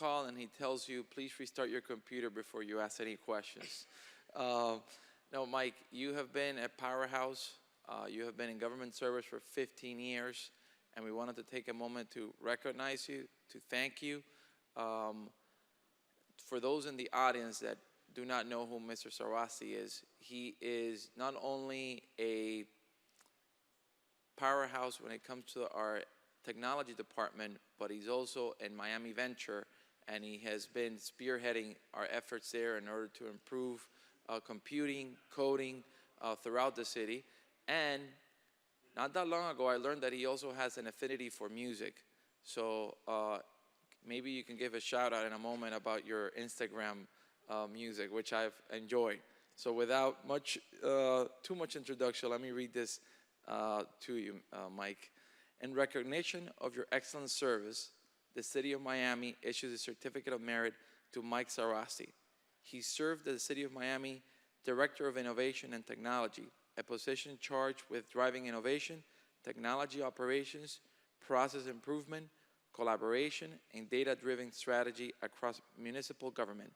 call and he tells you, please restart your computer before you ask any questions. No, Mike, you have been a powerhouse. You have been in government service for 15 years, and we wanted to take a moment to recognize you, to thank you. For those in the audience that do not know who Mr. Sarwasti is, he is not only a powerhouse when it comes to our technology department, but he's also in Miami Venture, and he has been spearheading our efforts there in order to improve computing, coding throughout the city. And not that long ago, I learned that he also has an affinity for music. So maybe you can give a shout out in a moment about your Instagram music, which I've enjoyed. So without too much introduction, let me read this to you, Mike. In recognition of your excellent service, the City of Miami issues a certificate of merit to Mike Sarwasti. He served as the City of Miami Director of Innovation and Technology, a position charged with driving innovation, technology operations, process improvement, collaboration, and data-driven strategy across municipal government.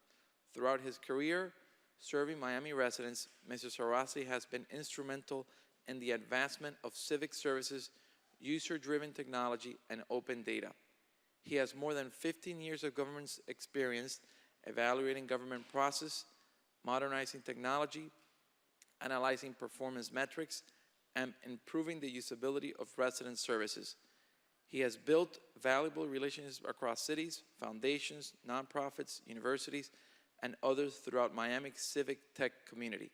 Throughout his career, serving Miami residents, Mr. Sarwasti has been instrumental in the advancement of civic services, user-driven technology, and open data. He has more than 15 years of government experience evaluating government process, modernizing technology, analyzing performance metrics, and improving the usability of resident services. He has built valuable relationships across cities, foundations, nonprofits, universities, and others throughout Miami's civic tech community.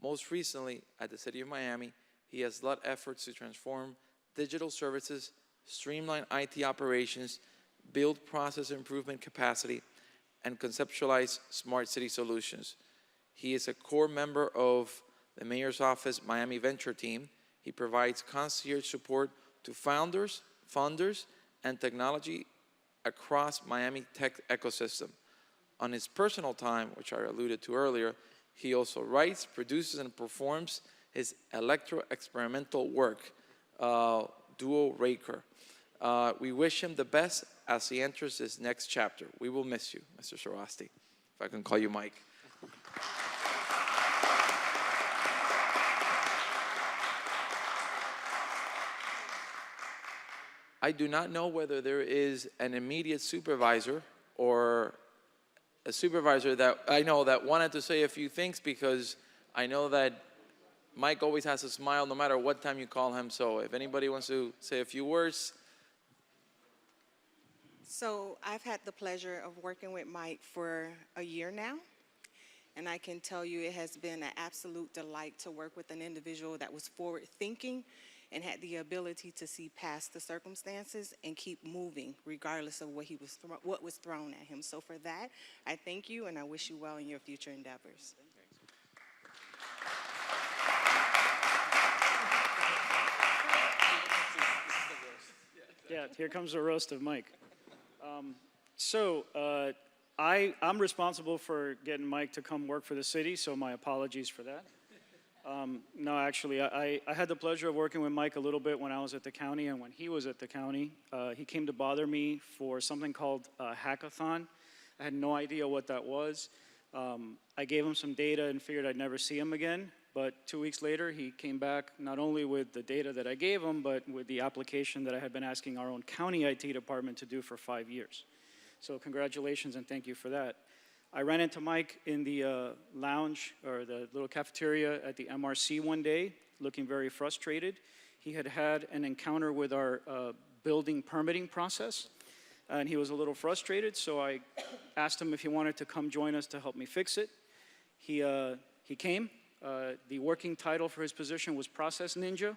Most recently, at the City of Miami, he has led efforts to transform digital services, streamline IT operations, build process improvement capacity, and conceptualize smart city solutions. He is a core member of the Mayor's Office Miami Venture Team. He provides concierge support to founders, funders, and technology across Miami tech ecosystem. On his personal time, which I alluded to earlier, he also writes, produces, and performs his electro-experimental work, Duo Raker. We wish him the best as he enters his next chapter. We will miss you, Mr. Sarwasti, if I can call you Mike. I do not know whether there is an immediate supervisor or a supervisor that I know that wanted to say a few things, because I know that Mike always has a smile no matter what time you call him. So if anybody wants to say a few words. So I've had the pleasure of working with Mike for a year now, and I can tell you it has been an absolute delight to work with an individual that was forward-thinking and had the ability to see past the circumstances and keep moving regardless of what was thrown at him. So for that, I thank you, and I wish you well in your future endeavors. Yeah, here comes the roast of Mike. I'm responsible for getting Mike to come work for the city, so my apologies for that. No, actually, I had the pleasure of working with Mike a little bit when I was at the county and when he was at the county. He came to bother me for something called a hackathon. I had no idea what that was. I gave him some data and figured I'd never see him again. But 2 weeks later, he came back not only with the data that I gave him, but with the application that I had been asking our own county IT department to do for 5 years. So congratulations and thank you for that. I ran into Mike in the lounge or the little cafeteria at the MRC one day, looking very frustrated. He had had an encounter with our building permitting process, and he was a little frustrated, so I asked him if he wanted to come join us to help me fix it. He came. The working title for his position was Process Ninja.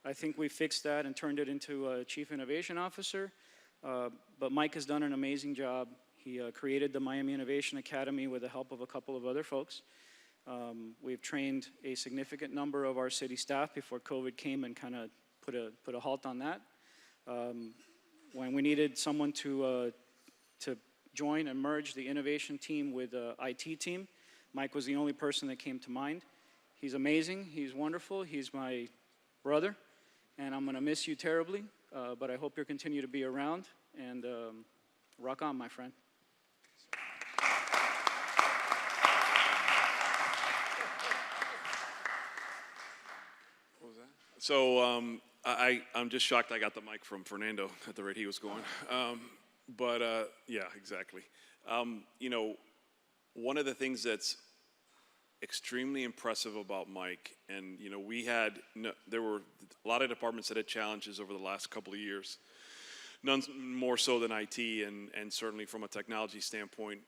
I think we fixed that and turned it into a Chief Innovation Officer. But Mike has done an amazing job. He created the Miami Innovation Academy with the help of a couple of other folks. We've trained a significant number of our city staff before COVID came and kind of put a halt on that. When we needed someone to join and merge the innovation team with the IT team, Mike was the only person that came to mind. He's amazing, he's wonderful, he's my brother, and I'm gonna miss you terribly, but I hope you'll continue to be around, and rock on, my friend. I'm just shocked I got the mic from Fernando at the rate he was going. Yeah, exactly. You know, one of the things that's extremely impressive about Mike, and you know, there were a lot of departments that had challenges over the last couple of years. None more so than IT, and certainly from a technology standpoint.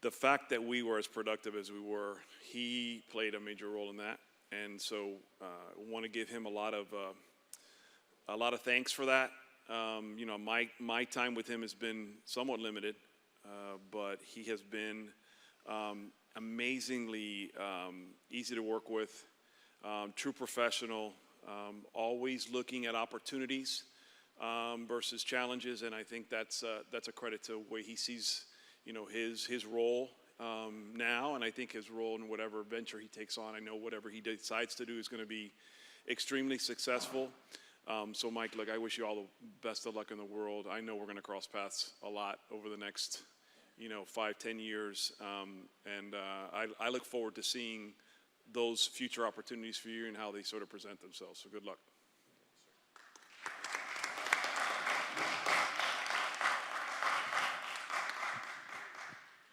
The fact that we were as productive as we were, he played a major role in that, and so I want to give him a lot of thanks for that. You know, my time with him has been somewhat limited, but he has been amazingly easy to work with, true professional, always looking at opportunities versus challenges, and I think that's a credit to the way he sees, you know, his role now, and I think his role in whatever venture he takes on. I know whatever he decides to do is going to be extremely successful. So Mike, look, I wish you all the best of luck in the world. I know we're going to cross paths a lot over the next, you know, 5-10 years, and I look forward to seeing those future opportunities for you and how they sort of present themselves. So good luck.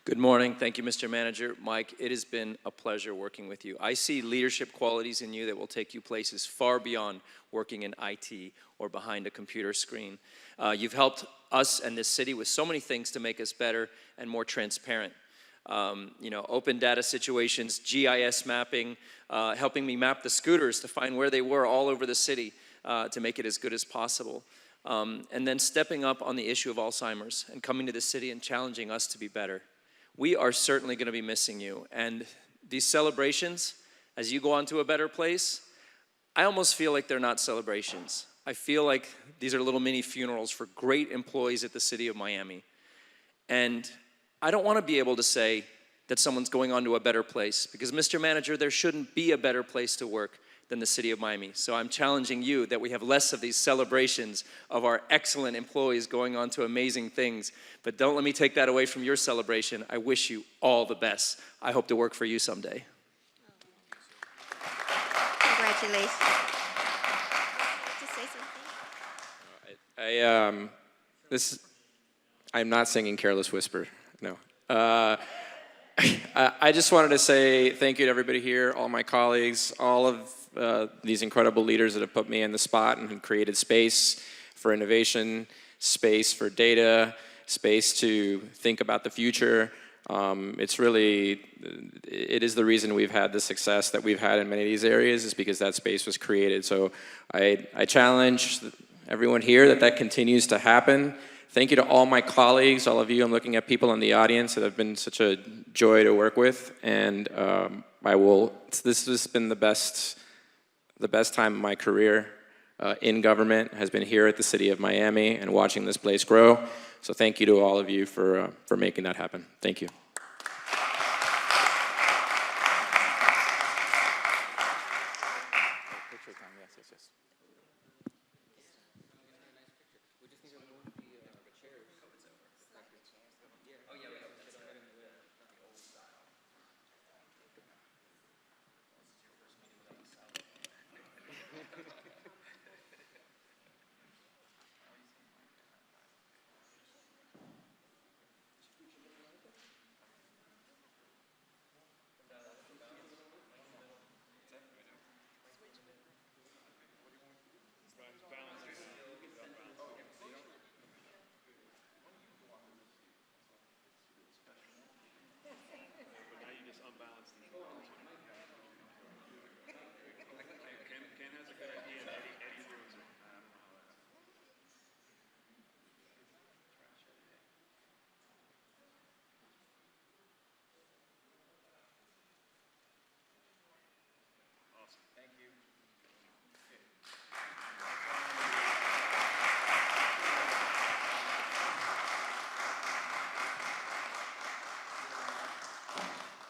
Good morning. Thank you, Mr. Manager. Mike, it has been a pleasure working with you. I see leadership qualities in you that will take you places far beyond working in IT or behind a computer screen. You've helped us and this city with so many things to make us better and more transparent. You know, open data situations, GIS mapping, helping me map the scooters to find where they were all over the city to make it as good as possible. And then stepping up on the issue of Alzheimer's and coming to the city and challenging us to be better. We are certainly going to be missing you. And these celebrations, as you go on to a better place, I almost feel like they're not celebrations. I feel like these are little mini funerals for great employees at the city of Miami. And I don't want to be able to say that someone's going on to a better place, because Mr. Manager, there shouldn't be a better place to work than the city of Miami. So I'm challenging you that we have less of these celebrations of our excellent employees going on to amazing things. But don't let me take that away from your celebration. I wish you all the best. I hope to work for you someday. Congratulations. To say something? I'm not singing Careless Whisper, no. I just wanted to say thank you to everybody here, all my colleagues, all of these incredible leaders that have put me in the spot and created space for innovation, space for data, space to think about the future. It is the reason we've had the success that we've had in many of these areas, is because that space was created. So I challenge everyone here that continues to happen. Thank you to all my colleagues, all of you. I'm looking at people in the audience that have been such a joy to work with, and this has been the best time of my career in government, has been here at the city of Miami and watching this place grow. So thank you to all of you for making that happen. Thank you.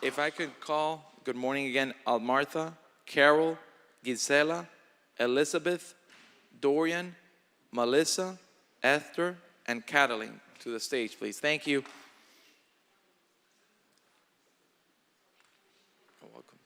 If I could call, good morning again, Almartha, Carol, Gisela, Elizabeth, Dorian, Melissa, Esther, and Cataline to the stage, please. Thank you. You're welcome.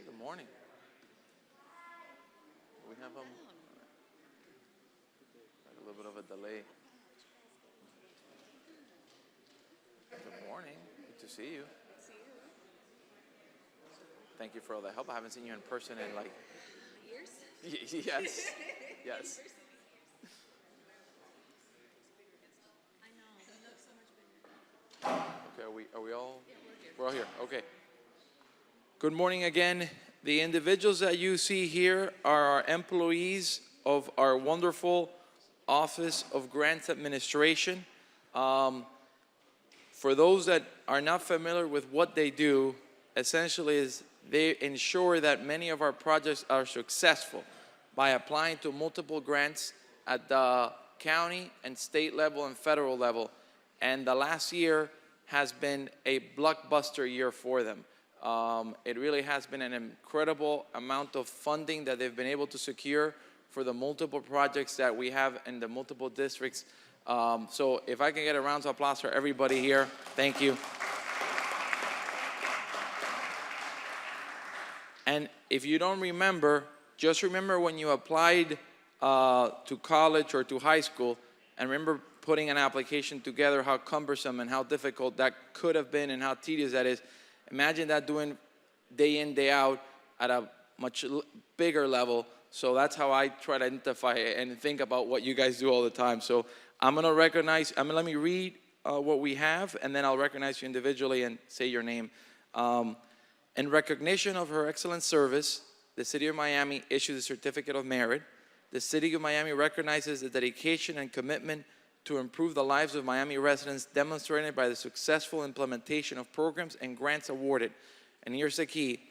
Hey, good morning. We have a little bit of a delay. Good morning. Good to see you. Thank you for all the help. I haven't seen you in person in like years. Yes. Yes. Okay, are we all? We're all here. Okay. Good morning again. The individuals that you see here are our employees of our wonderful Office of Grants Administration. For those that are not familiar with what they do, essentially is they ensure that many of our projects are successful by applying to multiple grants at the county and state level and federal level. And the last year has been a blockbuster year for them. It really has been an incredible amount of funding that they've been able to secure for the multiple projects that we have in the multiple districts. So if I can get a round of applause for everybody here, thank you. And if you don't remember, just remember when you applied to college or to high school, and remember putting an application together, how cumbersome and how difficult that could have been and how tedious that is. Imagine that doing day in, day out at a much bigger level. So that's how I try to identify and think about what you guys do all the time. So I'm gonna recognize, let me read what we have, and then I'll recognize you individually and say your name. In recognition of her excellent service, the City of Miami issues a certificate of merit. The City of Miami recognizes the dedication and commitment to improve the lives of Miami residents demonstrated by the successful implementation of programs and grants awarded. And here's the key.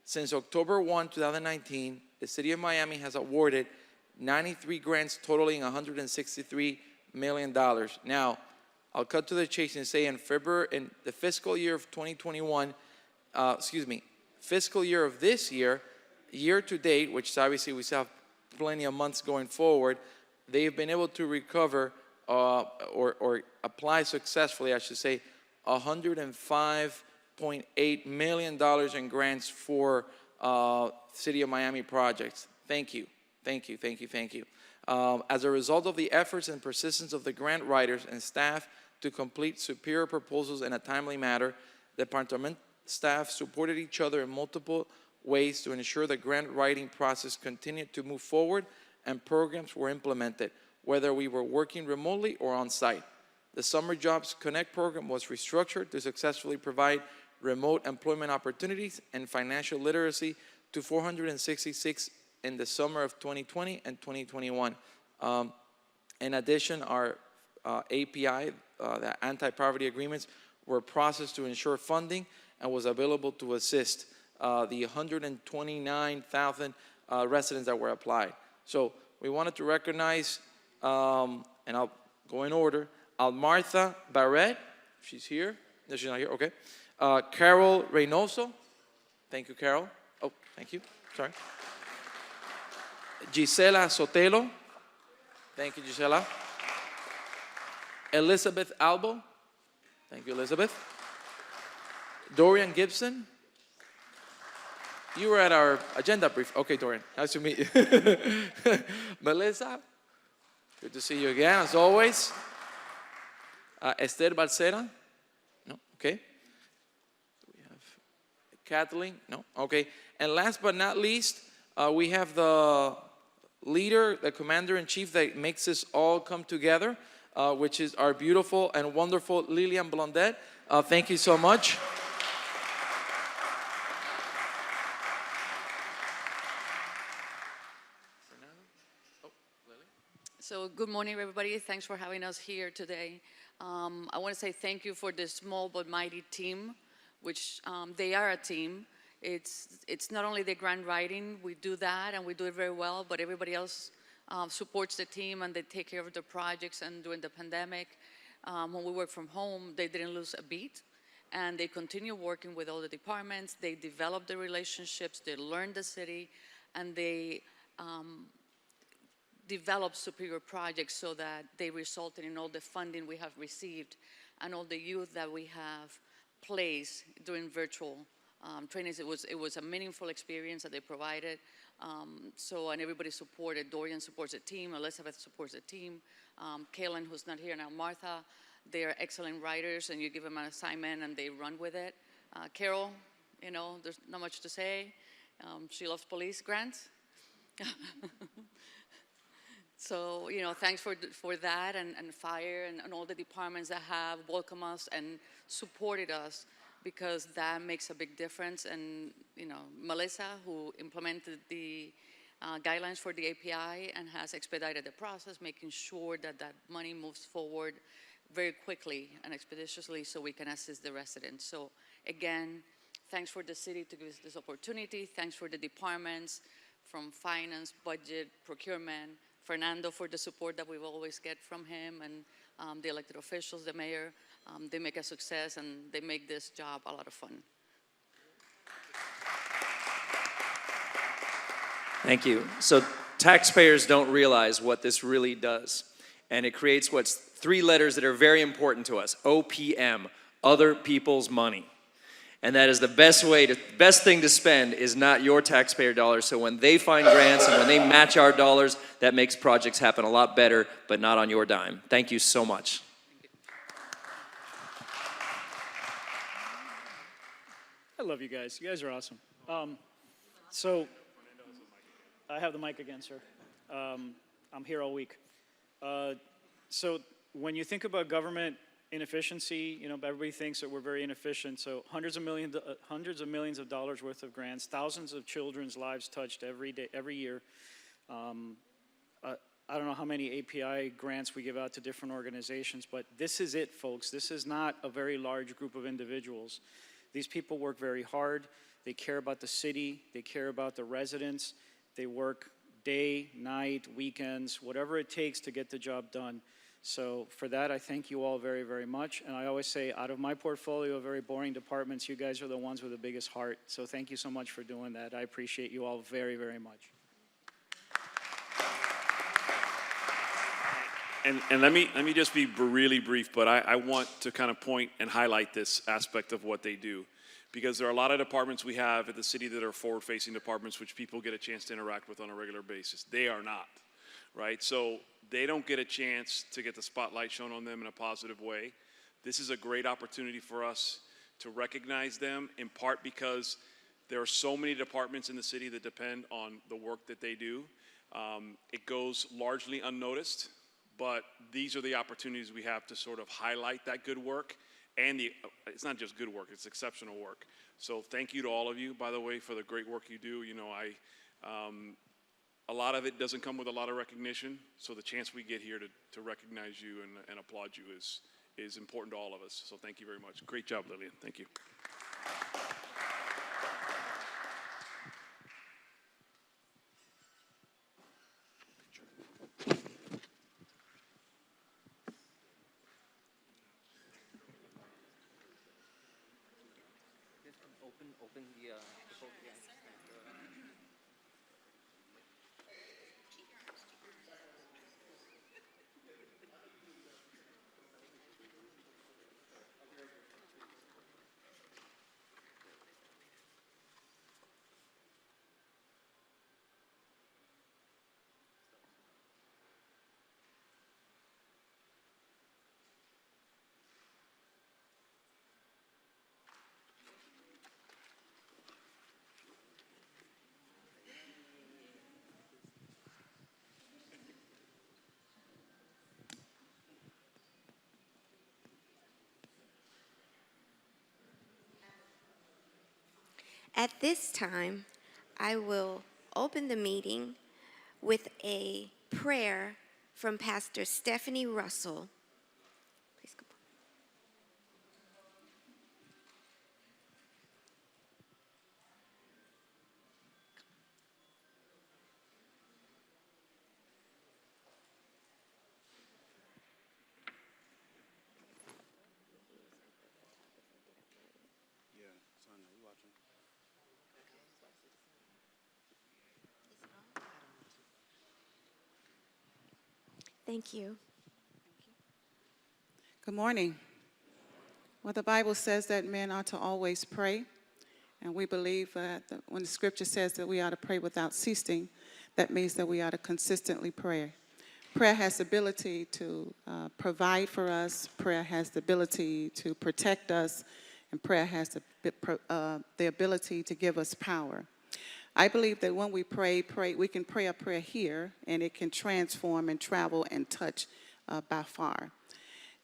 Since October 1, 2019, the City of Miami has awarded 93 grants totaling $163 million. Now, I'll cut to the chase and say in the fiscal year of 2021, fiscal year of this year, year to date, which obviously we still have plenty of months going forward, they've been able to recover or apply successfully, I should say, $105.8 million in grants for City of Miami projects. Thank you, thank you, thank you, thank you. As a result of the efforts and persistence of the grant writers and staff to complete superior proposals in a timely manner, the department staff supported each other in multiple ways to ensure the grant writing process continued to move forward and programs were implemented, whether we were working remotely or on site. The Summer Jobs Connect program was restructured to successfully provide remote employment opportunities and financial literacy to 466 in the summer of 2020 and 2021. In addition, our API, the anti-poverty agreements, were processed to ensure funding and was available to assist the 129,000 residents that were applied. So we wanted to recognize, and I'll go in order, Almartha Barrett, she's here. No, she's not here, okay. Carol Reynoso, thank you, Carol. Oh, thank you, sorry. Gisela Sotelo, thank you, Gisela. Elizabeth Albo, thank you, Elizabeth. Dorian Gibson, you were at our agenda brief. Okay, Dorian, nice to meet you. Melissa, good to see you again, as always. Esther Balcera, no, okay. We have Kathleen, no, okay. And last but not least, we have the leader, the commander-in-chief that makes this all come together, which is our beautiful and wonderful Lillian Blondet. Thank you so much. So good morning, everybody. Thanks for having us here today. I want to say thank you for this small but mighty team, which they are a team. It's not only the grant writing, we do that and we do it very well, but everybody else supports the team and they take care of the projects. And during the pandemic, when we work from home, they didn't lose a beat. And they continue working with all the departments. They develop the relationships, they learn the city, and they develop superior projects so that they resulted in all the funding we have received and all the youth that we have placed during virtual trainings. It was a meaningful experience that they provided. And everybody supported. Dorian supports the team. Elizabeth supports the team. Kaylin, who's not here now, Martha, they are excellent writers, and you give them an assignment and they run with it. Carol, there's not much to say. She loves police grants. So, thanks for that, and fire and all the departments that have welcomed us and supported us, because that makes a big difference. And, Melissa, who implemented the guidelines for the API and has expedited the process, making sure that that money moves forward very quickly and expeditiously so we can assist the residents. So, again, thanks for the city to give us this opportunity. Thanks for the departments from finance, budget, procurement, Fernando for the support that we always get from him, and the elected officials, the mayor. They make a success, and they make this job a lot of fun. Thank you. So taxpayers don't realize what this really does. And it creates what's 3 letters that are very important to us. OPM, other people's money. And that is the best thing to spend is not your taxpayer dollars. So when they find grants and when they match our dollars, that makes projects happen a lot better, but not on your dime. Thank you so much. I love you guys. You guys are awesome. So I have the mic again, sir. I'm here all week. So when you think about government inefficiency, everybody thinks that we're very inefficient. So hundreds of millions of dollars worth of grants, thousands of children's lives touched every year. I don't know how many API grants we give out to different organizations, but this is it, folks. This is not a very large group of individuals. These people work very hard. They care about the city. They care about the residents. They work day, night, weekends, whatever it takes to get the job done. So for that, I thank you all very, very much. And I always say, out of my portfolio of very boring departments, you guys are the ones with the biggest heart. So thank you so much for doing that. I appreciate you all very, very much. And let me just be really brief, but I want to kind of point and highlight this aspect of what they do, because there are a lot of departments we have at the city that are forward-facing departments which people get a chance to interact with on a regular basis. They are not, right? So they don't get a chance to get the spotlight shown on them in a positive way. This is a great opportunity for us to recognize them, in part because there are so many departments in the city that depend on the work that they do. It goes largely unnoticed, but these are the opportunities we have to sort of highlight that good work. And it's not just good work, it's exceptional work. So thank you to all of you, by the way, for the great work you do. A lot of it doesn't come with a lot of recognition, so the chance we get here to recognize you and applaud you is important to all of us. So thank you very much. Great job, Lillian. Thank you. At this time, I will open the meeting with a prayer from Pastor Stephanie Russell. Please come. Thank you. Good morning. Well, the Bible says that men ought to always pray And we believe that when the scripture says that we ought to pray without ceasing, that means that we ought to consistently pray. Prayer has the ability to provide for us. Prayer has the ability to protect us. And prayer has the ability to give us power. I believe that when we pray, we can pray a prayer here, and it can transform and travel and touch by far.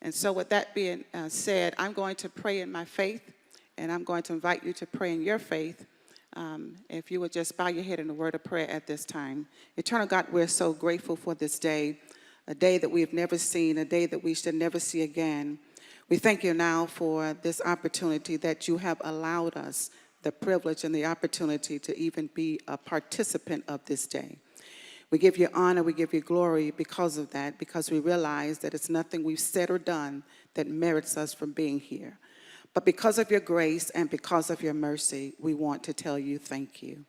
And so with that being said, I'm going to pray in my faith, and I'm going to invite you to pray in your faith. If you would just bow your head in a word of prayer at this time. Eternal God, we're so grateful for this day, a day that we've never seen, a day that we should never see again. We thank you now for this opportunity that you have allowed us, the privilege and the opportunity to even be a participant of this day. We give you honor, we give you glory because of that, because we realize that it's nothing we've said or done that merits us from being here. But because of your grace and because of your mercy, we want to tell you thank you.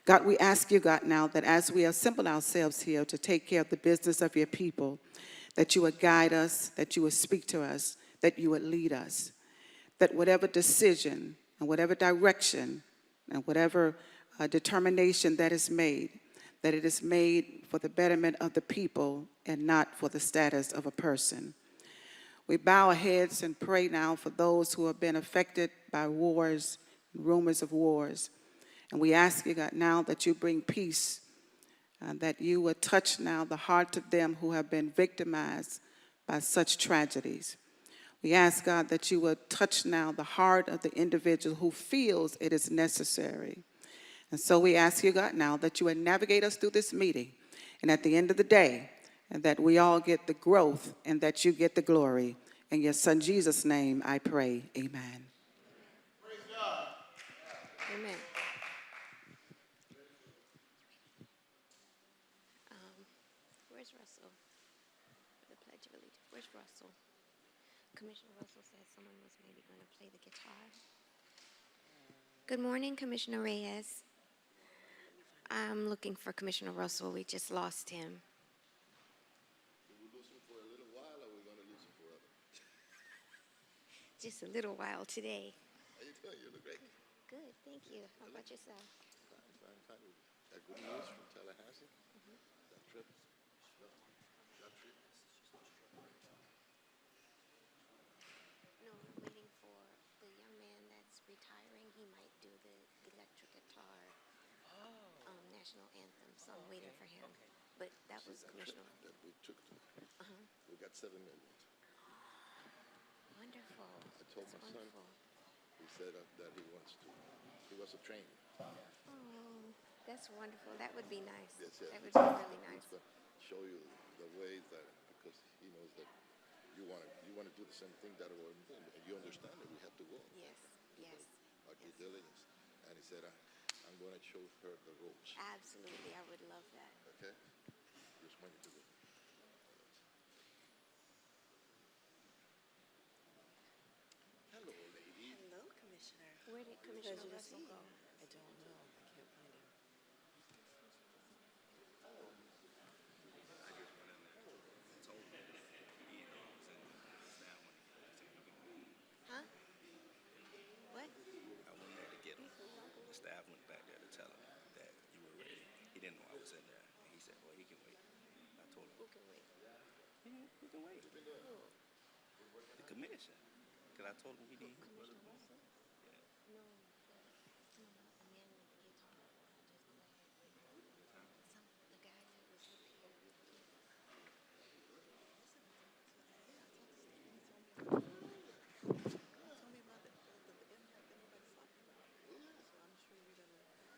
God, we ask you, God, now that as we assemble ourselves here to take care of the business of your people, that you would guide us, that you would speak to us, that you would lead us, that whatever decision and whatever direction and whatever determination that is made, that it is made for the betterment of the people and not for the status of a person. We bow our heads and pray now for those who have been affected by wars, rumors of wars. And we ask you, God, now that you bring peace, that you would touch now the heart of them who have been victimized by such tragedies. We ask, God, that you would touch now the heart of the individual who feels it is necessary. And so we ask you, God, now that you would navigate us through this meeting. And at the end of the day, and that we all get the growth and that you get the glory. In your son Jesus' name I pray, amen. Praise God. Amen. Where's Russell? For the Pledge of Allegiance. Where's Russell? Commissioner Russell said someone was maybe going to play the guitar. Good morning, Commissioner Reyes. I'm looking for Commissioner Russell. We just lost him. Did we lose him for a little while, or are we going to lose him forever? Just a little while today. How you doing? You look great. Good, thank you. How about yourself? Fine, fine, fine. Got good news from Tallahassee. That trip. No, that trip. No, I'm waiting for the young man that's retiring. He might do the electric guitar national anthem, so I'm waiting for him. But that was Commissioner. That we took to. We got 7 million. Wonderful. I told my son. He said that he wants to train. Oh, that's wonderful. That would be nice. Yes, That would be really nice. He's going to show you the ways that, because he knows that you want to do the same thing that we're doing, and you understand that we have to go. Yes, yes. Our due diligence. And he said, I'm going to show her the ropes. Absolutely, I would love that. Okay? Just want you to go. Hello, lady. Hello, Commissioner. Where did Commissioner Pleasure to Russell see go? you. I don't know. I can't find him. Huh? What? I went there to get him. The staff went back there to tell him that you were ready. He didn't know I was in there. And he said, well, he can wait. I told him, Who can wait? he can wait. The commission. Because I told him he didn't. Commissioner Russell? Yeah. No, the man with the guitar. The guy that was up here. Tell me about the impact that everybody's talking about. So I'm sure you're going to educate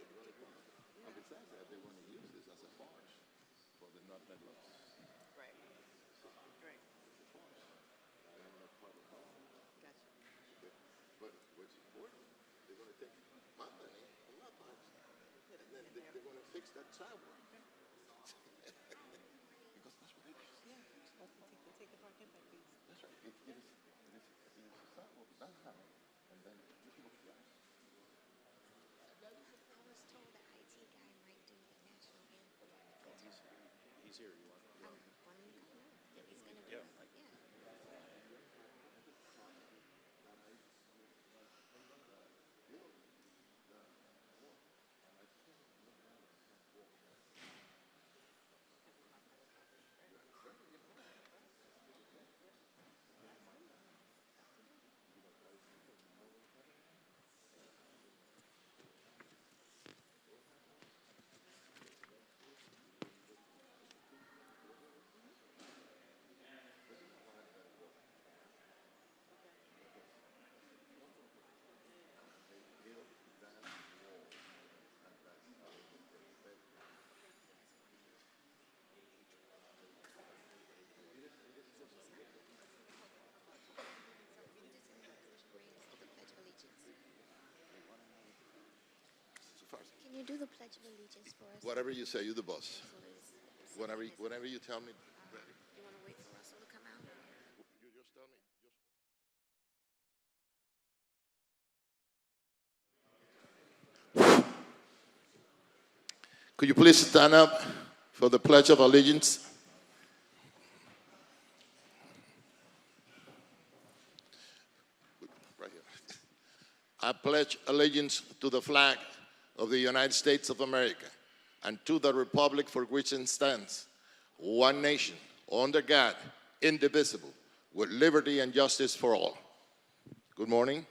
the people. And besides that, they want to use this as a farce for the nutmeg laws. Right. Right. It's a farce. And I'm not part of that. Gotcha. Okay? But what's important, they're going to take my money and my parts, and then they're going to fix that sidewalk. Because that's what it is. Yeah. They take the parking back, please. That's right. It is a sidewalk downtown, and then people fly. I was told the IT guy might do the national anthem on the guitar. He's here. You want Want him to come now? He's going to do it. Yeah. Can you do the Pledge of Allegiance for us? Whatever you say, you're the boss. So Whenever you tell me. you want to wait for Russell to come out? You just tell me. Could you please stand up for the Pledge of Allegiance? Right here. I pledge allegiance to the flag of the United States of America and to the republic for which it stands, one nation, under God, indivisible, with liberty and justice for all. Good morning.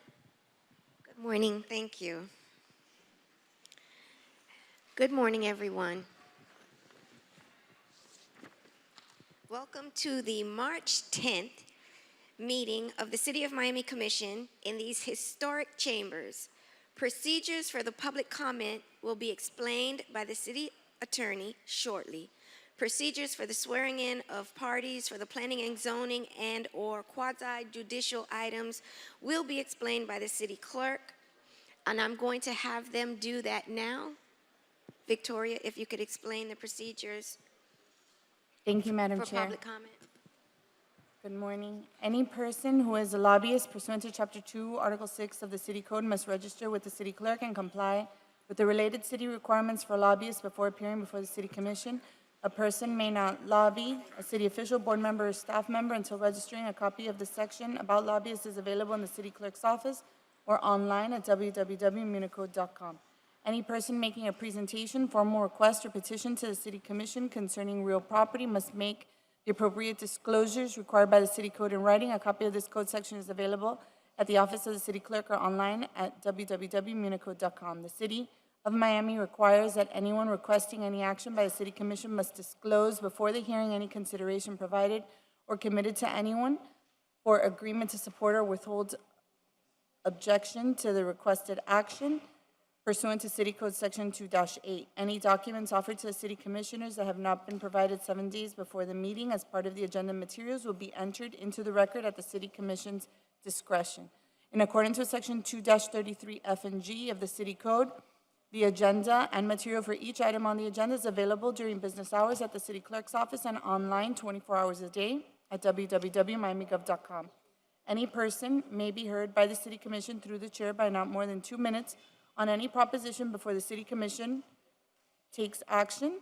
Good morning. Thank you. Good morning, everyone. Welcome to the March 10th meeting of the City of Miami Commission in these historic chambers. Procedures for the public comment will be explained by the city attorney shortly. Procedures for the swearing in of parties for the planning and zoning and/or quasi-judicial items will be explained by the city clerk, and I'm going to have them do that now. Victoria, if you could explain the procedures Thank you, Madam for Chair. public comment. Good morning. Any person who is a lobbyist pursuant to Chapter 2, Article 6 of the City Code must register with the City Clerk and comply with the related city requirements for lobbyists before appearing before the City Commission. A person may not lobby a city official, board member, or staff member until registering. A copy of the section about lobbyists is available in the City Clerk's office or online at www.municode.com. Any person making a presentation, formal request, or petition to the City Commission concerning real property must make the appropriate disclosures required by the City Code in writing. A copy of this code section is available at the office of the City Clerk or online at www.municode.com. The City of Miami requires that anyone requesting any action by the City Commission must disclose before the hearing any consideration provided or committed to anyone for agreement to support or withhold objection to the requested action pursuant to City Code Section 2-8. Any documents offered to the City Commissioners that have not been provided 7 days before the meeting as part of the agenda materials will be entered into the record at the City Commission's discretion. In accordance with Section 2-33 F and G of the City Code, the agenda and material for each item on the agenda is available during business hours at the City Clerk's office and online 24 hours a day at www.miamigov.com. Any person may be heard by the City Commission through the chair by not more than 2 minutes on any proposition before the City Commission takes action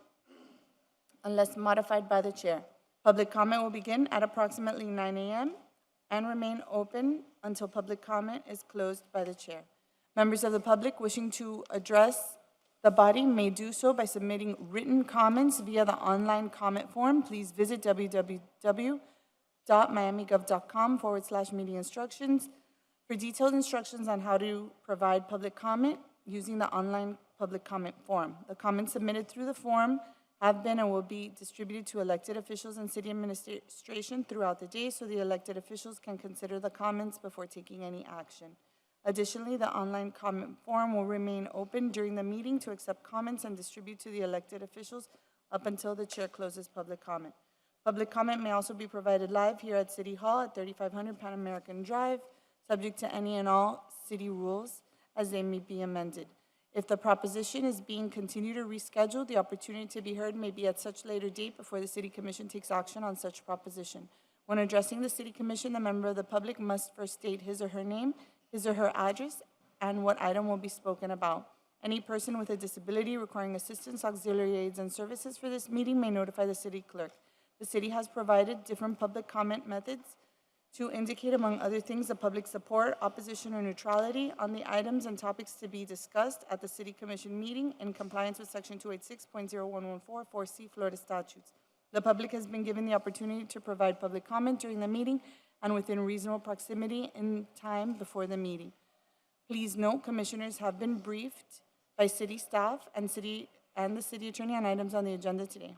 unless modified by the chair. Public comment will begin at approximately 9 a.m. and remain open until public comment is closed by the chair. Members of the public wishing to address the body may do so by submitting written comments via the online comment form. Please visit www.miamigov.com/meeting instructions for detailed instructions on how to provide public comment using the online public comment form. The comments submitted through the form have been and will be distributed to elected officials and city administration throughout the day so the elected officials can consider the comments before taking any action. Additionally, the online comment form will remain open during the meeting to accept comments and distribute to the elected officials up until the chair closes public comment. Public comment may also be provided live here at City Hall at 3500 Pan American Drive, subject to any and all city rules as they may be amended. If the proposition is being continued or rescheduled, the opportunity to be heard may be at such later date before the City Commission takes action on such proposition. When addressing the City Commission, the member of the public must first state his or her name, his or her address, and what item will be spoken about. Any person with a disability requiring assistance, auxiliary aids, and services for this meeting may notify the City Clerk. The City has provided different public comment methods to indicate, among other things, the public support, opposition, or neutrality on the items and topics to be discussed at the City Commission meeting in compliance with Section 286.0114 4C Florida statutes. The public has been given the opportunity to provide public comment during the meeting and within reasonable proximity in time before the meeting. Please note, Commissioners have been briefed by City staff and the City Attorney on items on the agenda today.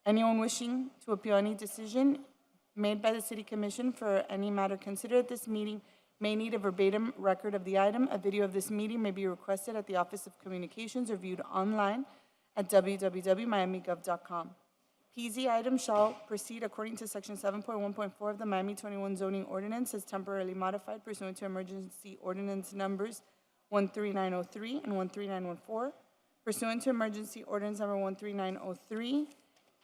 Anyone wishing to appeal any decision made by the City Commission for any matter considered at this meeting may need a verbatim record of the item. A video of this meeting may be requested at the Office of Communications or viewed online at www.miamigov.com. PZ items shall proceed according to Section 7.1.4 of the Miami 21 Zoning Ordinance as temporarily modified pursuant to emergency ordinance numbers 13903 and 13914, Pursuant to emergency ordinance number 13903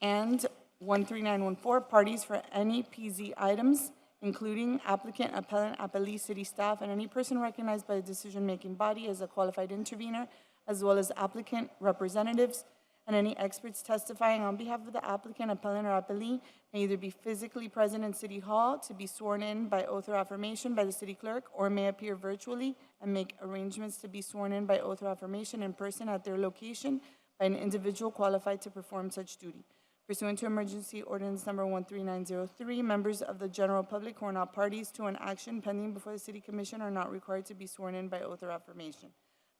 and 13914, parties for any PZ items, including applicant, appellant, appellee, city staff, and any person recognized by the decision-making body as a qualified intervener, as well as applicant representatives, and any experts testifying on behalf of the applicant, appellant, or appellee may either be physically present in City Hall to be sworn in by oath or affirmation by the city clerk, or may appear virtually and make arrangements to be sworn in by oath or affirmation in person at their location by an individual qualified to perform such duty. Pursuant to emergency ordinance number 13903, members of the general public who are not parties to an action pending before the city commission are not required to be sworn in by oath or affirmation.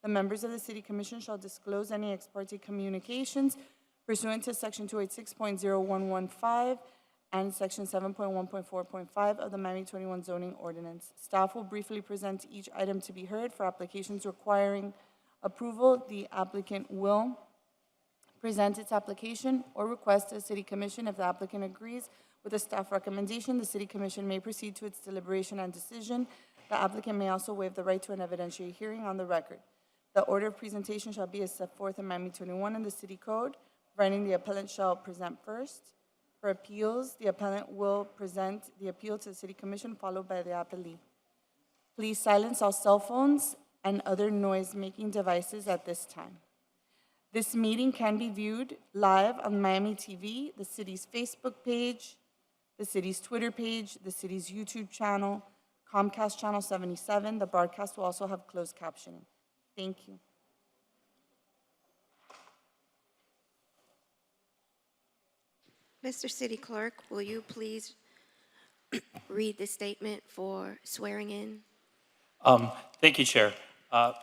The members of the city commission shall disclose any ex parte communications pursuant to section 286.0115 and section 7.1.4.5 of the Miami 21 zoning ordinance. Staff will briefly present each item to be heard. For applications requiring approval, the applicant will present its application or request to the city commission. If the applicant agrees with the staff recommendation, the city commission may proceed to its deliberation and decision. The applicant may also waive the right to an evidentiary hearing on the record. The order of presentation shall be as set forth in Miami 21 in the city code, providing the appellant shall present first. For appeals, the appellant will present the appeal to the city commission, followed by the appellee. Please silence all cell phones and other noise-making devices at this time. This meeting can be viewed live on Miami TV, the city's Facebook page, the city's Twitter page, the city's YouTube channel, Comcast Channel 77. The broadcast will also have closed captioning. Thank you. Mr. City Clerk, will you please read the statement for swearing in? Thank you, Chair. The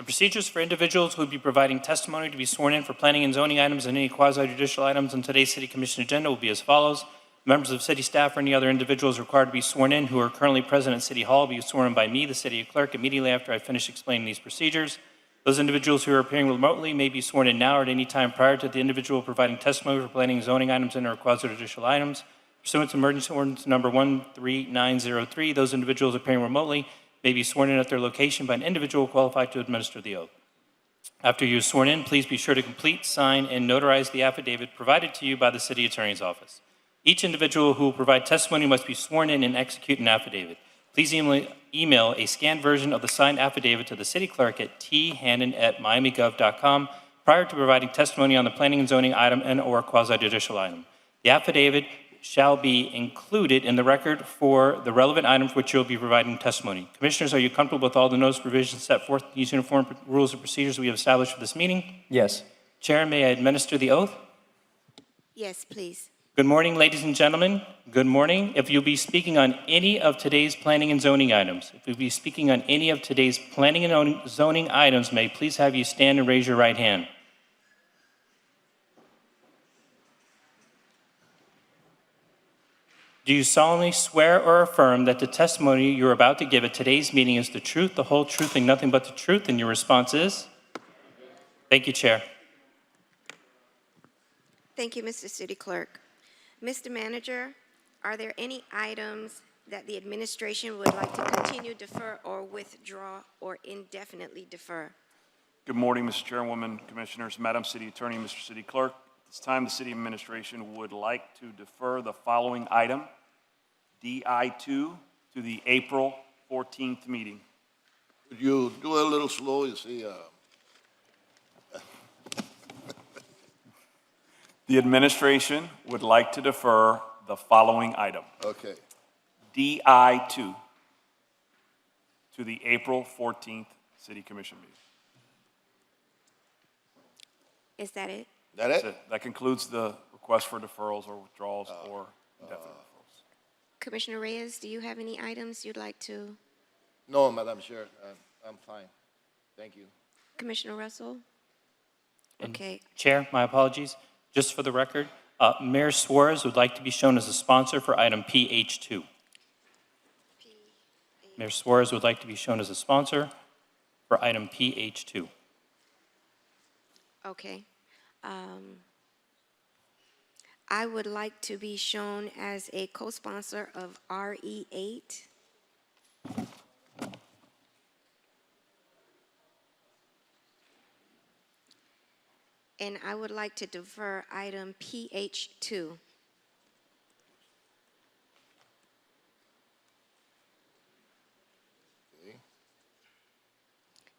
procedures for individuals who would be providing testimony to be sworn in for planning and zoning items and any quasi-judicial items on today's City Commission agenda will be as follows. Members of city staff or any other individuals required to be sworn in who are currently present at City Hall will be sworn in by me, the City Clerk, immediately after I finish explaining these procedures. Those individuals who are appearing remotely may be sworn in now or at any time prior to the individual providing testimony for planning and zoning items and or quasi-judicial items. Pursuant to emergency ordinance number 13903, those individuals appearing remotely may be sworn in at their location by an individual qualified to administer the oath. After you are sworn in, please be sure to complete, sign, and notarize the affidavit provided to you by the City Attorney's Office. Each individual who will provide testimony must be sworn in and execute an affidavit. Please email a scanned version of the signed affidavit to the City Clerk at thannon@miamigov.com prior to providing testimony on the planning and zoning item and or quasi-judicial item. The affidavit shall be included in the record for the relevant item for which you will be providing testimony. Commissioners, are you comfortable with all the notice provisions set forth in these uniform rules and procedures we have established for this meeting? Yes. Chair, may I administer the oath? Yes, please. Good morning, ladies and gentlemen. Good morning. If you'll be speaking on any of today's planning and zoning items, may I please have you stand and raise your right hand. Do you solemnly swear or affirm that the testimony you're about to give at today's meeting is the truth, the whole truth, and nothing but the truth? And your response is? Thank you, Chair. Thank you, Mr. City Clerk. Mr. Manager, are there any items that the administration would like to continue, defer, or withdraw, or indefinitely defer? Good morning, Mr. Chairwoman, Commissioners, Madam City Attorney, Mr. City Clerk. At this time, the City Administration would like to defer the following item, DI2, to the April 14th meeting. Could you do it a little slow, you see? The administration would like to defer the following item, Okay. DI2, to the April 14th City Commission meeting. Is that it? That That's it? it. That concludes the request for deferrals or withdrawals or indefinite deferrals. Commissioner Reyes, do you have any items you'd like to? No, Madam Chair, I'm fine. Thank you. Commissioner Russell? Okay. Chair, my apologies. Just for the record, Mayor Suarez would like to be shown as a sponsor for item PH2. Mayor Suarez would like to be shown as a sponsor for item PH2. Okay. I would like to be shown as a co-sponsor of RE8. And I would like to defer item PH2.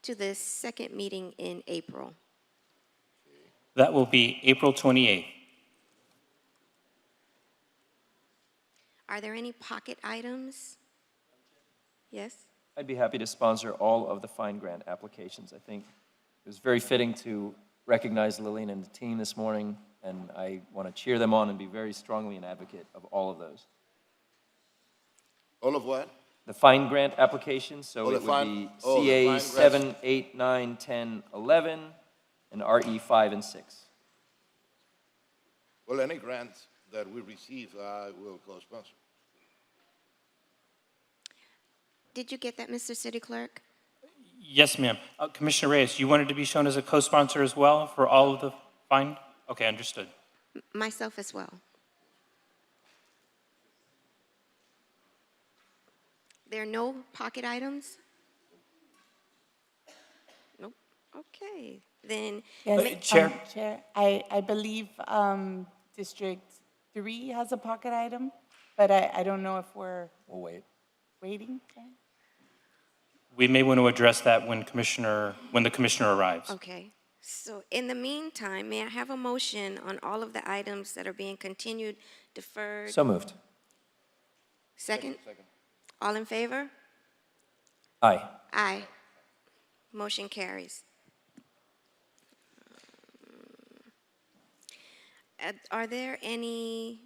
To the second meeting in April. That will be April 28th. Are there any pocket items? Yes? I'd be happy to sponsor all of the fine grant applications. I think it was very fitting to recognize Lillian and the team this morning, and I want to cheer them on and be very strongly an advocate of all of those. All of what? The fine grant applications, so Oh, the it would fine- be oh, the CA fine 7, 8, 9, 10, 11, and RE 5 and 6. Well, any grants that we receive, I will co-sponsor. Did you get that, Mr. City Clerk? Yes, ma'am. Commissioner Reyes, you wanted to be shown as a co-sponsor as well for all of the fine? Okay, understood. Myself as well. There are no pocket items? Nope. Okay, then. Yes, Chair? Chair, I believe District 3 has a pocket item, but I don't know if we're We'll wait. waiting. We may want to address that when the commissioner arrives. Okay, so in the meantime, may I have a motion on all of the items that are being continued, deferred? So moved. Second? All in favor? Aye. Aye. Motion carries. Are there any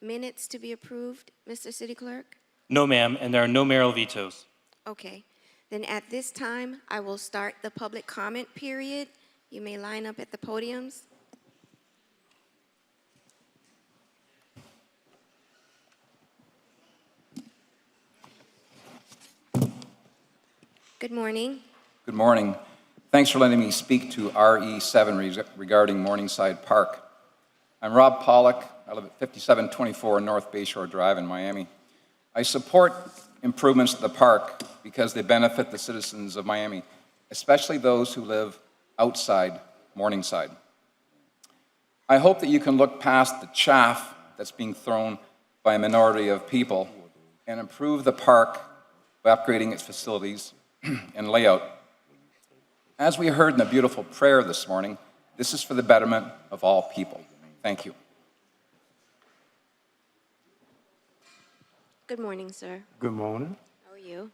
minutes to be approved, Mr. City Clerk? No, ma'am, and there are no mayoral vetoes. Okay, then at this time, I will start the public comment period. You may line up at the podiums. Good morning. Good morning. Thanks for letting me speak to RE7 regarding Morningside Park. I'm Rob Pollock. I live at 5724 North Bayshore Drive in Miami. I support improvements to the park because they benefit the citizens of Miami, especially those who live outside Morningside. I hope that you can look past the chaff that's being thrown by a minority of people and improve the park by upgrading its facilities and layout. As we heard in the beautiful prayer this morning, this is for the betterment of all people. Thank you. Good morning, sir. Good morning. How are you?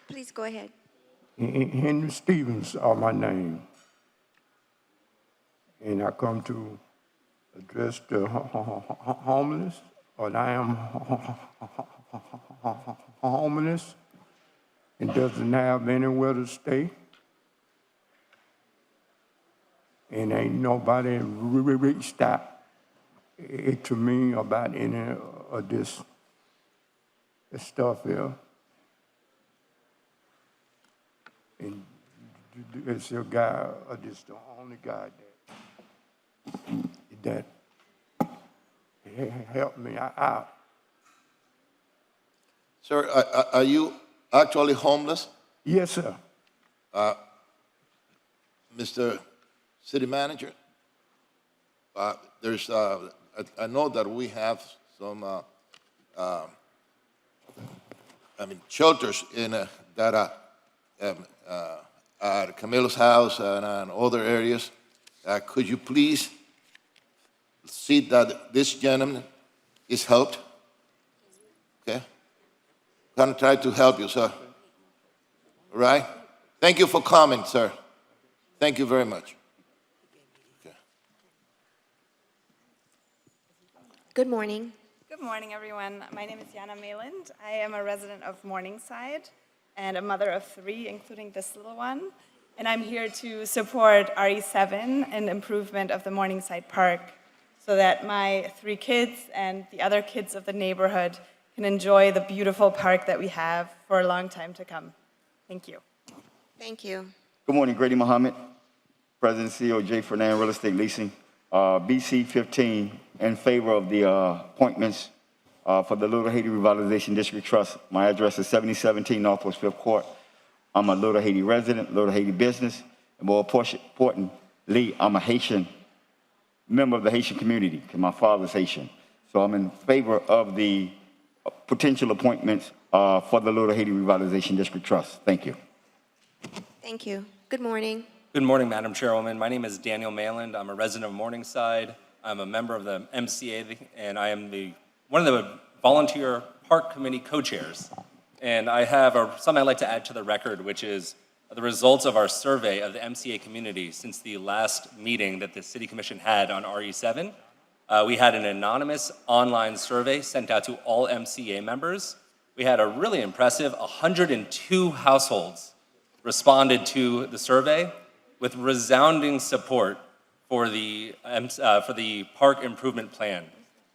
Please go ahead. Henry Stevens are my name. And I come to address the homeless, or I am homeless and doesn't have anywhere to stay. And ain't nobody reached out to me about any of this stuff here. And it's a guy, this the only guy that helped me out. Sir, are you actually homeless? Yes, sir. Mr. City Manager, there's, I know that we have some, shelters in that at Camilo's house and other areas. Could you please see that this gentleman is helped? Okay? I'm gonna try to help you, sir. All right? Thank you for coming, sir. Thank you very much. Good morning. Good morning, everyone. My name is Jana Mayland. I am a resident of Morningside and a mother of 3, including this little one. And I'm here to support RE7 and improvement of the Morningside Park so that my 3 kids and the other kids of the neighborhood can enjoy the beautiful park that we have for a long time to come. Thank you. Thank you. Good morning, Grady Muhammad, President and CEO, J. Fernand Real Estate Leasing. BC 15 in favor of the appointments for the Little Haiti Revitalization District Trust. My address is 7017 Northwest 5th Court. I'm a Little Haiti resident, Little Haiti business, and more importantly, I'm a Haitian member of the Haitian community, because my father's Haitian. So I'm in favor of the potential appointments for the Little Haiti Revitalization District Trust. Thank you. Thank you. Good morning. Good morning, Madam Chairwoman. My name is Daniel Mayland. I'm a resident of Morningside. I'm a member of the MCA, and I am one of the volunteer park committee co-chairs. And I have something I'd like to add to the record, which is the results of our survey of the MCA community since the last meeting that the City Commission had on RE7. We had an anonymous online survey sent out to all MCA members. We had a really impressive 102 households responded to the survey with resounding support for the park improvement plan.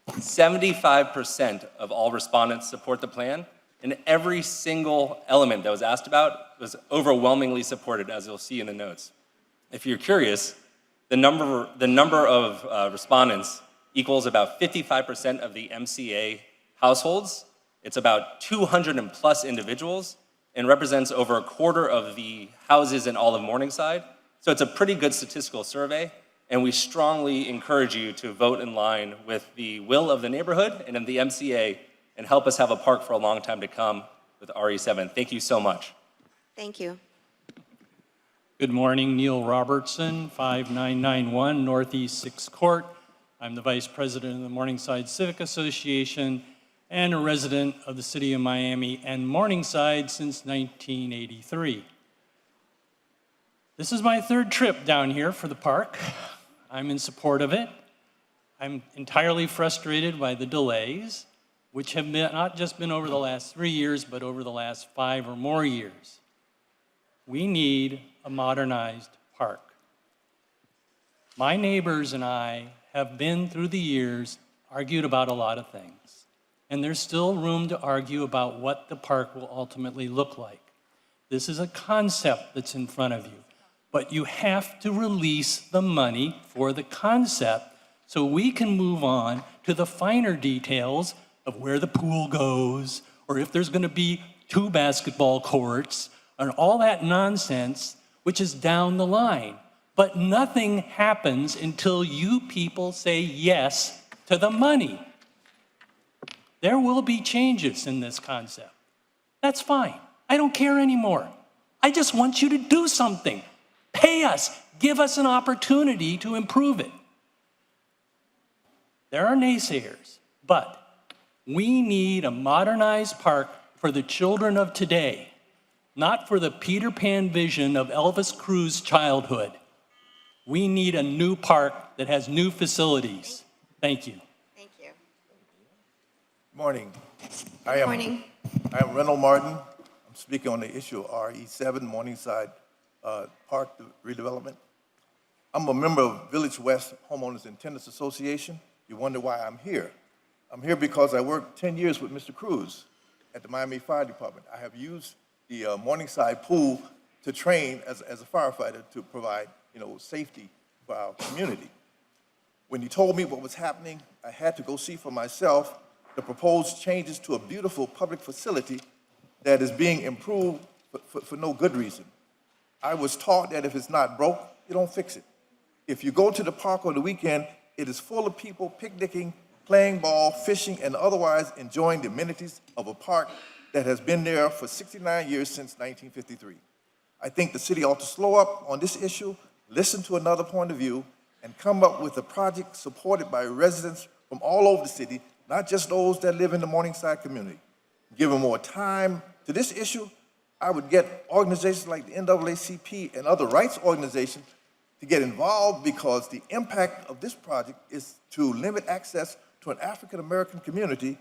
75% of all respondents support the plan, and every single element that was asked about was overwhelmingly supported, as you'll see in the notes. If you're curious, the number of respondents equals about 55% of the MCA households. It's about 200 plus individuals and represents over a quarter of the houses in all of Morningside. So it's a pretty good statistical survey, and we strongly encourage you to vote in line with the will of the neighborhood and of the MCA and help us have a park for a long time to come with RE7. Thank you so much. Thank you. Good morning, Neil Robertson, 5991 Northeast 6th Court. I'm the Vice President of the Morningside Civic Association and a resident of the City of Miami and Morningside since 1983. This is my third trip down here for the park. I'm in support of it. I'm entirely frustrated by the delays, which have not just been over the last 3 years, but over the last 5 or more years. We need a modernized park. My neighbors and I have been through the years argued about a lot of things, and there's still room to argue about what the park will ultimately look like. This is a concept that's in front of you. But you have to release the money for the concept so we can move on to the finer details of where the pool goes, or if there's going to be 2 basketball courts, and all that nonsense, which is down the line. But nothing happens until you people say yes to the money. There will be changes in this concept. That's fine. I don't care anymore. I just want you to do something. Pay us, give us an opportunity to improve it. There are naysayers, but we need a modernized park for the children of today, not for the Peter Pan vision of Elvis Cruz childhood. We need a new park that has new facilities. Thank you. Thank you. Morning. Good morning. I am Reynold Martin. I'm speaking on the issue of RE7 Morningside Park redevelopment. I'm a member of Village West Homeowners and Tenants Association. You wonder why I'm here. I'm here because I worked 10 years with Mr. Cruz at the Miami Fire Department. I have used the Morningside pool to train as a firefighter to provide, safety for our community. When he told me what was happening, I had to go see for myself the proposed changes to a beautiful public facility that is being improved for no good reason. I was taught that if it's not broke, you don't fix it. If you go to the park on the weekend, it is full of people picnicking, playing ball, fishing, and otherwise enjoying the amenities of a park that has been there for 69 years since 1953. I think the city ought to slow up on this issue, listen to another point of view, and come up with a project supported by residents from all over the city, not just those that live in the Morningside community. Given more time to this issue, I would get organizations like the NAACP and other rights organizations to get involved, because the impact of this project is to limit access to an African-American community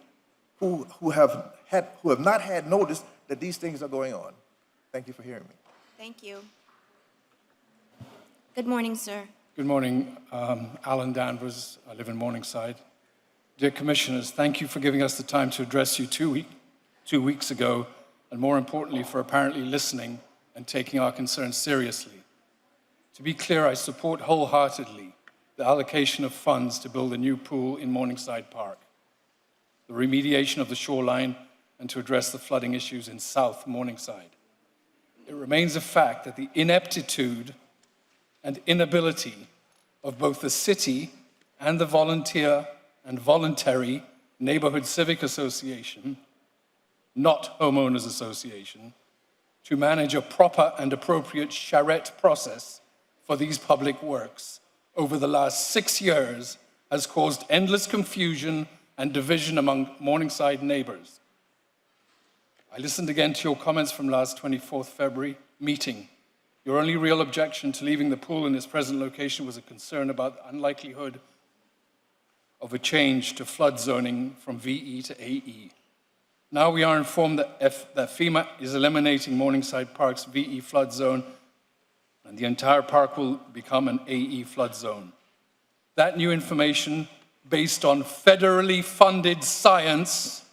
who have not had notice that these things are going on. Thank you for hearing me. Thank you. Good morning, sir. Good morning, Alan Danvers. I live in Morningside. Dear Commissioners, thank you for giving us the time to address you 2 weeks ago, and more importantly, for apparently listening and taking our concerns seriously. To be clear, I support wholeheartedly the allocation of funds to build a new pool in Morningside Park, the remediation of the shoreline, and to address the flooding issues in South Morningside. it remains a fact that the ineptitude and inability of both the city and the volunteer and voluntary neighborhood civic association, not homeowners association, to manage a proper and appropriate charrette process for these public works over the last 6 years has caused endless confusion and division among Morningside neighbors. I listened again to your comments from last 24th February meeting. Your only real objection to leaving the pool in its present location was a concern about the unlikelihood of a change to flood zoning from VE to AE. Now we are informed that FEMA is eliminating Morningside Park's VE flood zone, and the entire park will become an AE flood zone. That new information, based on federally funded science,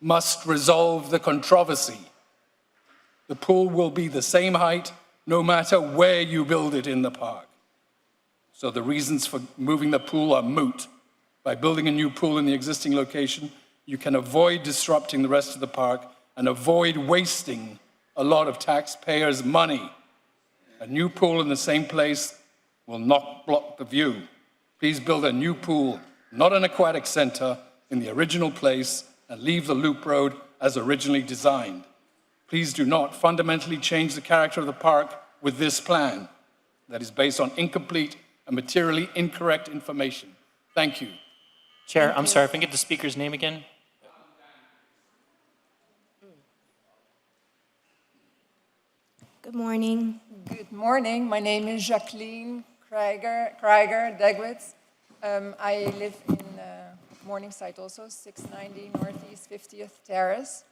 must resolve the controversy. The pool will be the same height no matter where you build it in the park. So the reasons for moving the pool are moot. By building a new pool in the existing location, you can avoid disrupting the rest of the park and avoid wasting a lot of taxpayers' money. A new pool in the same place will not block the view. Please build a new pool, not an aquatic center, in the original place and leave the loop road as originally designed. Please do not fundamentally change the character of the park with this plan that is based on incomplete and materially incorrect information. Thank you. Chair, I'm sorry, if I can get the speaker's name again? Good morning. Good morning. My name is Jacqueline Krieger, Degwitz. I live in Morningside also, 690 Northeast 50th Terrace.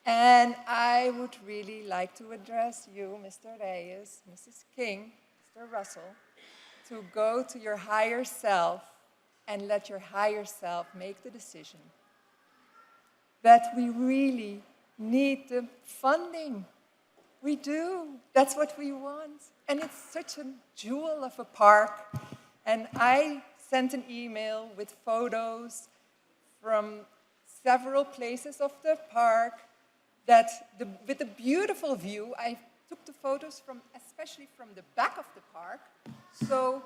And I would really like to address you, Mr. Reyes, Mrs. King, Mr. Russell, to go to your higher self and let your higher self make the decision that we really need the funding. We do. That's what we want. And it's such a jewel of a park. And I sent an email with photos from several places of the park that with a beautiful view. I took the photos especially from the back of the park. So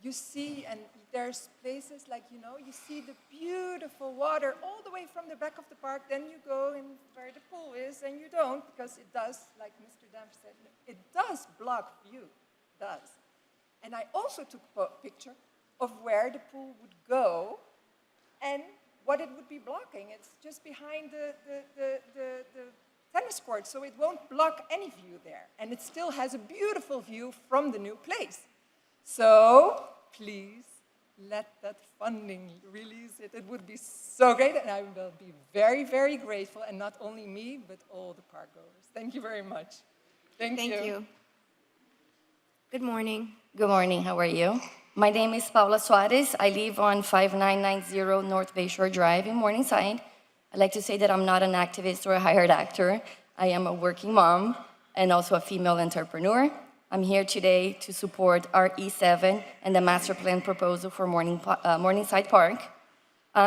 you see, and there's places like, you see the beautiful water all the way from the back of the park. Then you go in where the pool is, and you don't, because it does, like Mr. Danvers said, it does block view, it does. And I also took a picture of where the pool would go and what it would be blocking. It's just behind the tennis court, so it won't block any view there. And it still has a beautiful view from the new place. So please let that funding release it. It would be so great, and I will be very, very grateful, and not only me, but all the park goers. Thank you very much. Thank you. Good morning. Good morning, how are you? My name is Pamela Suarez. I live on 5990 North Bayshore Drive in Morningside. I'd like to say that I'm not an activist or a hired actor. I am a working mom and also a female entrepreneur. I'm here today to support RE7 and the master plan proposal for Morningside Park.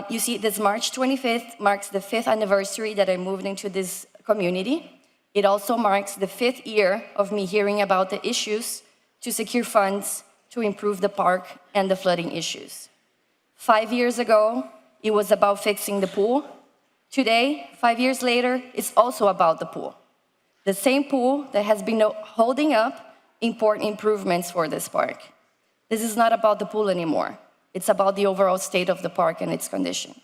You see, this March 25th marks the 5th anniversary that I moved into this community. It also marks the 5th year of me hearing about the issues to secure funds to improve the park and the flooding issues. 5 years ago, it was about fixing the pool. Today, 5 years later, it's also about the pool. The same pool that has been holding up important improvements for this park. This is not about the pool anymore. It's about the overall state of the park and its condition.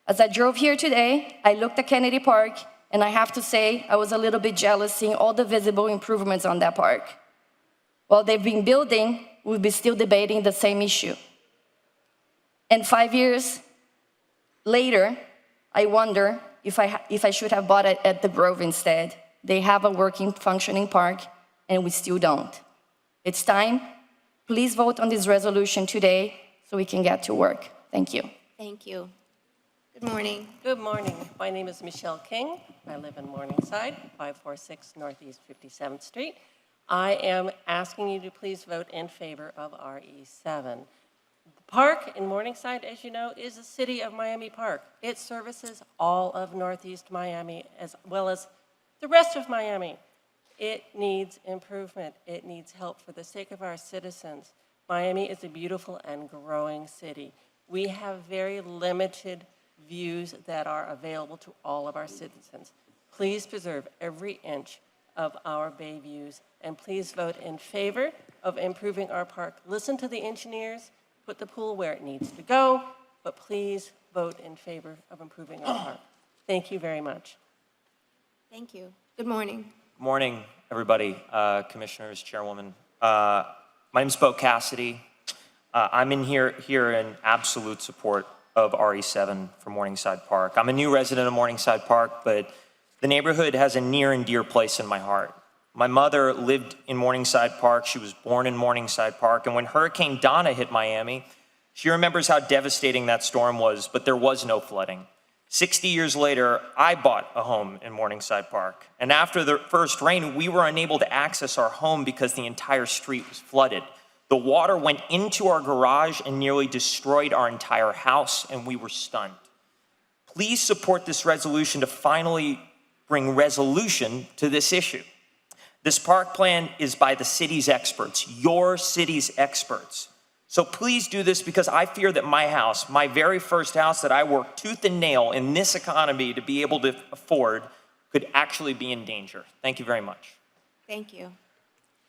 As I drove here today, I looked at Kennedy Park, and I have to say I was a little bit jealous seeing all the visible improvements on that park. While they've been building, we'll be still debating the same issue. And 5 years later, I wonder if I should have bought it at the Grove instead. They have a working, functioning park, and we still don't. It's time. Please vote on this resolution today so we can get to work. Thank you. Thank you. Good morning. Good morning. My name is Michelle King. I live in Morningside, 546 Northeast 57th Street. I am asking you to please vote in favor of RE7. The park in Morningside, as you know, is a City of Miami park. It services all of Northeast Miami as well as the rest of Miami. It needs improvement. It needs help for the sake of our citizens. Miami is a beautiful and growing city. We have very limited views that are available to all of our citizens. Please preserve every inch of our bay views, and please vote in favor of improving our park. Listen to the engineers, put the pool where it needs to go, but please vote in favor of improving our park. Thank you very much. Thank you. Good morning. Good morning, everybody, commissioners, chairwoman. My name is Cassidy. I'm here in absolute support of RE7 for Morningside Park. I'm a new resident of Morningside Park, but the neighborhood has a near and dear place in my heart. My mother lived in Morningside Park. She was born in Morningside Park, and when Hurricane Donna hit Miami, she remembers how devastating that storm was, but there was no flooding. 60 years later, I bought a home in Morningside Park, and after the first rain, we were unable to access our home because the entire street was flooded. The water went into our garage and nearly destroyed our entire house, and we were stunned. Please support this resolution to finally bring resolution to this issue. This park plan is by the city's experts, your city's experts. So please do this, because I fear that my house, my very first house that I worked tooth and nail in this economy to be able to afford, could actually be in danger. Thank you very much. Thank you.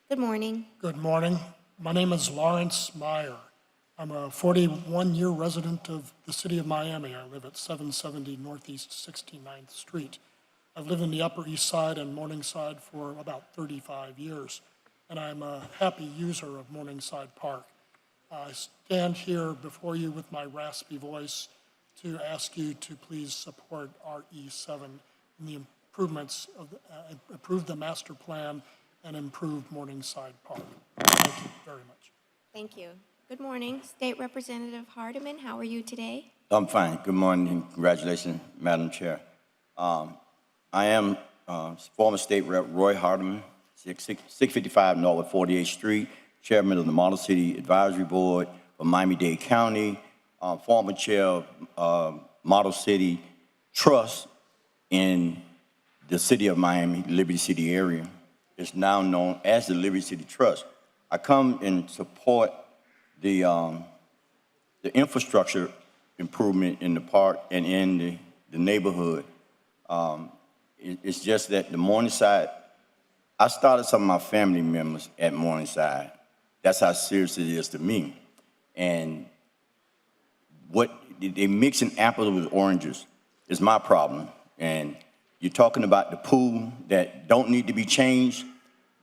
Good morning. Good morning. My name is Lawrence Meyer. I'm a 41-year resident of the city of Miami. I live at 770 Northeast 69th Street. I've lived in the Upper East Side and Morningside for about 35 years, and I'm a happy user of Morningside Park. I stand here before you with my raspy voice to ask you to please support RE7 and the improvements of improve the master plan and improve Morningside Park. Thank you very much. Thank you. Good morning. State Representative Hardeman, how are you today? I'm fine. Good morning. Congratulations, Madam Chair. I am former State Rep Roy Hardeman, 655 North 48th Street, Chairman of the Model City Advisory Board for Miami-Dade County, former Chair of Model City Trust in the city of Miami, Liberty City area. It's now known as the Liberty City Trust. I come and support the infrastructure improvement in the park and in the neighborhood. It's just that the Morningside, I started some of my family members at Morningside. That's how serious it is to me. And what they mixing apples with oranges is my problem. And you're talking about the pool that don't need to be changed,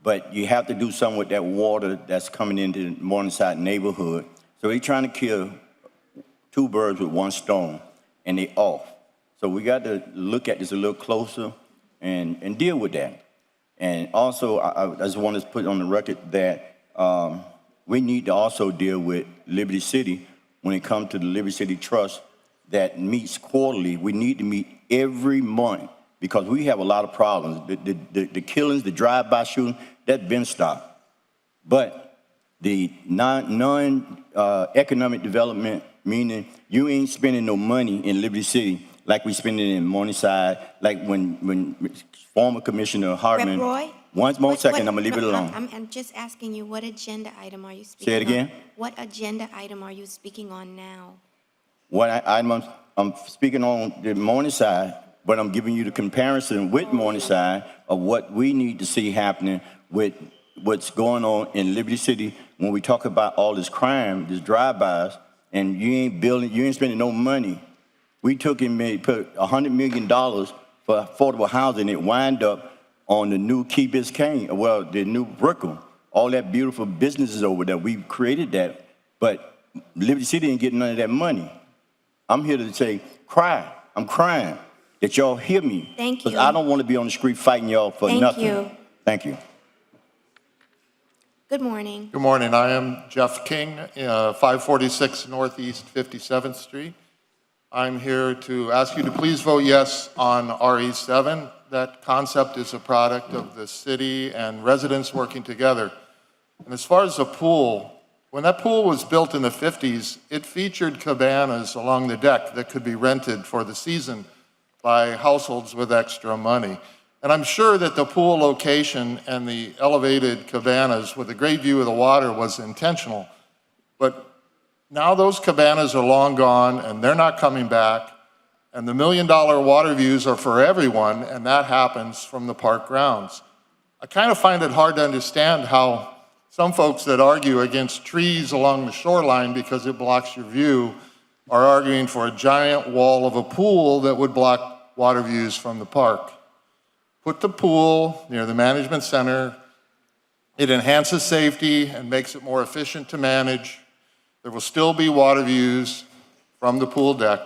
but you have to do something with that water that's coming into the Morningside neighborhood. So they're trying to kill two birds with one stone, and they off. So we got to look at this a little closer and deal with that. And also, I just want to put on the record that we need to also deal with Liberty City when it comes to the Liberty City Trust that meets quarterly. We need to meet every month because we have a lot of problems. The killings, the drive-by shooting, that's been stopped. But the non-economic development, meaning you ain't spending no money in Liberty City like we spending in Morningside, like when former Commissioner Hardeman. Rep Roy? One more second, I'm gonna leave it alone. I'm just asking you, what agenda item are you speaking Say it again? on? What agenda item are you speaking on now? I'm speaking on the Morningside, but I'm giving you the comparison with Morningside of what we need to see happening with what's going on in Liberty City when we talk about all this crime, this drive-bys, and you ain't building, you ain't spending no money. We took and put $100 million for affordable housing. It wind up on the new Key Biscayne, well, the new Brooklyn, all that beautiful businesses over there. We created that, but Liberty City ain't getting none of that money. I'm here to say, I'm crying that y'all hear me. Thank you. Because I don't want to be on the street fighting y'all for nothing. Thank you. Thank you. Good morning. Good morning. I am Jeff King, 546 Northeast 57th Street. I'm here to ask you to please vote yes on RE7. That concept is a product of the city and residents working together. And as far as the pool, when that pool was built in the 50s, it featured cabanas along the deck that could be rented for the season by households with extra money. And I'm sure that the pool location and the elevated cabanas with a great view of the water was intentional. But now those cabanas are long gone and they're not coming back. And the $1 million water views are for everyone, and that happens from the park grounds. I kind of find it hard to understand how some folks that argue against trees along the shoreline because it blocks your view are arguing for a giant wall of a pool that would block water views from the park. Put the pool near the management center. It enhances safety and makes it more efficient to manage. There will still be water views from the pool deck.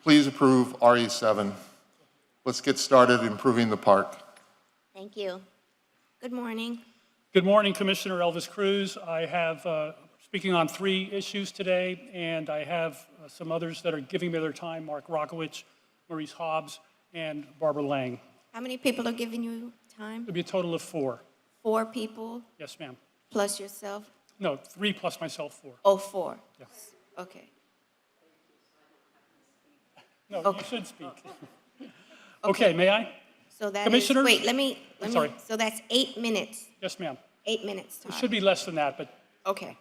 Please approve RE7. Let's get started improving the park. Thank you. Good morning. Good morning, Commissioner Elvis Cruz. I have, speaking on 3 issues today, and I have some others that are giving me their time, Mark Rockowicz, Maurice Hobbs, and Barbara Lang. How many people are giving you time? It'll be a total of 4. 4 people? Yes, ma'am. Plus yourself? No, 3 plus myself, 4. Oh, 4. Yes. Okay. No, Okay. you should speak. Okay, may I? So that Commissioner? is, wait, let me, Sorry. so that's 8 minutes. Yes, ma'am. 8 minutes. It should be less than that, but Okay.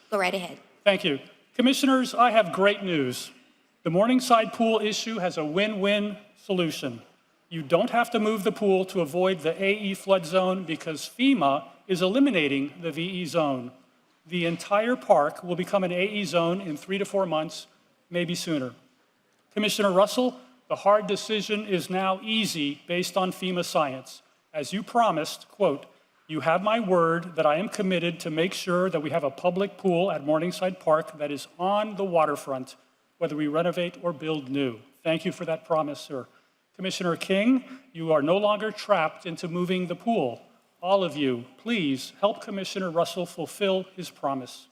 Go right ahead. thank you. Commissioners, I have great news. The Morningside pool issue has a win-win solution. You don't have to move the pool to avoid the AE flood zone because FEMA is eliminating the VE zone. The entire park will become an AE zone in 3 to 4 months, maybe sooner. Commissioner Russell, the hard decision is now easy based on FEMA science. As you promised, quote, "You have my word that I am committed to make sure that we have a public pool at Morningside Park that is on the waterfront, whether we renovate or build new." Thank you for that promise, sir. Commissioner King, you are no longer trapped into moving the pool. All of you, please help Commissioner Russell fulfill his promise.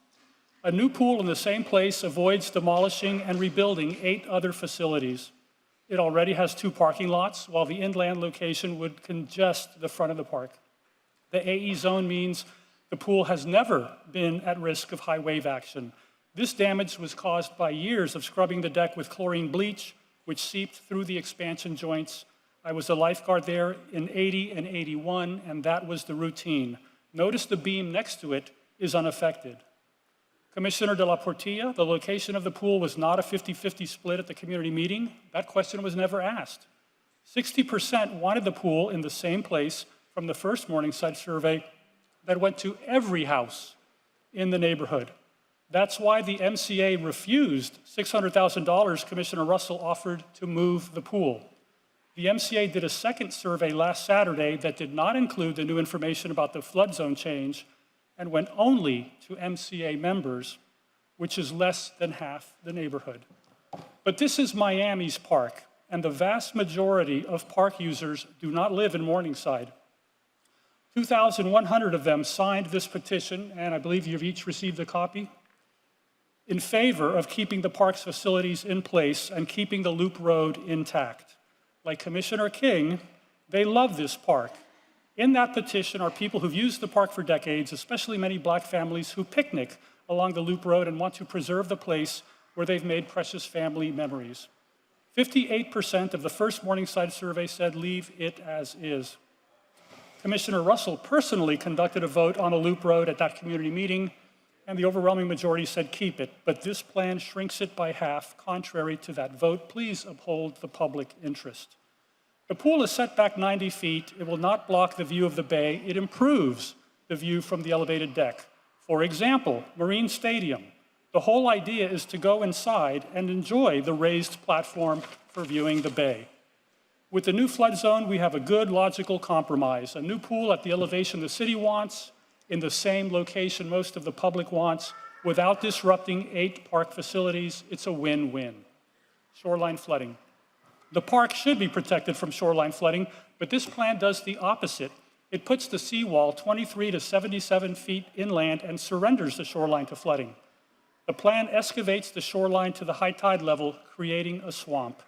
A new pool in the same place avoids demolishing and rebuilding 8 other facilities. It already has 2 parking lots, while the inland location would congest the front of the park. The AE zone means the pool has never been at risk of high wave action. This damage was caused by years of scrubbing the deck with chlorine bleach, which seeped through the expansion joints. I was a lifeguard there in 80 and 81, and that was the routine. Notice the beam next to it is unaffected. Commissioner de la Portilla, the location of the pool was not a 50-50 split at the community meeting. That question was never asked. 60% wanted the pool in the same place from the first Morningside survey that went to every house in the neighborhood. That's why the MCA refused $600,000 Commissioner Russell offered to move the pool. The MCA did a second survey last Saturday that did not include the new information about the flood zone change and went only to MCA members, which is less than half the neighborhood. But this is Miami's park, and the vast majority of park users do not live in Morningside. 2,100 of them signed this petition, and I believe you've each received a copy, in favor of keeping the park's facilities in place and keeping the loop road intact. Like Commissioner King, they love this park. In that petition are people who've used the park for decades, especially many black families who picnic along the loop road and want to preserve the place where they've made precious family memories. 58% of the first Morningside survey said leave it as is. Commissioner Russell personally conducted a vote on a loop road at that community meeting, and the overwhelming majority said keep it, but this plan shrinks it by half, contrary to that vote. Please uphold the public interest. The pool is set back 90 feet. It will not block the view of the bay. It improves the view from the elevated deck. For example, Marine Stadium. The whole idea is to go inside and enjoy the raised platform for viewing the bay. With the new flood zone, we have a good logical compromise. A new pool at the elevation the city wants, in the same location most of the public wants, without disrupting 8 park facilities. It's a win-win. Shoreline flooding. The park should be protected from shoreline flooding, but this plan does the opposite. It puts the seawall 23 to 77 feet inland and surrenders the shoreline to flooding. The plan excavates the shoreline to the high tide level, creating a swamp.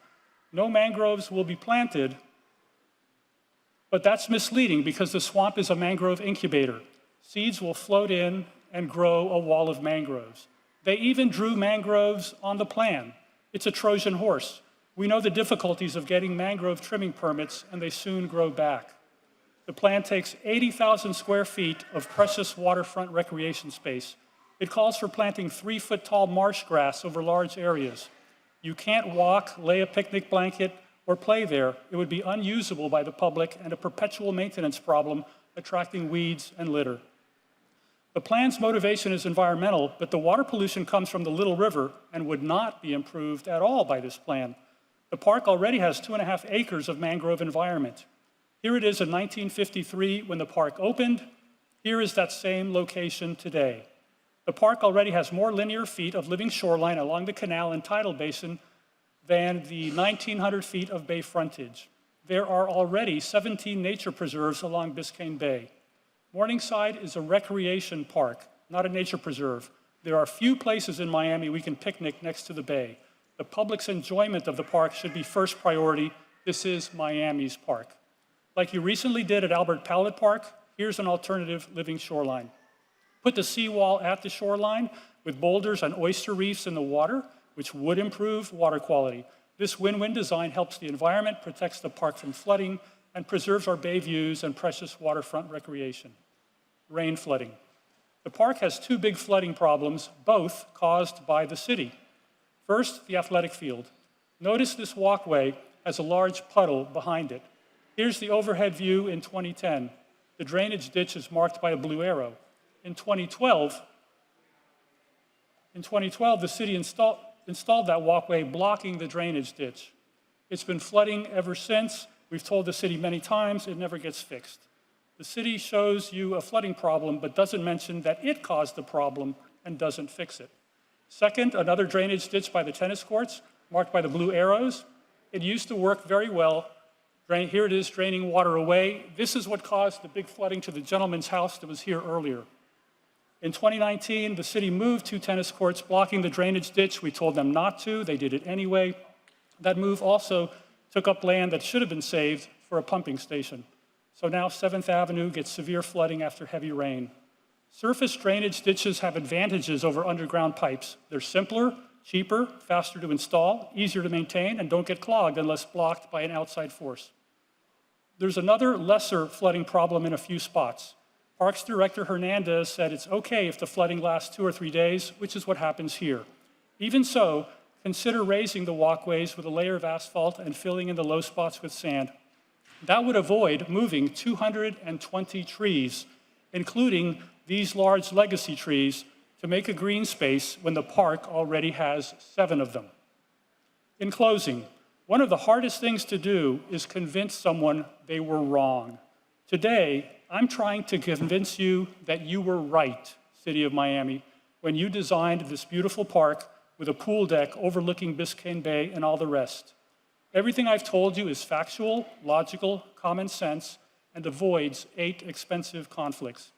No mangroves will be planted, but that's misleading because the swamp is a mangrove incubator. Seeds will float in and grow a wall of mangroves. They even drew mangroves on the plan. It's a Trojan horse. We know the difficulties of getting mangrove trimming permits, and they soon grow back. The plan takes 80,000 square feet of precious waterfront recreation space. It calls for planting 3-foot-tall marsh grass over large areas. You can't walk, lay a picnic blanket, or play there. It would be unusable by the public and a perpetual maintenance problem, attracting weeds and litter. The plan's motivation is environmental, but the water pollution comes from the Little River and would not be improved at all by this plan. The park already has 2.5 acres of mangrove environment. Here it is in 1953 when the park opened. Here is that same location today. The park already has more linear feet of living shoreline along the canal and tidal basin than the 1,900 feet of bay frontage. There are already 17 nature preserves along Biscayne Bay. Morningside is a recreation park, not a nature preserve. There are few places in Miami we can picnic next to the bay. The public's enjoyment of the park should be first priority. This is Miami's park. Like you recently did at Albert Pallet Park, here's an alternative living shoreline. Put the seawall at the shoreline with boulders and oyster reefs in the water, which would improve water quality. This win-win design helps the environment, protects the park from flooding, and preserves our bay views and precious waterfront recreation. Rain flooding. The park has 2 big flooding problems, both caused by the city. First, the athletic field. Notice this walkway has a large puddle behind it. Here's the overhead view in 2010. The drainage ditch is marked by a blue arrow. In 2012, the city installed that walkway blocking the drainage ditch. It's been flooding ever since. We've told the city many times, it never gets fixed. The city shows you a flooding problem, but doesn't mention that it caused the problem and doesn't fix it. Second, another drainage ditch by the tennis courts, marked by the blue arrows. It used to work very well. Here it is draining water away. This is what caused the big flooding to the gentleman's house that was here earlier. In 2019, the city moved 2 tennis courts, blocking the drainage ditch. We told them not to, they did it anyway. That move also took up land that should have been saved for a pumping station. So now 7th Avenue gets severe flooding after heavy rain. Surface drainage ditches have advantages over underground pipes. They're simpler, cheaper, faster to install, easier to maintain, and don't get clogged unless blocked by an outside force. There's another lesser flooding problem in a few spots. Parks Director Hernandez said it's okay if the flooding lasts 2 or 3 days, which is what happens here. Even so, consider raising the walkways with a layer of asphalt and filling in the low spots with sand. That would avoid moving 220 trees, including these large legacy trees, to make a green space when the park already has 7 of them. In closing, one of the hardest things to do is convince someone they were wrong. Today, I'm trying to convince you that you were right, City of Miami, when you designed this beautiful park with a pool deck overlooking Biscayne Bay and all the rest. Everything I've told you is factual, logical, common sense, and avoids 8 expensive conflicts.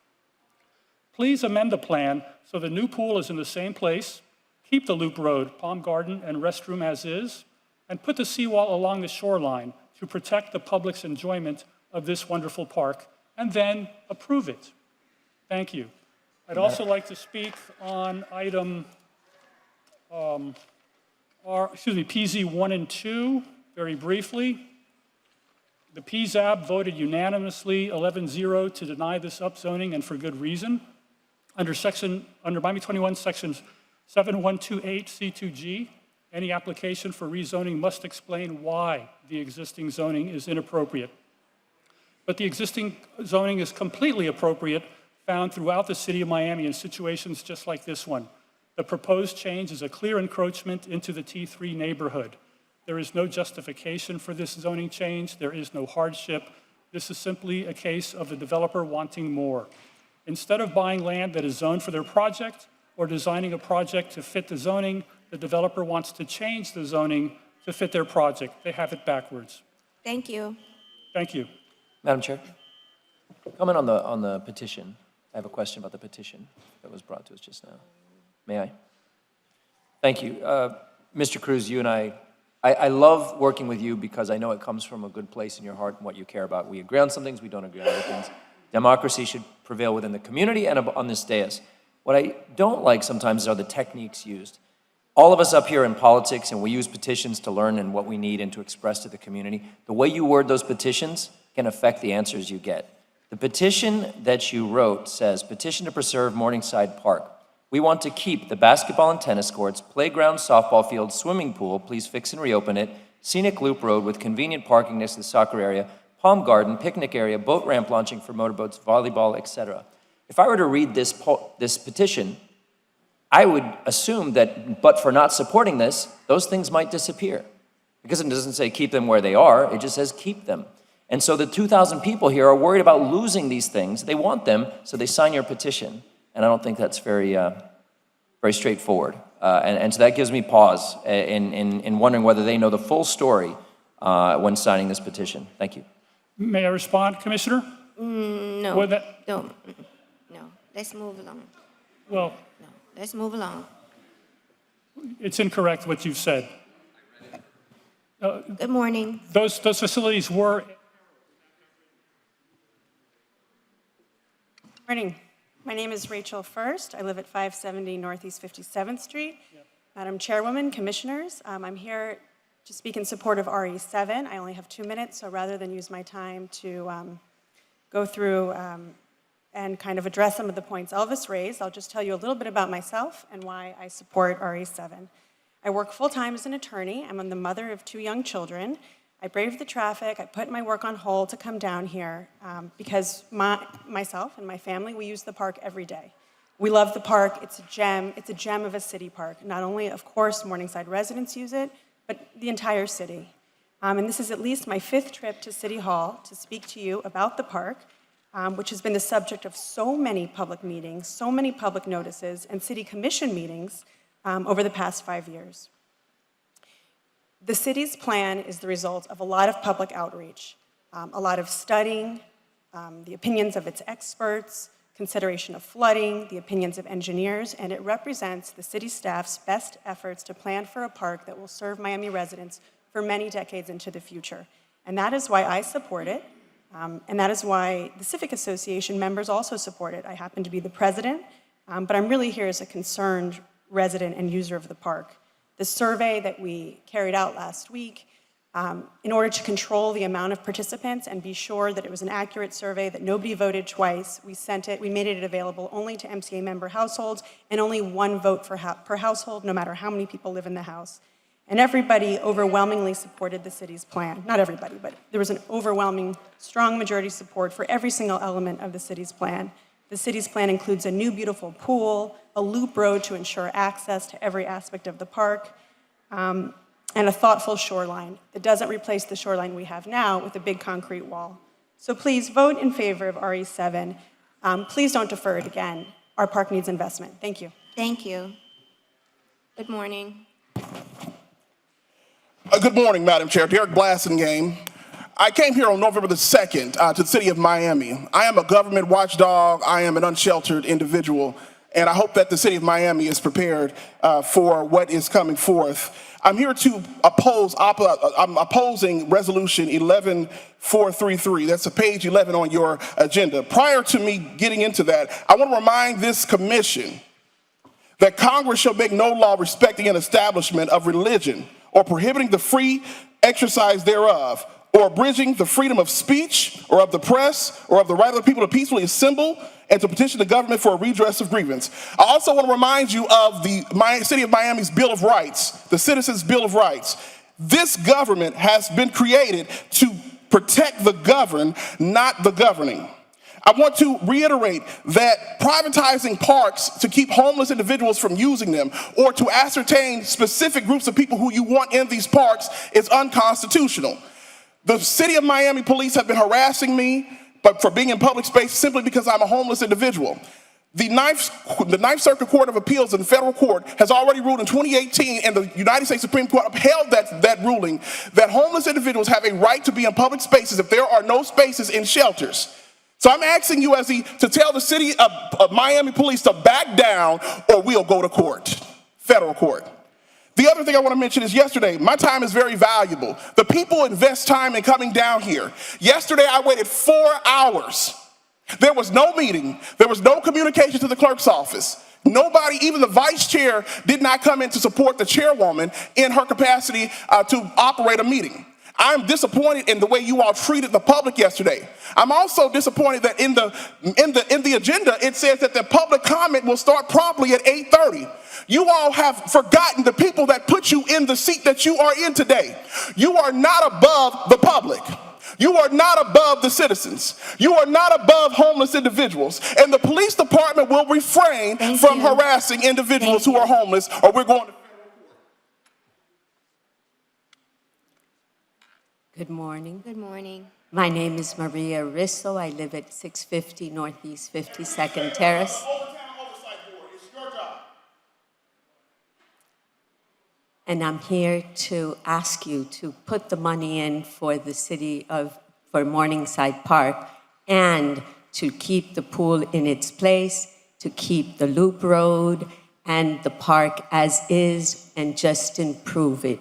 Please amend the plan so the new pool is in the same place, keep the loop road, Palm Garden, and restroom as is, and put the seawall along the shoreline to protect the public's enjoyment of this wonderful park, and then approve it. Thank you. I'd also like to speak on item PZ 1 and 2, very briefly. The PZAB voted unanimously 11-0 to deny this upzoning, and for good reason. Under Miami 21 sections 7128 C2G, any application for rezoning must explain why the existing zoning is inappropriate. But the existing zoning is completely appropriate, found throughout the city of Miami in situations just like this one. The proposed change is a clear encroachment into the T3 neighborhood. There is no justification for this zoning change. There is no hardship. This is simply a case of the developer wanting more. Instead of buying land that is zoned for their project or designing a project to fit the zoning, the developer wants to change the zoning to fit their project. They have it backwards. Thank you. Thank you. Madam Chair, comment on the petition. I have a question about the petition that was brought to us just now. May I? Thank you. Mr. Cruz, you and I love working with you because I know it comes from a good place in your heart and what you care about. We agree on some things, we don't agree on other things. Democracy should prevail within the community and on this dais. What I don't like sometimes are the techniques used. all of us up here in politics, and we use petitions to learn and what we need and to express to the community. The way you word those petitions can affect the answers you get. The petition that you wrote says, petition to preserve Morningside Park. We want to keep the basketball and tennis courts, playground, softball field, swimming pool, please fix and reopen it, scenic loop road with convenient parking next to the soccer area, palm garden, picnic area, boat ramp launching for motorboats, volleyball, etc. If I were to read this petition, I would assume that, but for not supporting this, those things might disappear. Because it doesn't say keep them where they are, it just says keep them. And so the 2,000 people here are worried about losing these things. They want them, so they sign your petition. And I don't think that's very straightforward. And so that gives me pause in wondering whether they know the full story when signing this petition. Thank you. May I respond, Commissioner? No, Well, no, let's move along. Well, Let's move along. it's incorrect what you've said. Good morning. Those facilities were. Morning. My name is Rachel First. I live at 570 Northeast 57th Street. Madam Chairwoman, Commissioners, I'm here to speak in support of RE7. I only have 2 minutes, so rather than use my time to go through and kind of address some of the points Elvis raised, I'll just tell you a little bit about myself and why I support RE7. I work full-time as an attorney. I'm the mother of 2 young children. I braved the traffic. I put my work on hold to come down here because myself and my family, we use the park every day. We love the park. It's a gem. It's a gem of a city park. Not only, of course, Morningside residents use it, but the entire city. And this is at least my 5th trip to City Hall to speak to you about the park, which has been the subject of so many public meetings, so many public notices, and city commission meetings over the past 5 years. The city's plan is the result of a lot of public outreach, a lot of studying, the opinions of its experts, consideration of flooding, the opinions of engineers, and it represents the city staff's best efforts to plan for a park that will serve Miami residents for many decades into the future. And that is why I support it, and that is why the Civic Association members also support it. I happen to be the president, but I'm really here as a concerned resident and user of the park. The survey that we carried out last week, in order to control the amount of participants and be sure that it was an accurate survey, that nobody voted twice, we made it available only to MCA member households and only 1 vote per household, no matter how many people live in the house. And everybody overwhelmingly supported the city's plan. Not everybody, but there was an overwhelming, strong majority support for every single element of the city's plan. The city's plan includes a new beautiful pool, a loop road to ensure access to every aspect of the park, and a thoughtful shoreline that doesn't replace the shoreline we have now with a big concrete wall. So please vote in favor of RE7. Please don't defer it again. Our park needs investment. Thank you. Thank you. Good morning. Good morning, Madam Chair. Derek Blassingame. I came here on November the 2nd to the city of Miami. I am a government watchdog. I am an unsheltered individual, and I hope that the city of Miami is prepared for what is coming forth. I'm here to I'm opposing Resolution 11433. That's page 11 on your agenda. Prior to me getting into that, I want to remind this commission that Congress shall make no law respecting an establishment of religion or prohibiting the free exercise thereof, or abridging the freedom of speech or of the press or of the right of the people to peacefully assemble and to petition the government for a redress of grievance. I also want to remind you of the City of Miami's Bill of Rights, the Citizens' Bill of Rights. This government has been created to protect the governed, not the governing. I want to reiterate that privatizing parks to keep homeless individuals from using them or to ascertain specific groups of people who you want in these parks is unconstitutional. The City of Miami police have been harassing me for being in public space simply because I'm a homeless individual. The Ninth Circuit Court of Appeals in federal court has already ruled in 2018, and the United States Supreme Court upheld that ruling, that homeless individuals have a right to be in public spaces if there are no spaces in shelters. So I'm asking you to tell the City of Miami police to back down or we'll go to court, federal court. The other thing I want to mention is yesterday, my time is very valuable. The people invest time in coming down here. Yesterday, I waited 4 hours. There was no meeting. There was no communication to the clerk's office. Nobody, even the vice chair, did not come in to support the chairwoman in her capacity to operate a meeting. I'm disappointed in the way you all treated the public yesterday. I'm also disappointed that in the agenda, it says that the public comment will start promptly at 8:30. You all have forgotten the people that put you in the seat that you are in today. You are not above the public. You are not above the citizens. You are not above homeless individuals. And the police department will refrain from harassing individuals who are homeless, or we're going to... Good morning. Good morning. My name is Maria Risso. I live at 650 Northeast 52nd Terrace. And I'm here to ask you to put the money in for the for Morningside Park and to keep the pool in its place, to keep the loop road and the park as is and just improve it.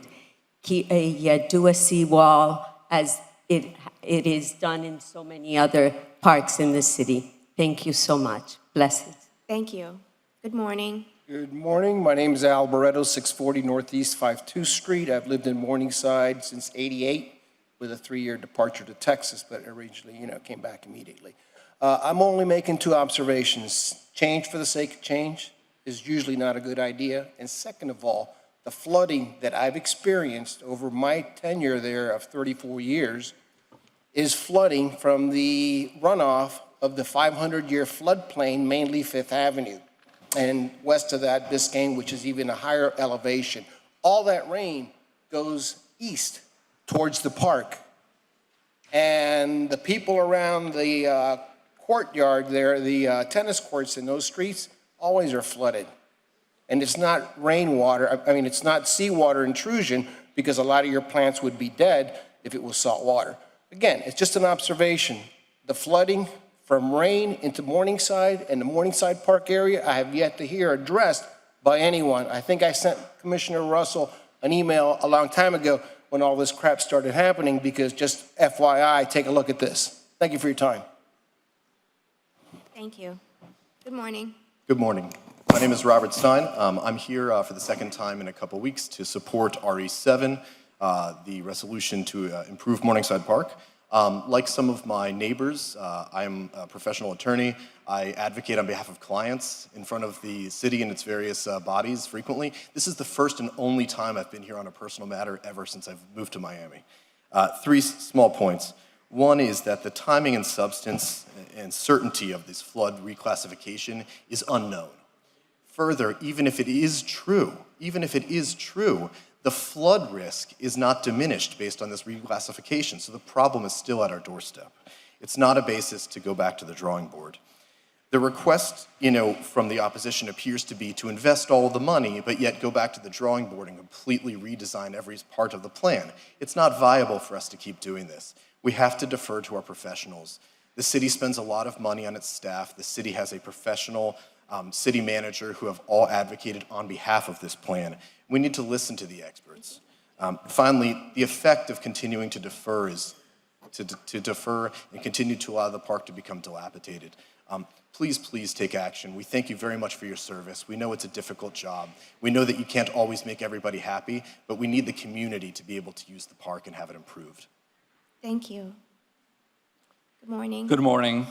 Do a seawall as it is done in so many other parks in the city. Thank you so much. Blessings. Thank you. Good morning. Good morning. My name is Al Barreto, 640 Northeast 52nd Street. I've lived in Morningside since '88 with a 3-year departure to Texas, but originally, came back immediately. I'm only making 2 observations. Change for the sake of change is usually not a good idea. And second of all, the flooding that I've experienced over my tenure there of 34 years is flooding from the runoff of the 500-year floodplain, mainly Fifth Avenue, and west of that, Biscayne, which is even a higher elevation. All that rain goes east towards the park. And the people around the courtyard there, the tennis courts in those streets, always are flooded. And it's not rainwater, it's not seawater intrusion, because a lot of your plants would be dead if it was salt water. Again, it's just an observation. The flooding from rain into Morningside and the Morningside Park area, I have yet to hear addressed by anyone. I think I sent Commissioner Russell an email a long time ago when all this crap started happening, because just FYI, take a look at this. Thank you for your time. Thank you. Good morning. Good morning. My name is Robert Stein. I'm here for the second time in a couple weeks to support RE7, the resolution to improve Morningside Park. Like some of my neighbors, I'm a professional attorney. I advocate on behalf of clients in front of the city and its various bodies frequently. This is the first and only time I've been here on a personal matter ever since I've moved to Miami. 3 small points. One is that the timing and substance and certainty of this flood reclassification is unknown. Further, even if it is true, the flood risk is not diminished based on this reclassification, so the problem is still at our doorstep. It's not a basis to go back to the drawing board. The request, from the opposition appears to be to invest all the money, but yet go back to the drawing board and completely redesign every part of the plan. It's not viable for us to keep doing this. We have to defer to our professionals. The city spends a lot of money on its staff. The city has a professional city manager who have all advocated on behalf of this plan. We need to listen to the experts. Finally, the effect of continuing to defer is to defer and continue to allow the park to become dilapidated. Please take action. We thank you very much for your service. We know it's a difficult job. We know that you can't always make everybody happy, but we need the community to be able to use the park and have it improved. Thank you. Good morning. Good morning.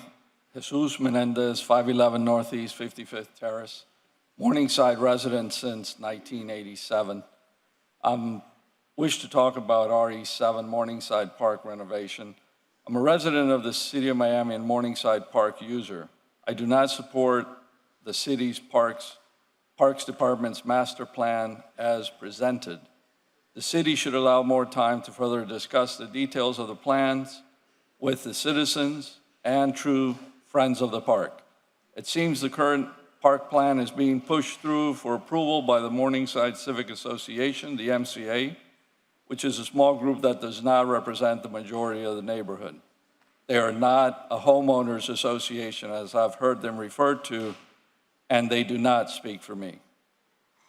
Jesus Menendez, 511 Northeast 55th Terrace, Morningside resident since 1987. I wish to talk about RE7 Morningside Park renovation. I'm a resident of the City of Miami and Morningside Park user. I do not support the city's Parks Department's master plan as presented. The city should allow more time to further discuss the details of the plans with the citizens and true friends of the park. It seems the current park plan is being pushed through for approval by the Morningside Civic Association, the MCA, which is a small group that does not represent the majority of the neighborhood. They are not a homeowners association, as I've heard them referred to, and they do not speak for me.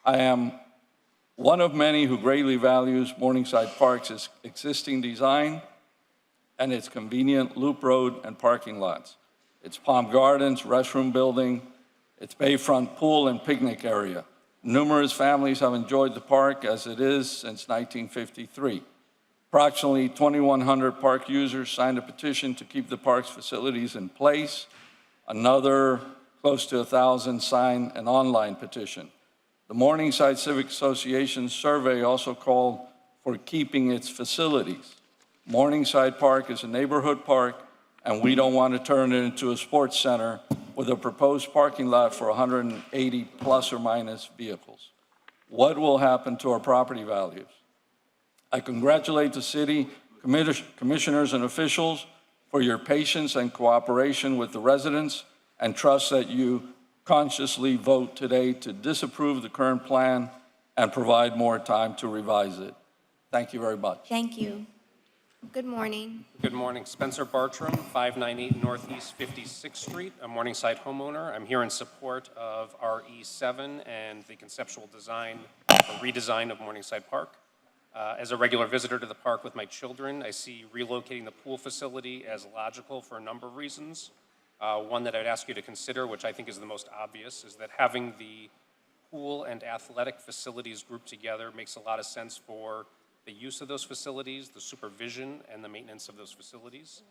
I am one of many who greatly values Morningside Park's existing design and its convenient loop road and parking lots. Its Palm Gardens, restroom building, its bayfront pool and picnic area. Numerous families have enjoyed the park as it is since 1953. Approximately 2,100 park users signed a petition to keep the park's facilities in place. Another close to 1,000 signed an online petition. The Morningside Civic Association survey also called for keeping its facilities. Morningside Park is a neighborhood park, and we don't want to turn it into a sports center with a proposed parking lot for 180 plus or minus vehicles. What will happen to our property values? I congratulate the city commissioners and officials for your patience and cooperation with the residents, and trust that you consciously vote today to disapprove the current plan and provide more time to revise it. Thank you very much. Thank you. Good morning. Good morning. Spencer Bartram, 598 Northeast 56th Street, a Morningside homeowner. I'm here in support of RE7 and the conceptual design or redesign of Morningside Park. As a regular visitor to the park with my children, I see relocating the pool facility as logical for a number of reasons. One that I'd ask you to consider, which I think is the most obvious, is that having the pool and athletic facilities grouped together makes a lot of sense for the use of those facilities, the supervision, and the maintenance of those facilities.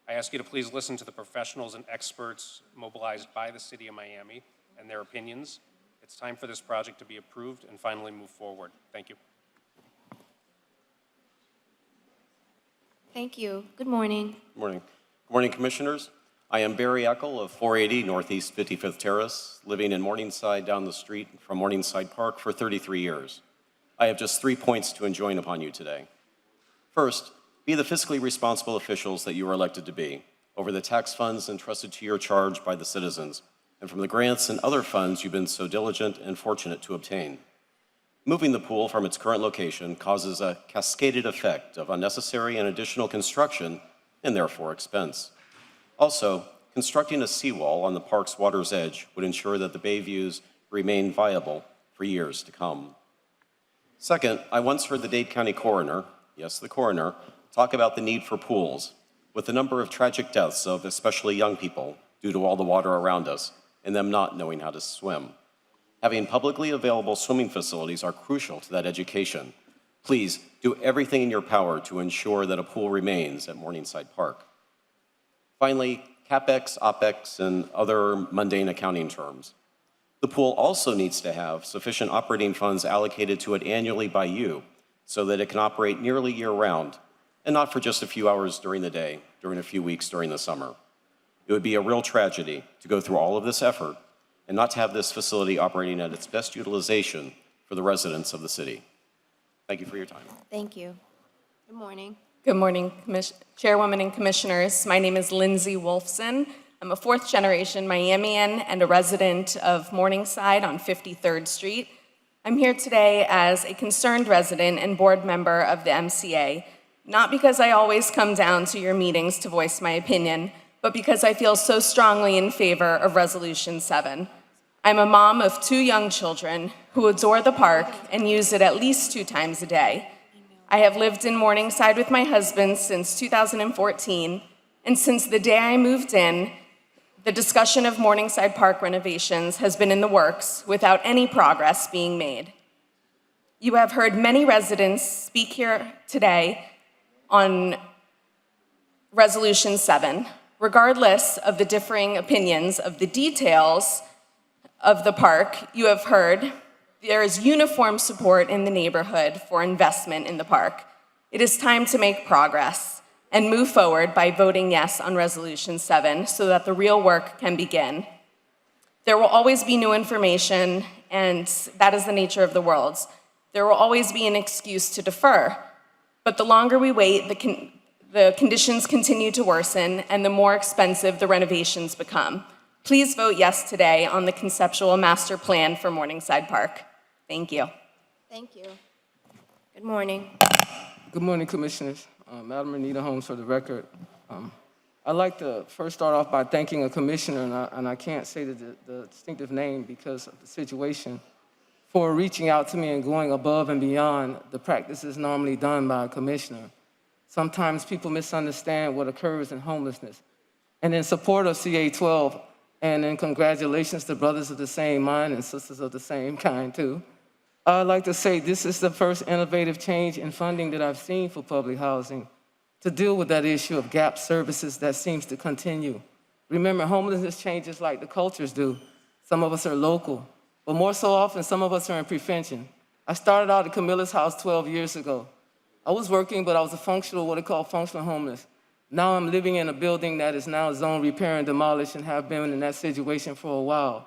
I ask you to please listen to the professionals and experts mobilized by the City of Miami and their opinions. It's time for this project to be approved and finally move forward. Thank you. Thank you. Good morning. Good morning. Good morning, Commissioners. I am Barry Eckel of 480 Northeast 55th Terrace, living in Morningside down the street from Morningside Park for 33 years. I have just 3 points to enjoin upon you today. First, be the fiscally responsible officials that you are elected to be over the tax funds entrusted to your charge by the citizens and from the grants and other funds you've been so diligent and fortunate to obtain. Moving the pool from its current location causes a cascaded effect of unnecessary and additional construction and therefore expense. Also, constructing a seawall on the park's water's edge would ensure that the bay views remain viable for years to come. Second, I once heard the Dade County coroner, yes, the coroner, talk about the need for pools, with the number of tragic deaths of especially young people due to all the water around us and them not knowing how to swim. Having publicly available swimming facilities are crucial to that education. Please do everything in your power to ensure that a pool remains at Morningside Park. Finally, CapEx, OpEx, and other mundane accounting terms. The pool also needs to have sufficient operating funds allocated to it annually by you so that it can operate nearly year-round and not for just a few hours during the day, during a few weeks during the summer. It would be a real tragedy to go through all of this effort and not to have this facility operating at its best utilization for the residents of the city. Thank you for your time. Thank you. Good morning. Good morning, Chairwoman and Commissioners. My name is Lindsay Wolfson. I'm a fourth-generation Miamian and a resident of Morningside on 53rd Street. I'm here today as a concerned resident and board member of the MCA, not because I always come down to your meetings to voice my opinion, but because I feel so strongly in favor of Resolution 7. I'm a mom of 2 young children who adore the park and use it at least 2 times a day. I have lived in Morningside with my husband since 2014, and since the day I moved in, the discussion of Morningside Park renovations has been in the works without any progress being made. You have heard many residents speak here today on Resolution 7. Regardless of the differing opinions of the details of the park, you have heard there is uniform support in the neighborhood for investment in the park. It is time to make progress and move forward by voting yes on Resolution 7 so that the real work can begin. There will always be new information, and that is the nature of the world. There will always be an excuse to defer, but the longer we wait, the conditions continue to worsen and the more expensive the renovations become. Please vote yes today on the conceptual master plan for Morningside Park. Thank you. Thank you. Good morning. Good morning, Commissioners. Madam Anita Holmes for the record. I'd like to first start off by thanking a commissioner, and I can't say the distinctive name because of the situation, for reaching out to me and going above and beyond the practices normally done by a commissioner. Sometimes people misunderstand what occurs in homelessness. And in support of CA 12 And then congratulations to brothers of the same mind and sisters of the same kind, too. I'd like to say this is the first innovative change in funding that I've seen for public housing to deal with that issue of gap services that seems to continue. Remember, homelessness changes like the cultures do. Some of us are local, but more so often, some of us are in prevention. I started out at Camilla's house 12 years ago. I was working, but I was a functional, what they call functional homeless. Now I'm living in a building that is now zone repair and demolish and have been in that situation for a while.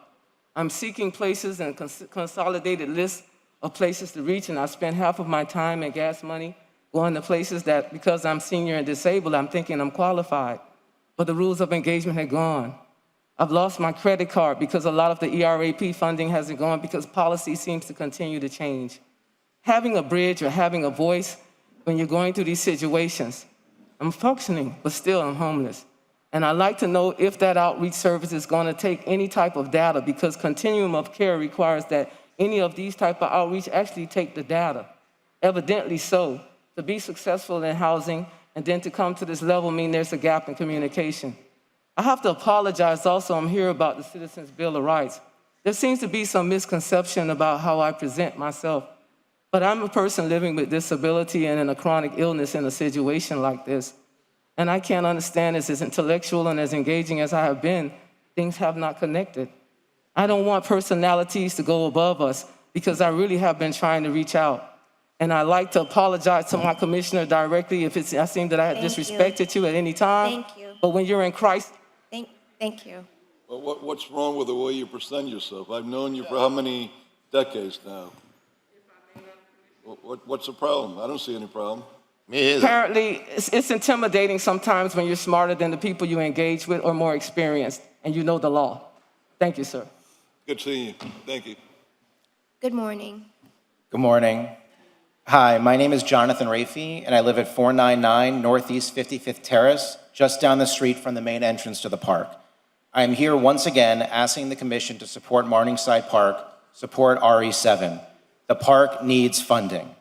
I'm seeking places and consolidated lists of places to reach, and I spend half of my time and gas money going to places that, because I'm senior and disabled, I'm thinking I'm qualified. But the rules of engagement had gone. I've lost my credit card because a lot of the ERAP funding hasn't gone because policy seems to continue to change. Having a bridge or having a voice when you're going through these situations, I'm functioning, but still I'm homeless. And I'd like to know if that outreach service is going to take any type of data, because continuum of care requires that any of these type of outreach actually take the data. Evidently so. To be successful in housing and then to come to this level mean there's a gap in communication. I have to apologize also, I'm here about the Citizens' Bill of Rights. There seems to be some misconception about how I present myself. But I'm a person living with disability and in a chronic illness in a situation like this. And I can't understand this as intellectual and as engaging as I have been, things have not connected. I don't want personalities to go above us because I really have been trying to reach out. And I'd like to apologize to my commissioner directly if I seem that I had disrespected you at any time. Thank you. But when you're in Christ. Thank you. Well, what's wrong with the way you present yourself? I've known you for how many decades now? What's the problem? I don't see any problem. Me either. Apparently, it's intimidating sometimes when you're smarter than the people you engage with or more experienced and you know the law. Thank you, sir. Good seeing you. Thank you. Good morning. Good morning. Hi, my name is Jonathan Rafi, and I live at 499 Northeast 55th Terrace, just down the street from the main entrance to the park. I am here once again asking the Commission to support Morningside Park, support RE7. The park needs funding.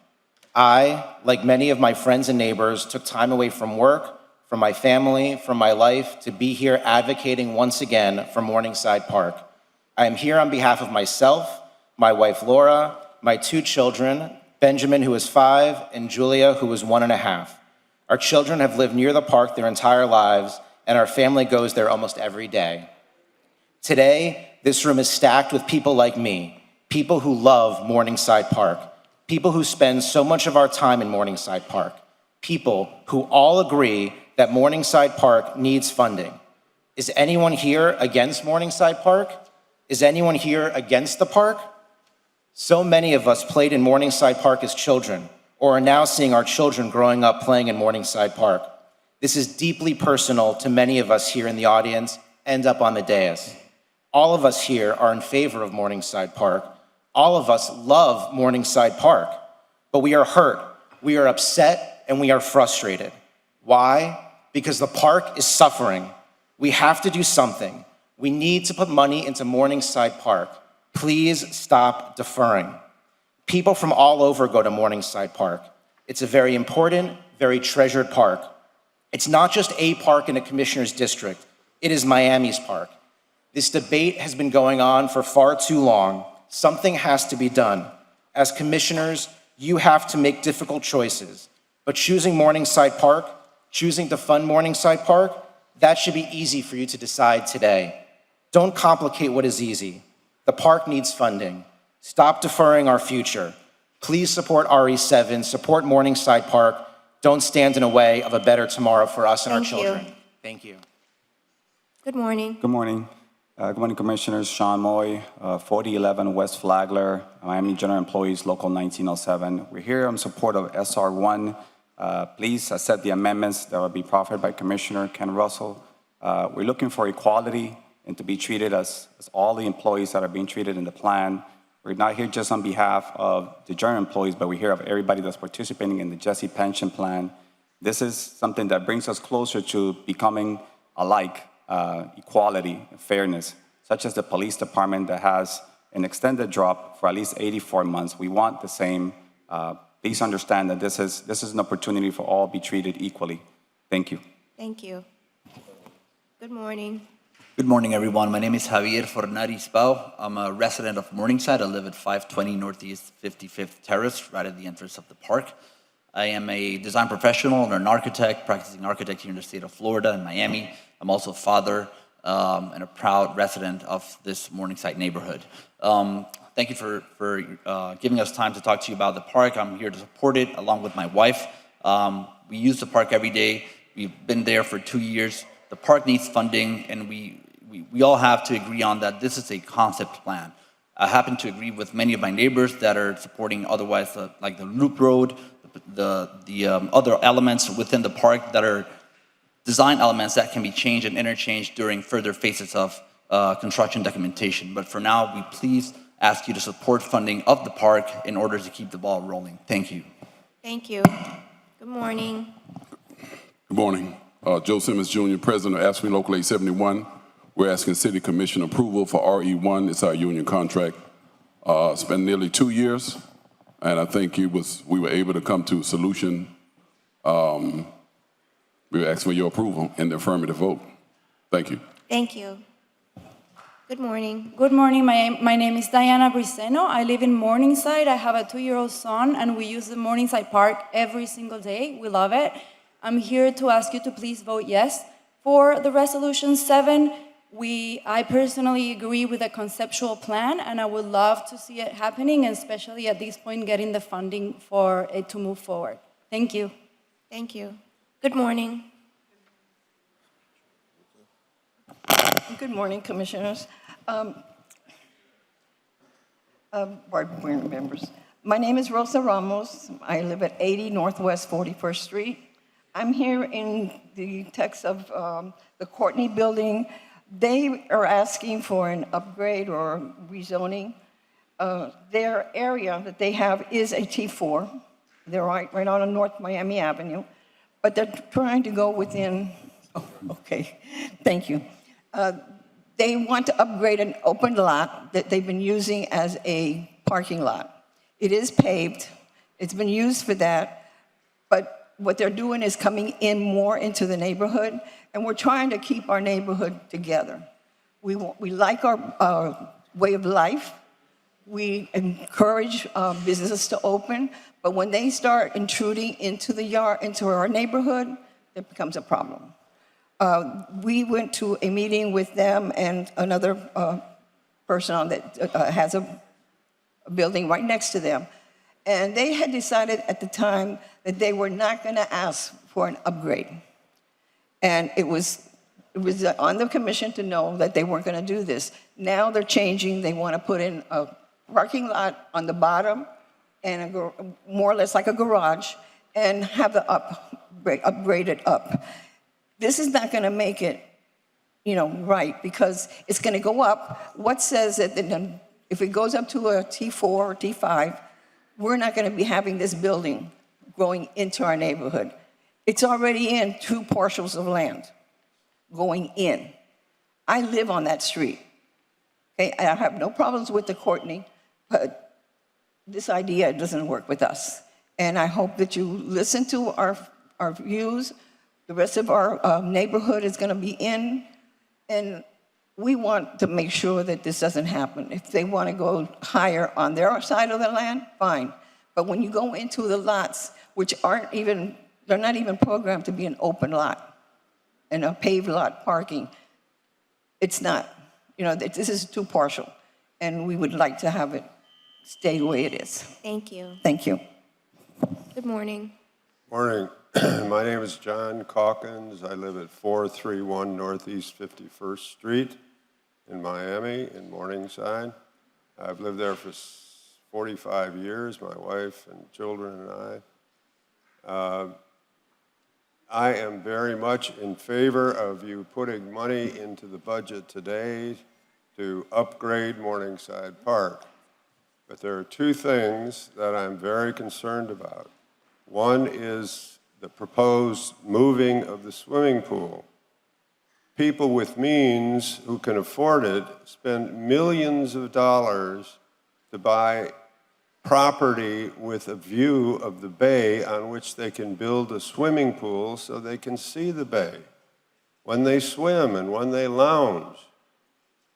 I, like many of my friends and neighbors, took time away from work, from my family, from my life, to be here advocating once again for Morningside Park. I am here on behalf of myself, my wife Laura, my 2 children, Benjamin, who is 5, and Julia, who is 1.5. Our children have lived near the park their entire lives, and our family goes there almost every day. Today, this room is stacked with people like me, people who love Morningside Park, people who spend so much of our time in Morningside Park, people who all agree that Morningside Park needs funding. Is anyone here against Morningside Park? Is anyone here against the park? So many of us played in Morningside Park as children, or are now seeing our children growing up playing in Morningside Park. This is deeply personal to many of us here in the audience and up on the dais. All of us here are in favor of Morningside Park. All of us love Morningside Park, but we are hurt, we are upset, and we are frustrated. Why? Because the park is suffering. We have to do something. We need to put money into Morningside Park. Please stop deferring. People from all over go to Morningside Park. It's a very important, very treasured park. It's not just a park in a commissioner's district. It is Miami's park. This debate has been going on for far too long. Something has to be done. As commissioners, you have to make difficult choices. But choosing Morningside Park, choosing to fund Morningside Park, that should be easy for you to decide today. Don't complicate what is easy. The park needs funding. Stop deferring our future. Please support RE7, support Morningside Park. Don't stand in the way of a better tomorrow for us and our children. Thank you. Good morning. Good morning. Good morning, Commissioners. Sean Moy, 4011 West Flagler, Miami General Employees, Local 1907. We're here in support of SR1. Please accept the amendments that will be proffered by Commissioner Ken Russell. We're looking for equality and to be treated as all the employees that are being treated in the plan. We're not here just on behalf of the general employees, but we're here of everybody that's participating in the Jesse pension plan. This is something that brings us closer to becoming alike, equality and fairness, such as the police department that has an extended drop for at least 84 months. We want the same. Please understand that this is an opportunity for all to be treated equally. Thank you. Thank you. Good morning. Good morning, everyone. My name is Javier Fornari Spau. I'm a resident of Morningside. I live at 520 Northeast 55th Terrace, right at the entrance of the park. I am a design professional and an architect, practicing architect here in the state of Florida in Miami. I'm also a father and a proud resident of this Morningside neighborhood. Thank you for giving us time to talk to you about the park. I'm here to support it along with my wife. We use the park every day. We've been there for 2 years. The park needs funding, and we all have to agree on that this is a concept plan. I happen to agree with many of my neighbors that are supporting otherwise, like the loop road, the other elements within the park that are design elements that can be changed and interchanged during further phases of construction documentation. But for now, we please ask you to support funding of the park in order to keep the ball rolling. Thank you. Thank you. Good morning. Good morning. Joe Simmons Jr., President of AFSCME Local 871. We're asking City Commission approval for RE1. It's our union contract. It's been nearly 2 years, and I think we were able to come to a solution. We were asking for your approval and the affirmative vote. Thank you. Thank you. Good morning. Good morning. My name is Diana Briceno. I live in Morningside. I have a 2-year-old son, and we use the Morningside Park every single day. We love it. I'm here to ask you to please vote yes for the Resolution 7. I personally agree with the conceptual plan, and I would love to see it happening, especially at this point, getting the funding for it to move forward. Thank you. Thank you. Good morning. Good morning, Commissioners. Board members. My name is Rosa Ramos. I live at 80 Northwest 41st Street. I'm here in the text of the Courtney building. They are asking for an upgrade or rezoning. Their area that they have is a T4. They're right on North Miami Avenue, but they're trying to go within, okay, thank you. They want to upgrade an open lot that they've been using as a parking lot. It is paved, it's been used for that, but what they're doing is coming in more into the neighborhood, and we're trying to keep our neighborhood together. We like our way of life. We encourage businesses to open, but when they start intruding into the yard, into our neighborhood, it becomes a problem. We went to a meeting with them and another person that has a building right next to them, and they had decided at the time that they were not going to ask for an upgrade. And it was on the commission to know that they weren't going to do this. Now they're changing. They want to put in a parking lot on the bottom and more or less like a garage and have the upgraded up. This is not going to make it, right, because it's going to go up. What says that if it goes up to a T4 or T5, we're not going to be having this building going into our neighborhood. It's already in 2 parcels of land going in. I live on that street. Okay, I have no problems with the Courtney, but this idea doesn't work with us. And I hope that you listen to our views. The rest of our neighborhood is going to be in, and we want to make sure that this doesn't happen. If they want to go higher on their side of the land, fine. But when you go into the lots, which they're not even programmed to be an open lot and a paved lot parking, it's not. This is too partial, and we would like to have it stay the way it is. Thank you. Thank you. Good morning. Morning. My name is John Calkins. I live at 431 Northeast 51st Street in Miami, in Morningside. I've lived there for 45 years, my wife and children and I. I am very much in favor of you putting money into the budget today to upgrade Morningside Park. But there are 2 things that I'm very concerned about. One is the proposed moving of the swimming pool. People with means who can afford it spend millions of dollars to buy property with a view of the bay on which they can build a swimming pool so they can see the bay when they swim and when they lounge.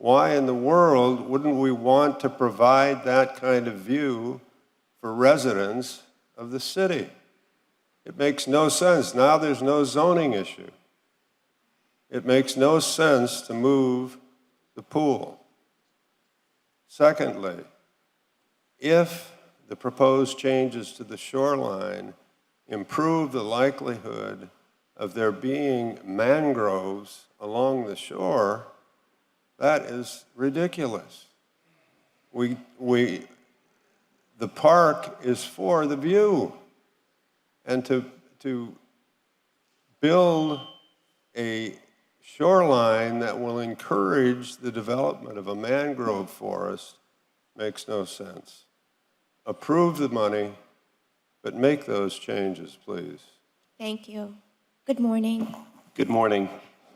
Why in the world wouldn't we want to provide that kind of view for residents of the city? It makes no sense. Now there's no zoning issue. It makes no sense to move the pool. Secondly, if the proposed changes to the shoreline improve the likelihood of there being mangroves along the shore, that is ridiculous. The park is for the view. And to build a shoreline that will encourage the development of a mangrove forest makes no sense. Approve the money, but make those changes, please. Thank you. Good morning. Good morning.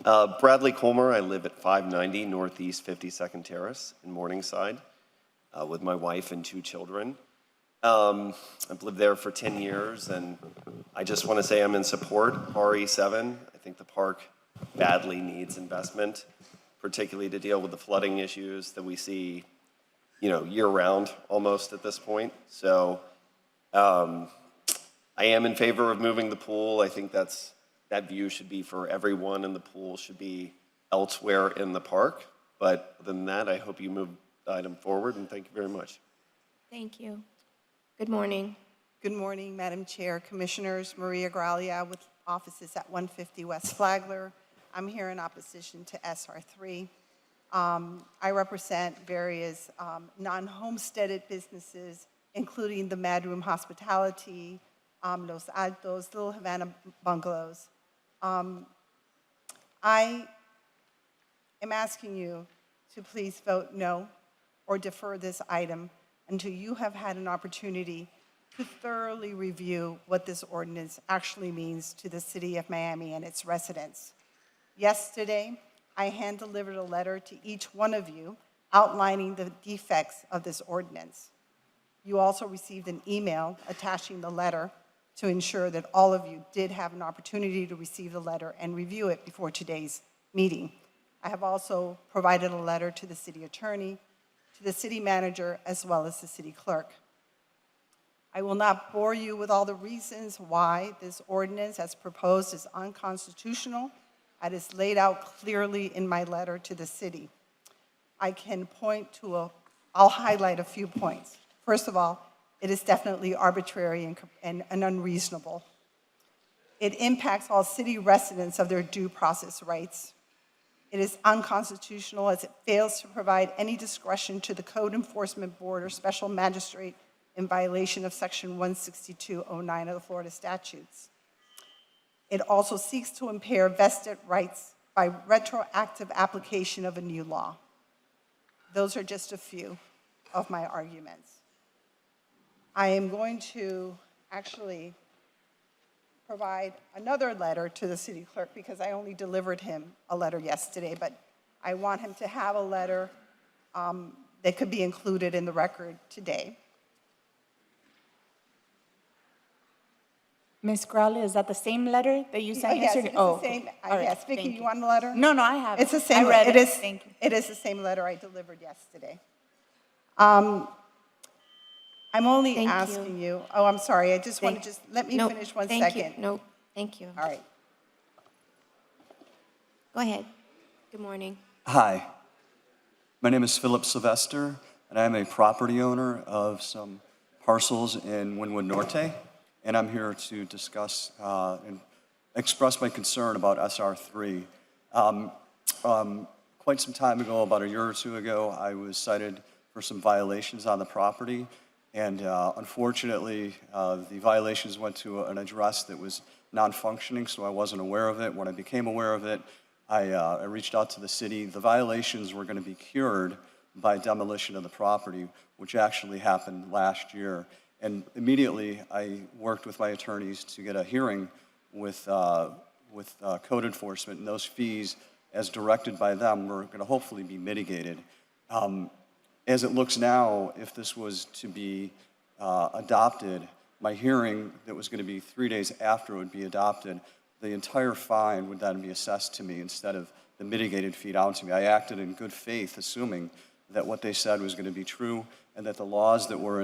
Bradley Colmer. I live at 590 Northeast 52nd Terrace in Morningside with my wife and 2 children. I've lived there for 10 years, and I just want to say I'm in support. RE7, I think the park badly needs investment, particularly to deal with the flooding issues that we see, year-round almost at this point. So I am in favor of moving the pool. I think that view should be for everyone, and the pool should be elsewhere in the park. But other than that, I hope you move the item forward, and thank you very much. Thank you. Good morning. Good morning, Madam Chair, Commissioners. Maria Gralia with offices at 150 West Flagler. I'm here in opposition to SR3. I represent various non-homesteaded businesses, including the Mad Room Hospitality, Los Altos, Little Havana Bungalows. I am asking you to please vote no or defer this item until you have had an opportunity to thoroughly review what this ordinance actually means to the city of Miami and its residents. Yesterday, I hand-delivered a letter to each one of you outlining the defects of this ordinance. You also received an email attaching the letter to ensure that all of you did have an opportunity to receive the letter and review it before today's meeting. I have also provided a letter to the city attorney, to the city manager, as well as the city clerk. I will not bore you with all the reasons why this ordinance as proposed is unconstitutional. It is laid out clearly in my letter to the city. I can point to I'll highlight a few points. First of all, it is definitely arbitrary and unreasonable. It impacts all city residents of their due process rights. It is unconstitutional as it fails to provide any discretion to the Code Enforcement Board or Special Magistrate in violation of Section 16209 of the Florida statutes. It also seeks to impair vested rights by retroactive application of a new law. Those are just a few of my arguments. I am going to actually provide another letter to the city clerk because I only delivered him a letter yesterday, but I want him to have a letter that could be included in the record today. Ms. Crowley, is that the same letter that you sent Yes, yesterday? it's the same. Yes, Vicki, you want the letter? No, I have It's the it. same. I read it. Thank you. It is the same letter I delivered yesterday. I'm only asking you. Oh, I'm sorry. I just want to let me finish one second. No, thank you. All right. Go ahead. Good morning. Hi, my name is Philip Sylvester, and I'm a property owner of some parcels in Wynwood Norte, and I'm here to discuss and express my concern about SR3. Quite some time ago, about a year or two ago, I was cited for some violations on the property, and unfortunately, the violations went to an address that was non-functioning, so I wasn't aware of it. When I became aware of it, I reached out to the city. The violations were going to be cured by demolition of the property, which actually happened last year. And immediately, I worked with my attorneys to get a hearing with code enforcement, and those fees, as directed by them, were going to hopefully be mitigated. As it looks now, if this was to be adopted, my hearing that was going to be 3 days after it would be adopted, the entire fine would then be assessed to me instead of the mitigated feed out to me. I acted in good faith, assuming that what they said was going to be true and that the laws that were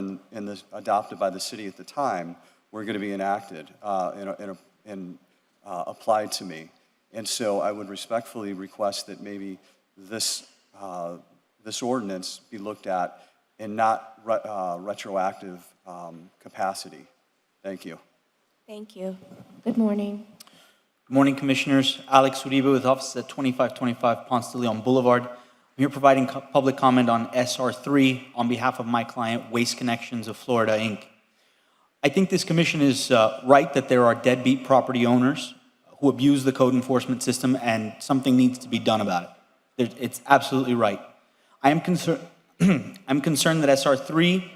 adopted by the city at the time were going to be enacted and applied to me. And so I would respectfully request that maybe this ordinance be looked at in not retroactive capacity. Thank you. Thank you. Good morning. Good morning, Commissioners. Alex Uribe with office at 2525 Ponce de Leon Boulevard. I'm here providing public comment on SR3 on behalf of my client, Waste Connections of Florida, Inc. I think this commission is right that there are deadbeat property owners who abuse the code enforcement system, and something needs to be done about it. It's absolutely right. I'm concerned that SR3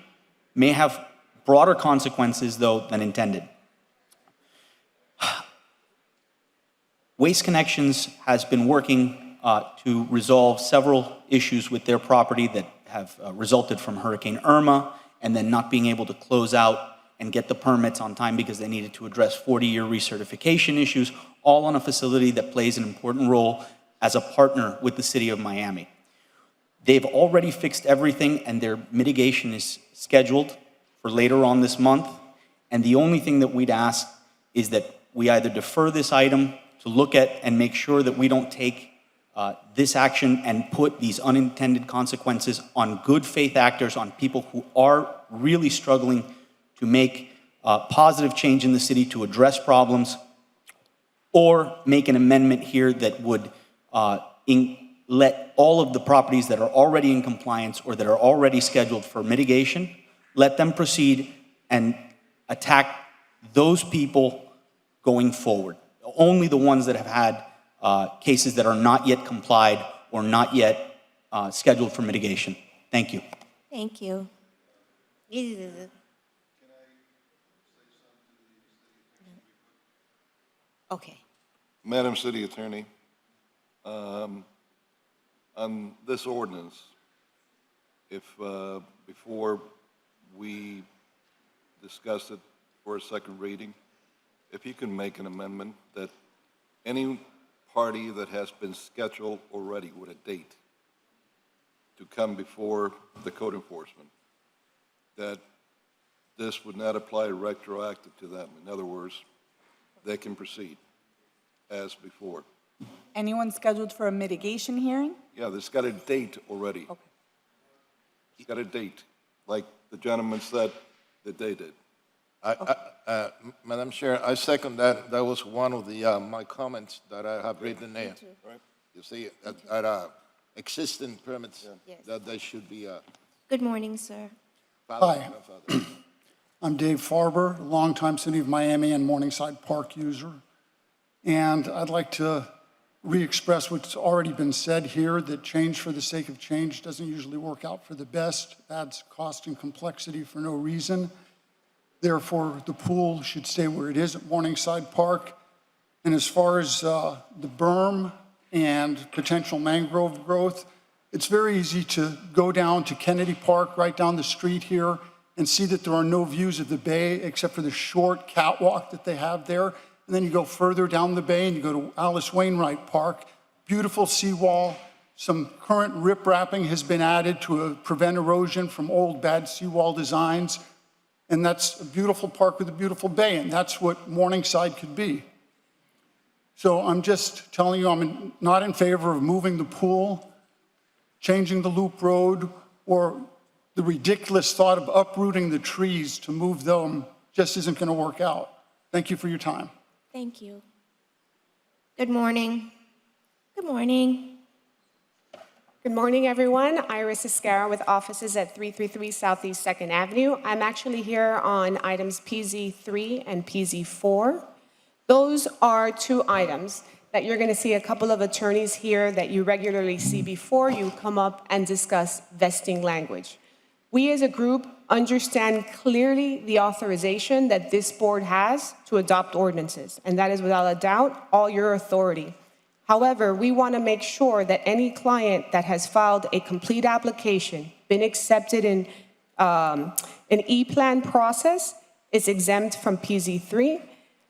may have broader consequences, though, than intended. Waste Connections has been working to resolve several issues with their property that have resulted from Hurricane Irma, and then not being able to close out and get the permits on time because they needed to address 40-year recertification issues, all on a facility that plays an important role as a partner with the city of Miami. They've already fixed everything, and their mitigation is scheduled for later on this month. And the only thing that we'd ask is that we either defer this item to look at and make sure that we don't take this action and put these unintended consequences on good faith actors, on people who are really struggling to make positive change in the city to address problems, or make an amendment here that would let all of the properties that are already in compliance or that are already scheduled for mitigation, let them proceed and attack those people going forward. Only the ones that have had cases that are not yet complied or not yet scheduled for mitigation. Thank you. Thank you. Okay. Madam City Attorney, on this ordinance, if before we discuss it for a second reading, if you can make an amendment that any party that has been scheduled already with a date to come before the code enforcement, that this would not apply retroactive to them. In other words, they can proceed as before. Anyone scheduled for a mitigation hearing? Yeah, there's got a date already. Okay. It's got a date, like the gentleman said that they did. Madam Chair, I second that. That was one of the my comments that I have written there. Right. You see, that existing permits, Yes. that they should be. Good morning, sir. Hi. I'm Dave Farber, longtime City of Miami and Morningside Park user. And I'd like to re-express what's already been said here, that change for the sake of change doesn't usually work out for the best, adds cost and complexity for no reason. Therefore, the pool should stay where it is at Morningside Park. And as far as the berm and potential mangrove growth, it's very easy to go down to Kennedy Park, right down the street here, and see that there are no views of the bay except for the short catwalk that they have there. And then you go further down the bay and you go to Alice Wainwright Park, beautiful seawall. Some current riprapping has been added to prevent erosion from old bad seawall designs. And that's a beautiful park with a beautiful bay, and that's what Morningside could be. So I'm just telling you, I'm not in favor of moving the pool, changing the loop road, or the ridiculous thought of uprooting the trees to move them just isn't going to work out. Thank you for your time. Thank you. Good morning. Good morning. Good morning, everyone. Iris Escara with offices at 333 Southeast 2nd Avenue. I'm actually here on items PZ3 and PZ4. Those are two items that you're going to see a couple of attorneys here that you regularly see before you come up and discuss vesting language. We as a group understand clearly the authorization that this board has to adopt ordinances, and that is without a doubt all your authority. However, we want to make sure that any client that has filed a complete application, been accepted in an E-plan process, is exempt from PZ3.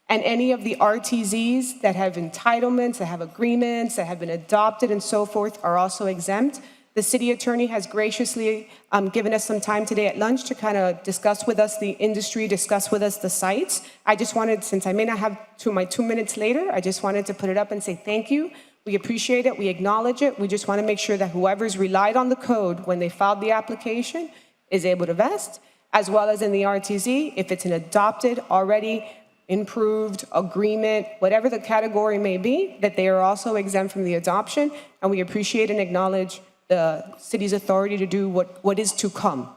And any of the RTZs that have entitlements, that have agreements, that have been adopted and so forth are also exempt. The city attorney has graciously given us some time today at lunch to kind of discuss with us the industry, discuss with us the sites. I just wanted, since I may not have my 2 minutes later, I just wanted to put it up and say thank you. We appreciate it, we acknowledge it. We just want to make sure that whoever's relied on the code when they filed the application is able to vest, as well as in the RTZ, if it's an adopted, already improved agreement, whatever the category may be, that they are also exempt from the adoption. And we appreciate and acknowledge the city's authority to do what is to come.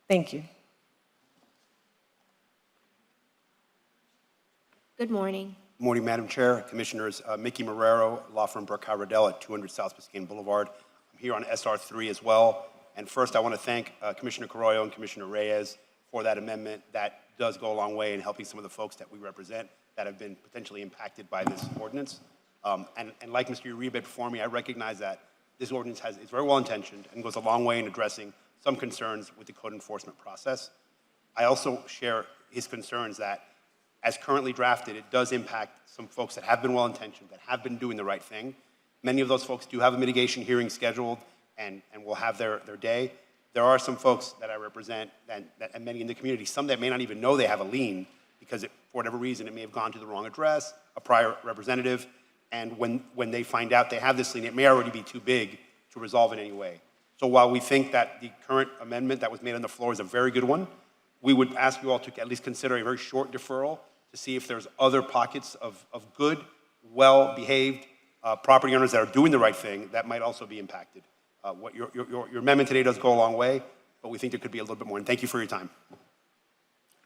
Thank you. Good morning. Good morning, Madam Chair, Commissioners. Mickey Marrero, law firm Burkhardt Riddell at 200 South Biscayne Boulevard. I'm here on SR3 as well. And first, I want to thank Commissioner Carollo and Commissioner Reyes for that amendment. That does go a long way in helping some of the folks that we represent that have been potentially impacted by this ordinance. And like Mr. Uribe before me, I recognize that this ordinance is very well-intentioned and goes a long way in addressing some concerns with the code enforcement process. I also share his concerns that, as currently drafted, it does impact some folks that have been well-intentioned, that have been doing the right thing. Many of those folks do have a mitigation hearing scheduled and will have their day. There are some folks that I represent and many in the community, some that may not even know they have a lien because for whatever reason, it may have gone to the wrong address, a prior representative, and when they find out they have this lien, it may already be too big to resolve in any way. So while we think that the current amendment that was made on the floor is a very good one, we would ask you all to at least consider a very short deferral to see if there's other pockets of good, well-behaved property owners that are doing the right thing that might also be impacted. What your amendment today does go a long way, but we think there could be a little bit more. And thank you for your time.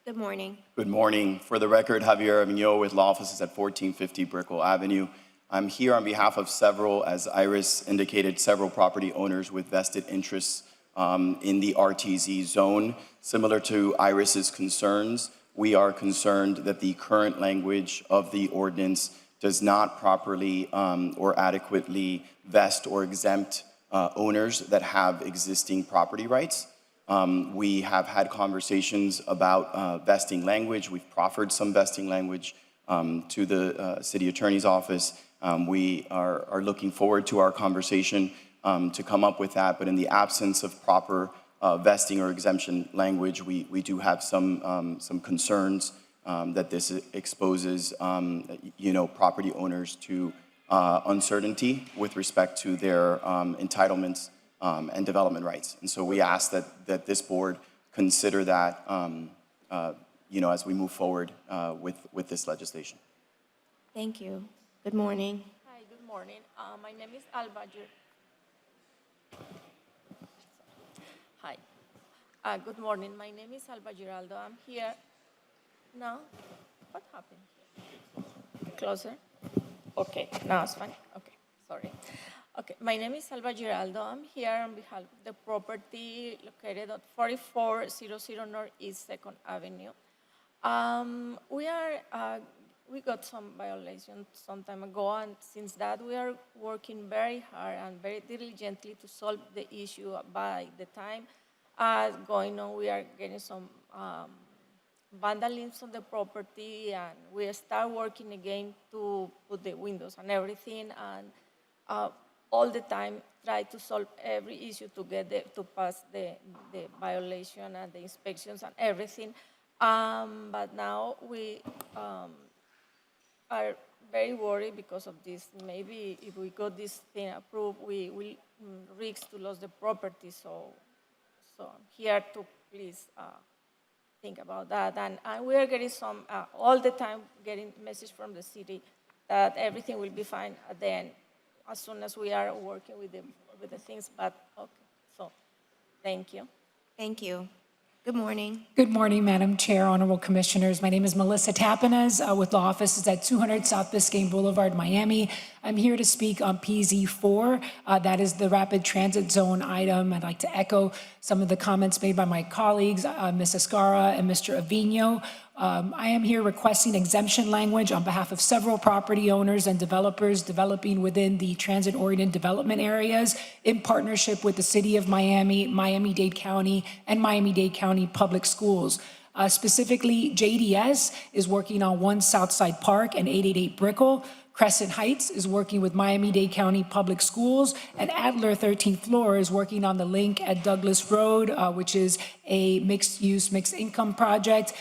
Good morning. Good morning. For the record, Javier Avignon with law offices at 1450 Brickell Avenue. I'm here on behalf of several, as Iris indicated, several property owners with vested interests in the RTZ zone. Similar to Iris's concerns, we are concerned that the current language of the ordinance does not properly or adequately vest or exempt owners that have existing property rights. We have had conversations about vesting language. We've proffered some vesting language to the city attorney's office. We are looking forward to our conversation to come up with that, but in the absence of proper vesting or exemption language, we do have some concerns that this exposes property owners to uncertainty with respect to their entitlements and development rights. And so we ask that this board consider that as we move forward with this legislation. Thank you. Good morning. Hi, good morning. My name is Alba. Hi. Good morning. My name is Alba Giraldo. I'm here. No? What happened? Closer? Okay, now it's fine. Okay, sorry. Okay, my name is Alba Giraldo. I'm here on behalf of the property located at 4400 Northeast 2nd Avenue. We got some violations some time ago, and since that we are working very hard and very diligently to solve the issue. By the time going on, we are getting some vandalism on the property, and we start working again to put the windows and everything, and all the time try to solve every issue to get to pass the violation and the inspections and everything. But now we are very worried because of this. Maybe if we got this thing approved, we will risk to lose the property. So I'm here to please think about that. And we are getting some, all the time, getting message from the city that everything will be fine at the end, as soon as we are working with the things. But okay, so thank you. Thank you. Good morning. Good morning, Madam Chair, Honorable Commissioners. My name is Melissa Tapinas with law offices at 200 South Biscayne Boulevard, Miami. I'm here to speak on PZ4. That is the rapid transit zone item. I'd like to echo some of the comments made by my colleagues, Ms. Escara and Mr. Avignon. I am here requesting exemption language on behalf of several property owners and developers developing within the transit-oriented development areas in partnership with the City of Miami, Miami-Dade County, and Miami-Dade County Public Schools. Specifically, JDS is working on 1 Southside Park and 888 Brickell. Crescent Heights is working with Miami-Dade County Public Schools, and Adler 13th Floor is working on the link at Douglas Road, which is a mixed-use, mixed-income project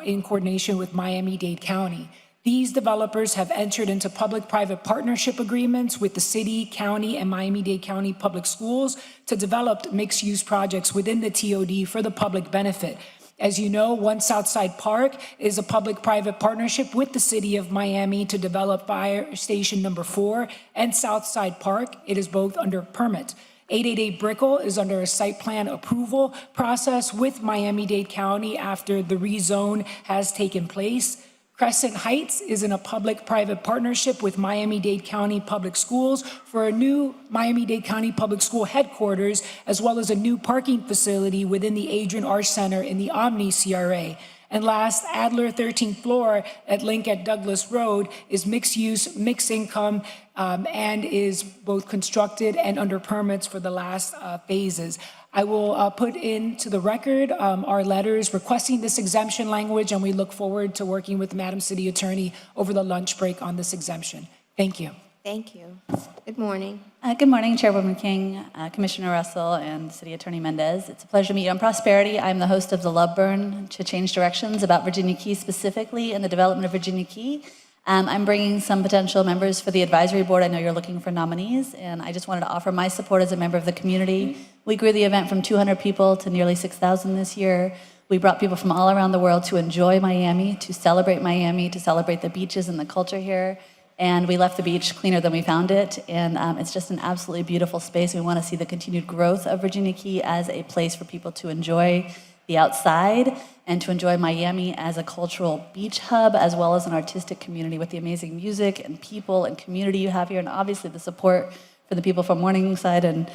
in coordination with Miami-Dade County. These developers have entered into public-private partnership agreements with the city, county, and Miami-Dade County Public Schools to develop mixed-use projects within the TOD for the public benefit. As you know, 1 Southside Park is a public-private partnership with the city of Miami to develop Fire Station number 4 and Southside Park. It is both under permit. 888 Brickell is under a site plan approval process with Miami-Dade County after the rezone has taken place. Crescent Heights is in a public-private partnership with Miami-Dade County Public Schools for a new Miami-Dade County Public School headquarters, as well as a new parking facility within the Adrian Arch Center in the Omni CRA. And last, Adler 13th Floor at Link at Douglas Road is mixed use, mixed income, and is both constructed and under permits for the last phases. I will put into the record our letters requesting this exemption language, and we look forward to working with Madam City Attorney over the lunch break on this exemption. Thank you. Thank you. Good morning. Good morning, Chairwoman King, Commissioner Russell, and City Attorney Mendez. It's a pleasure to meet you on Prosperity. I'm the host of the Love Burn to Change Directions about Virginia Key specifically and the development of Virginia Key. I'm bringing some potential members for the advisory board. I know you're looking for nominees, and I just wanted to offer my support as a member of the community. We grew the event from 200 people to nearly 6,000 this year. We brought people from all around the world to enjoy Miami, to celebrate the beaches and the culture here. And we left the beach cleaner than we found it. And it's just an absolutely beautiful space. We want to see the continued growth of Virginia Key as a place for people to enjoy the outside and to enjoy Miami as a cultural beach hub, as well as an artistic community with the amazing music and people and community you have here, and obviously the support for the people from Morningside and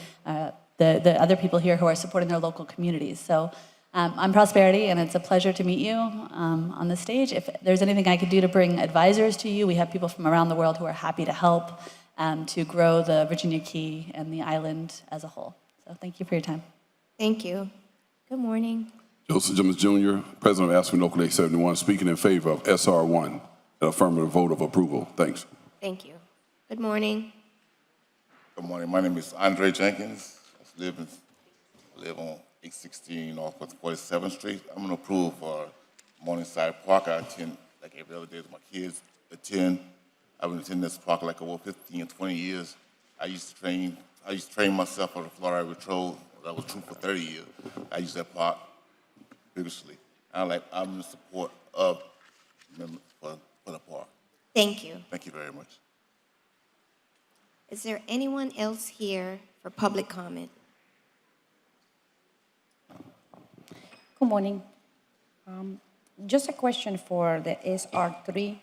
the other people here who are supporting their local communities. So I'm Prosperity, and it's a pleasure to meet you on the stage. If there's anything I could do to bring advisors to you, we have people from around the world who are happy to help to grow the Virginia Key and the island as a whole. So thank you for your time. Thank you. Good morning. Joseph Jones Jr., President of AFSCME Local 871, speaking in favor of SR1, an affirmative vote of approval. Thanks. Thank you. Good morning. Good morning. My name is Andre Jenkins. I live on 816 Northwest 47th Street. I'm going to approve Morningside Park. I attend like every other day my kids attend. I've been attending this park like over 15 and 20 years. I used to train myself on the Florida Patrol. That was true for 30 years. I used that park previously. I'm in support of for the park. Thank you. Thank you very much. Is there anyone else here for public comment? Good morning. Just a question for the SR3,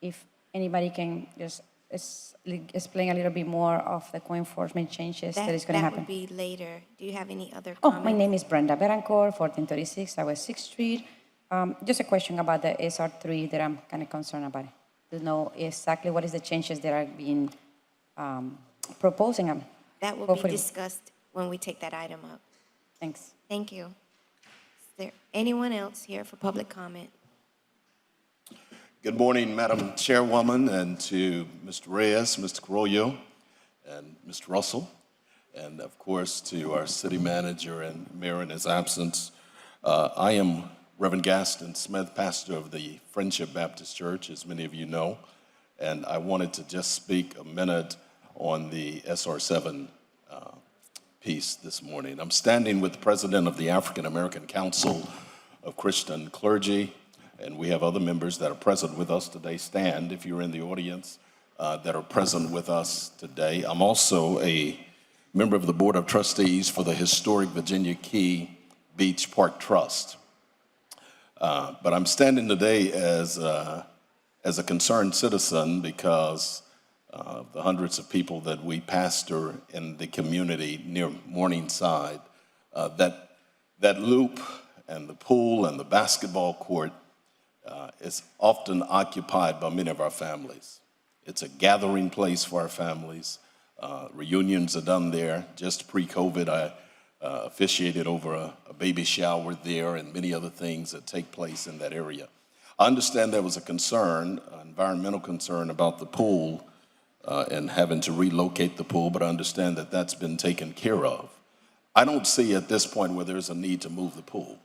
if anybody can just explain a little bit more of the co-enforcement changes that is going to happen. That would be later. Do you have any other Oh, comments? my name is Brenda Berancourt, 1436 Southwest 6th Street. Just a question about the SR3 that I'm kind of concerned about. To know exactly what is the changes that are being proposing. That will Hopefully. be discussed when we take that item up. Thanks. Thank you. Is there anyone else here for public comment? Good morning, Madam Chairwoman, and to Mr. Reyes, Mr. Carollo, and Mr. Russell, and of course to our city manager and mayor in his absence. I am Reverend Gaston Smith, pastor of the Friendship Baptist Church, as many of you know, and I wanted to just speak a minute on the SR7 piece this morning. I'm standing with the president of the African American Council of Christian Clergy, and we have other members that are present with us today. Stand if you're in the audience that are present with us today. I'm also a member of the Board of Trustees for the historic Virginia Key Beach Park Trust. But I'm standing today as a concerned citizen because of the hundreds of people that we pastor in the community near Morningside. That loop and the pool and the basketball court is often occupied by many of our families. It's a gathering place for our families. Reunions are done there. Just pre-COVID, officiated over a baby shower there and many other things that take place in that area. I understand there was a concern, an environmental concern about the pool and having to relocate the pool, but I understand that that's been taken care of. I don't see at this point where there's a need to move the pool.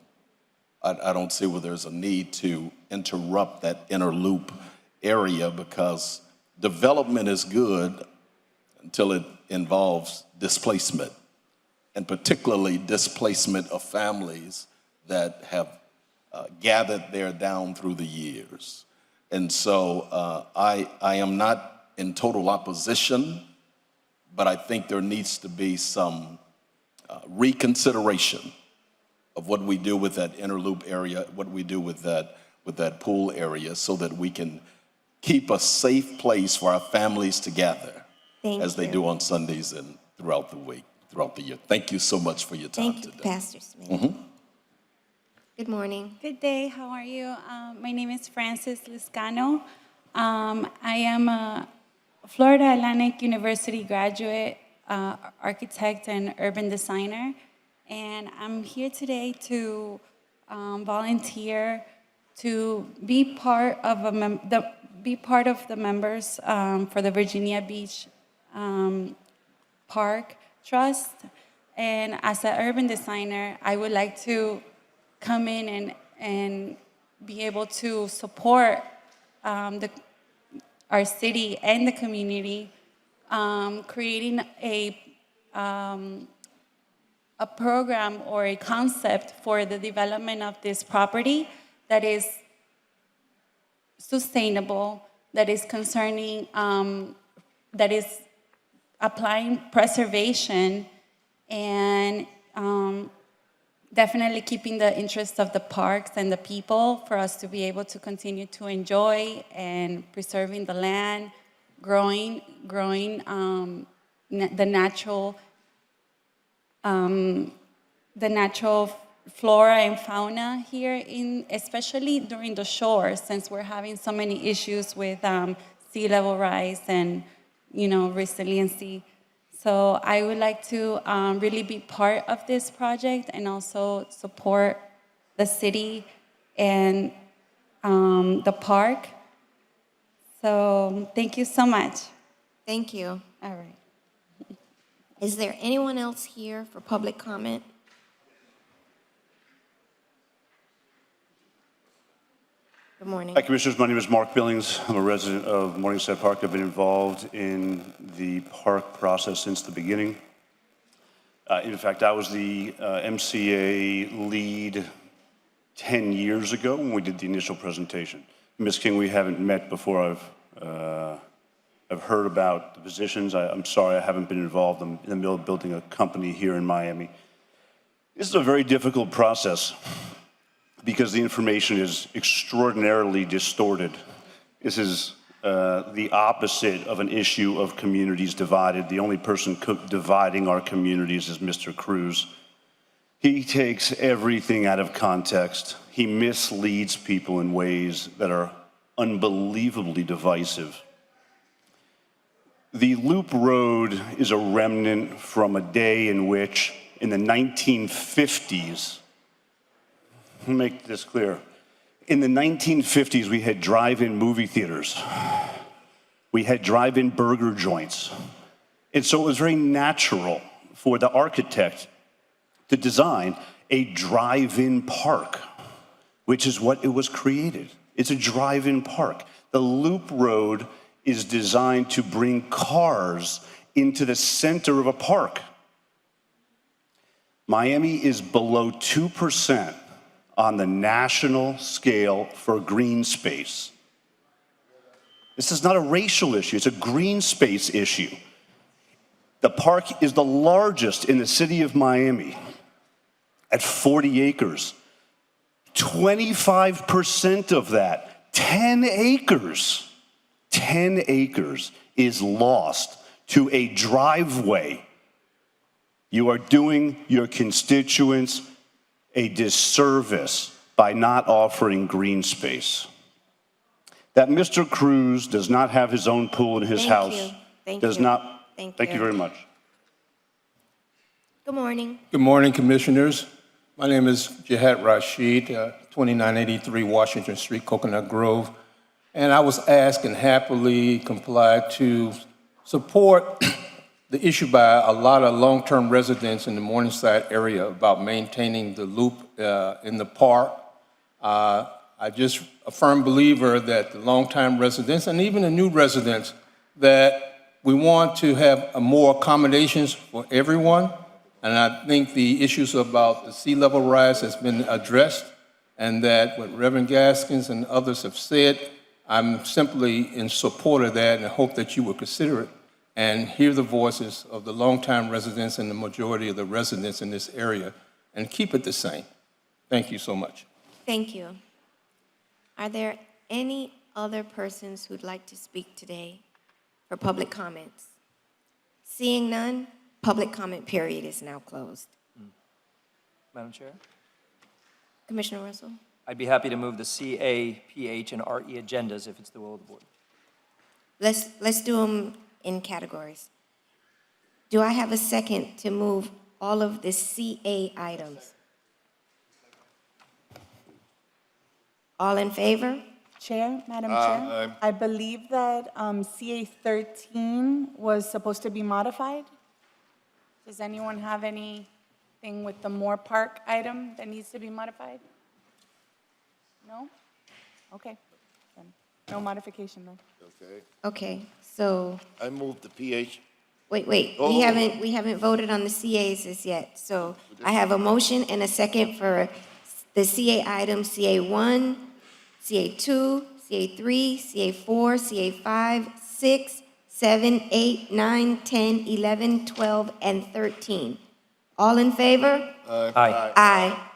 I don't see where there's a need to interrupt that inner loop area because development is good until it involves displacement, and particularly displacement of families that have gathered there down through the years. And so I am not in total opposition, but I think there needs to be some reconsideration of what we do with that inner loop area, what we do with that pool area, so that we can keep a safe place for our families to gather as they do on Sundays and throughout the week, throughout the year. Thank you so much for your time today. Thank you, Pastor Smith. Good morning. Good day. How are you? My name is Frances Liscano. I am a Florida Atlantic University graduate, architect and urban designer, and I'm here today to volunteer to be part of the members for the Virginia Beach Park Trust. And as an urban designer, I would like to come in and be able to support our city and the community, creating a program or a concept for the development of this property that is sustainable, that is concerning, that is applying preservation and definitely keeping the interest of the parks and the people for us to be able to continue to enjoy and preserving the land, growing the natural flora and fauna here, especially during the shore, since we're having so many issues with sea level rise and resiliency. So I would like to really be part of this project and also support the city and the park. So thank you so much. Thank you. All right. Is there anyone else here for public comment? Good morning. Hi, Commissioners. My name is Mark Billings. I'm a resident of Morningside Park. I've been involved in the park process since the beginning. In fact, I was the MCA lead 10 years ago when we did the initial presentation. Ms. King, we haven't met before. I've heard about the positions. I'm sorry I haven't been involved in the middle of building a company here in Miami. This is a very difficult process because the information is extraordinarily distorted. This is the opposite of an issue of communities divided. The only person dividing our communities is Mr. Cruz. He takes everything out of context. He misleads people in ways that are unbelievably divisive. The Loop Road is a remnant from a day in which, in the 1950s, let me make this clear. In the 1950s, we had drive-in movie theaters. We had drive-in burger joints. And so it was very natural for the architect to design a drive-in park, which is what it was created. It's a drive-in park. The Loop Road is designed to bring cars into the center of a park. Miami is below 2% on the national scale for green space. This is not a racial issue, it's a green space issue. The park is the largest in the city of Miami at 40 acres. 25% of that, 10 acres, 10 acres is lost to a driveway. You are doing your constituents a disservice by not offering green space. That Mr. Cruz does not have his own pool in his house. Thank does you. not. Thank you very much. Good morning. Good morning, Commissioners. My name is Jahat Rashid, 2983 Washington Street, Coconut Grove. And I was asked and happily complied to support the issue by a lot of long-term residents in the Morningside area about maintaining the loop in the park. I'm just a firm believer that the long-time residents and even the new residents, that we want to have more accommodations for everyone. And I think the issues about the sea level rise has been addressed, and that what Reverend Gaskins and others have said, I'm simply in support of that, and I hope that you will consider it and hear the voices of the longtime residents and the majority of the residents in this area and keep it the same. Thank you so much. Thank you. Are there any other persons who'd like to speak today for public comments? Seeing none, public comment period is now closed. Madam Chair, Commissioner Russell? I'd be happy to move the CA, PH, and RE agendas if it's the will of the board. Let's do them in categories. Do I have a second to move all of the CA items? All in favor? Chair, Madam Chair, I believe that CA 13 was supposed to be modified. Does anyone have anything with the Moore Park item that needs to be modified? No? Okay, then no modification then. Okay. Okay, so, I move the PH. wait, Oh. we haven't voted on the CAs as yet. So I have a motion and a second for the CA items, CA1, CA2, CA3, CA4, CA5, 6, 7, 8, 9, 10, 11, 12, and 13. All in favor? Aye. Aye.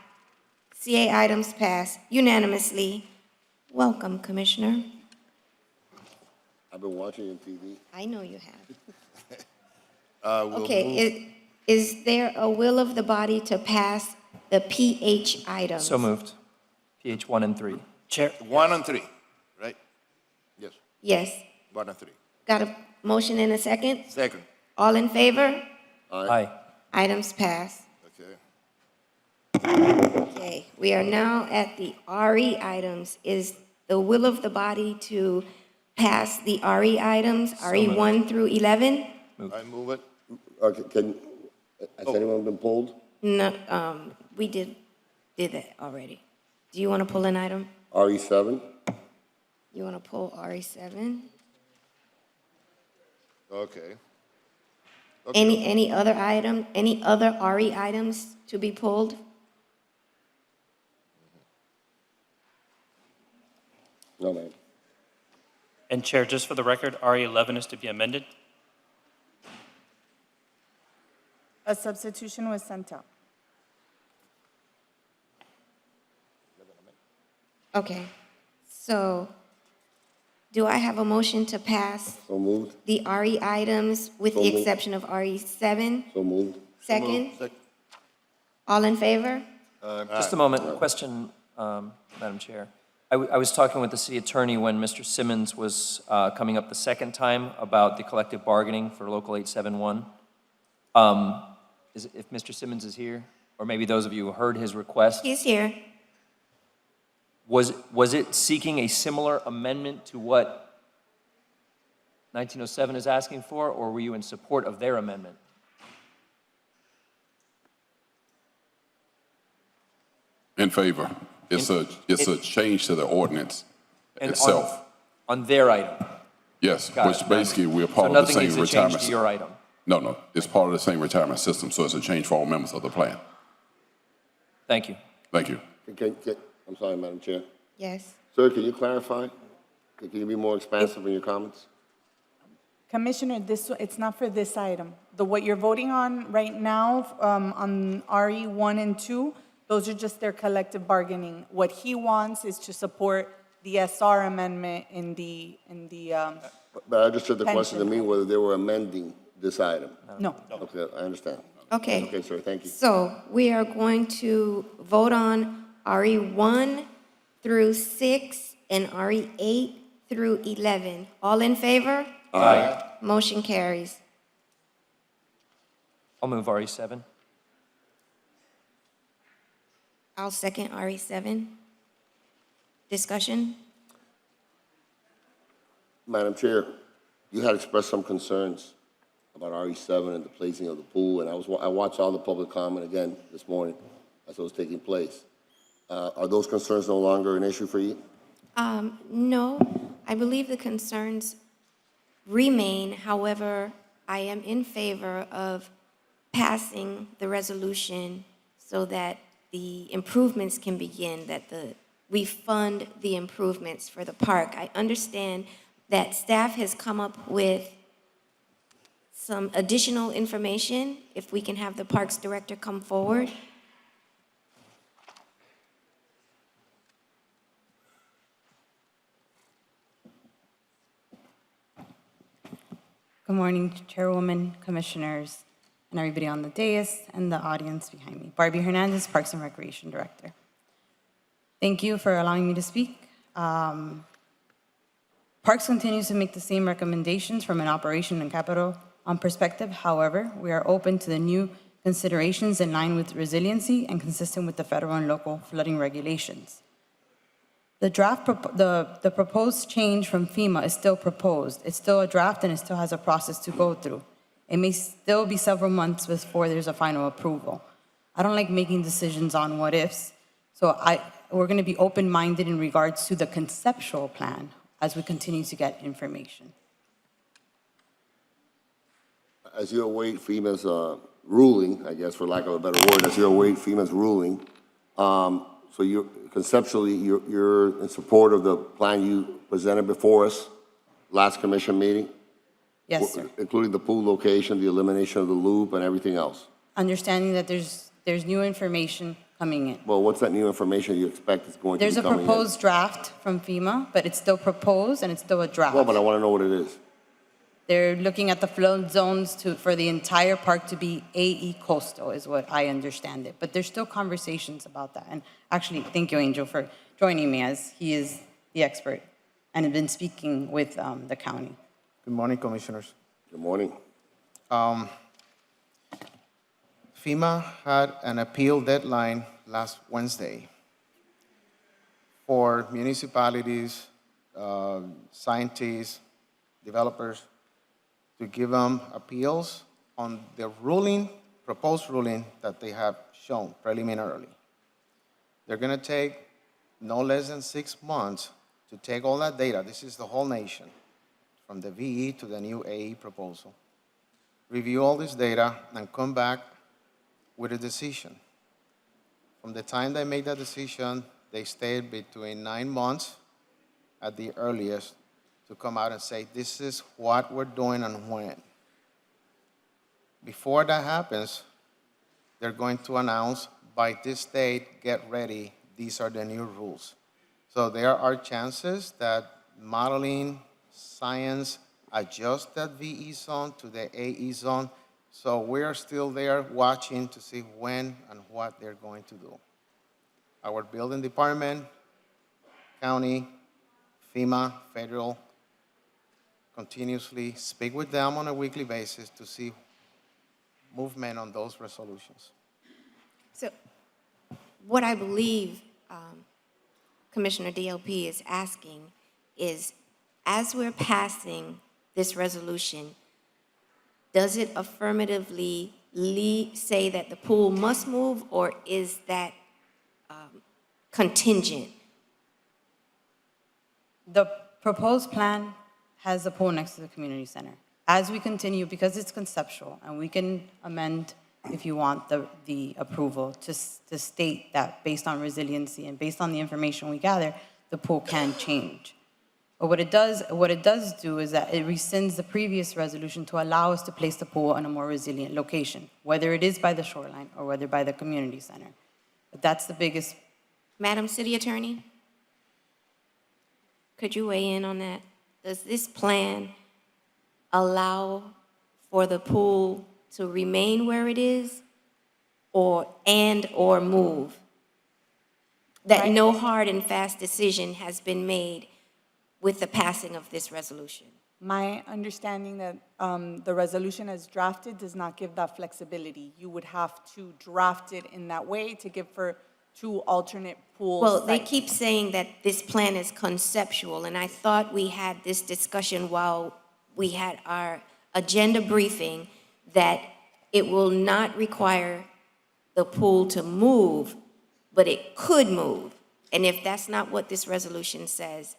CA items pass unanimously. Welcome, Commissioner. I've been watching on TV. I know you have. We'll Okay, move- is there a will of the body to pass the PH items? So moved. PH 1 and 3. Chair. 1 and 3, right? Yes, Yes. 1 and 3. Got a motion and a second? Second. All in favor? Aye. Items pass. Okay. Okay, we are now at the RE items. Is the will of the body to pass the RE items, RE 1 through 11? I move it. Okay, has anyone been polled? No, we did that already. Do you want to pull an item? RE7? You want to pull RE7? Okay. Any other item, any other RE items to be pulled? No, ma'am. And Chair, just for the record, RE11 is to be amended. A substitution was sent out. Okay, so do I have a motion to pass So moved? the RE items with So the moved. exception of RE7? So moved? Second? All in favor? Just a moment, question, Madam Chair. I was talking with the city attorney when Mr. Simmons was coming up the second time about the collective bargaining for Local 871. If Mr. Simmons is here, or maybe those of you who heard his request. He's here. Was it seeking a similar amendment to what 1907 is asking for, or were you in support of their amendment? In favor. It's a change to the ordinance And itself. On their item? Yes, Got which it. basically we're So part of the nothing same needs to change retirement. to your item? No, it's part of the same retirement system, so it's a change for all members of the plan. Thank you. Thank you. I'm sorry, Madam Chair. Yes. Sir, can you clarify? Can you be more expansive in your comments? Commissioner, it's not for this item. What you're voting on right now, on RE 1 and 2, those are just their collective bargaining. What he wants is to support the SR amendment in the But I understood the question to pension. me whether they were amending this item. No. Okay, I understand. Okay. Okay, sir, thank you. So we are going to vote on RE 1 through 6 and RE 8 through 11. All in favor? Aye. Motion carries. I'll move RE7. I'll second RE7. Discussion? Madam Chair, you had expressed some concerns about RE7 and the placing of the pool, and I watched all the public comment again this morning as it was taking place. Are those concerns no longer an issue for you? No, I believe the concerns remain. However, I am in favor of passing the resolution so that the improvements can begin, that we fund the improvements for the park. I understand that staff has come up with some additional information. If we can have the Parks Director come forward. Good morning, Chairwoman, Commissioners, and everybody on the dais and the audience behind me. Barbie Hernandez, Parks and Recreation Director. Thank you for allowing me to speak. Parks continues to make the same recommendations from an operation and capital perspective. However, we are open to the new considerations in line with resiliency and consistent with the federal and local flooding regulations. The proposed change from FEMA is still proposed. It's still a draft and it still has a process to go through. It may still be several months before there's a final approval. I don't like making decisions on what ifs, so we're going to be open-minded in regards to the conceptual plan as we continue to get information. As you await FEMA's ruling, I guess for lack of a better word, as you await FEMA's ruling, so conceptually, you're in support of the plan you presented before us last commission meeting? Yes, sir. Including the pool location, the elimination of the loop, and everything else? Understanding that there's new information coming in. Well, what's that new information you expect is going to be There's a coming in? proposed draft from FEMA, but it's still proposed and it's still a draft. Well, but I want to know what it is. They're looking at the flood zones for the entire park to be AE coastal is what I understand it. But there's still conversations about that. And actually, thank you, Angel, for joining me as he is the expert and has been speaking with the county. Good morning, Commissioners. Good morning. FEMA had an appeal deadline last Wednesday for municipalities, scientists, developers, to give them appeals on the proposed ruling that they have shown preliminarily. They're going to take no less than 6 months to take all that data. This is the whole nation, from the VE to the new AE proposal. Review all this data and come back with a decision. From the time they make that decision, they stayed between 9 months at the earliest to come out and say, this is what we're doing and when. Before that happens, they're going to announce, by this date, get ready, these are the new rules. So there are chances that modeling, science, adjust that VE zone to the AE zone. So we're still there watching to see when and what they're going to do. Our building department, county, FEMA, federal, continuously speak with them on a weekly basis to see movement on those resolutions. So what I believe Commissioner DLP is asking is, as we're passing this resolution, does it affirmatively say that the pool must move, or is that contingent? The proposed plan has the pool next to the community center. As we continue, because it's conceptual, and we can amend if you want the approval to state that based on resiliency and based on the information we gather, the pool can change. But what it does do is that it rescinds the previous resolution to allow us to place the pool in a more resilient location, whether it is by the shoreline or whether by the community center. But that's the biggest. Madam City Attorney, could you weigh in on that? Does this plan allow for the pool to remain where it is or move? That no hard and fast decision has been made with the passing of this resolution. My understanding that the resolution as drafted does not give that flexibility. You would have to draft it in that way to give for two alternate pool Well, they sites. keep saying that this plan is conceptual, and I thought we had this discussion while we had our agenda briefing, that it will not require the pool to move, but it could move. And if that's not what this resolution says,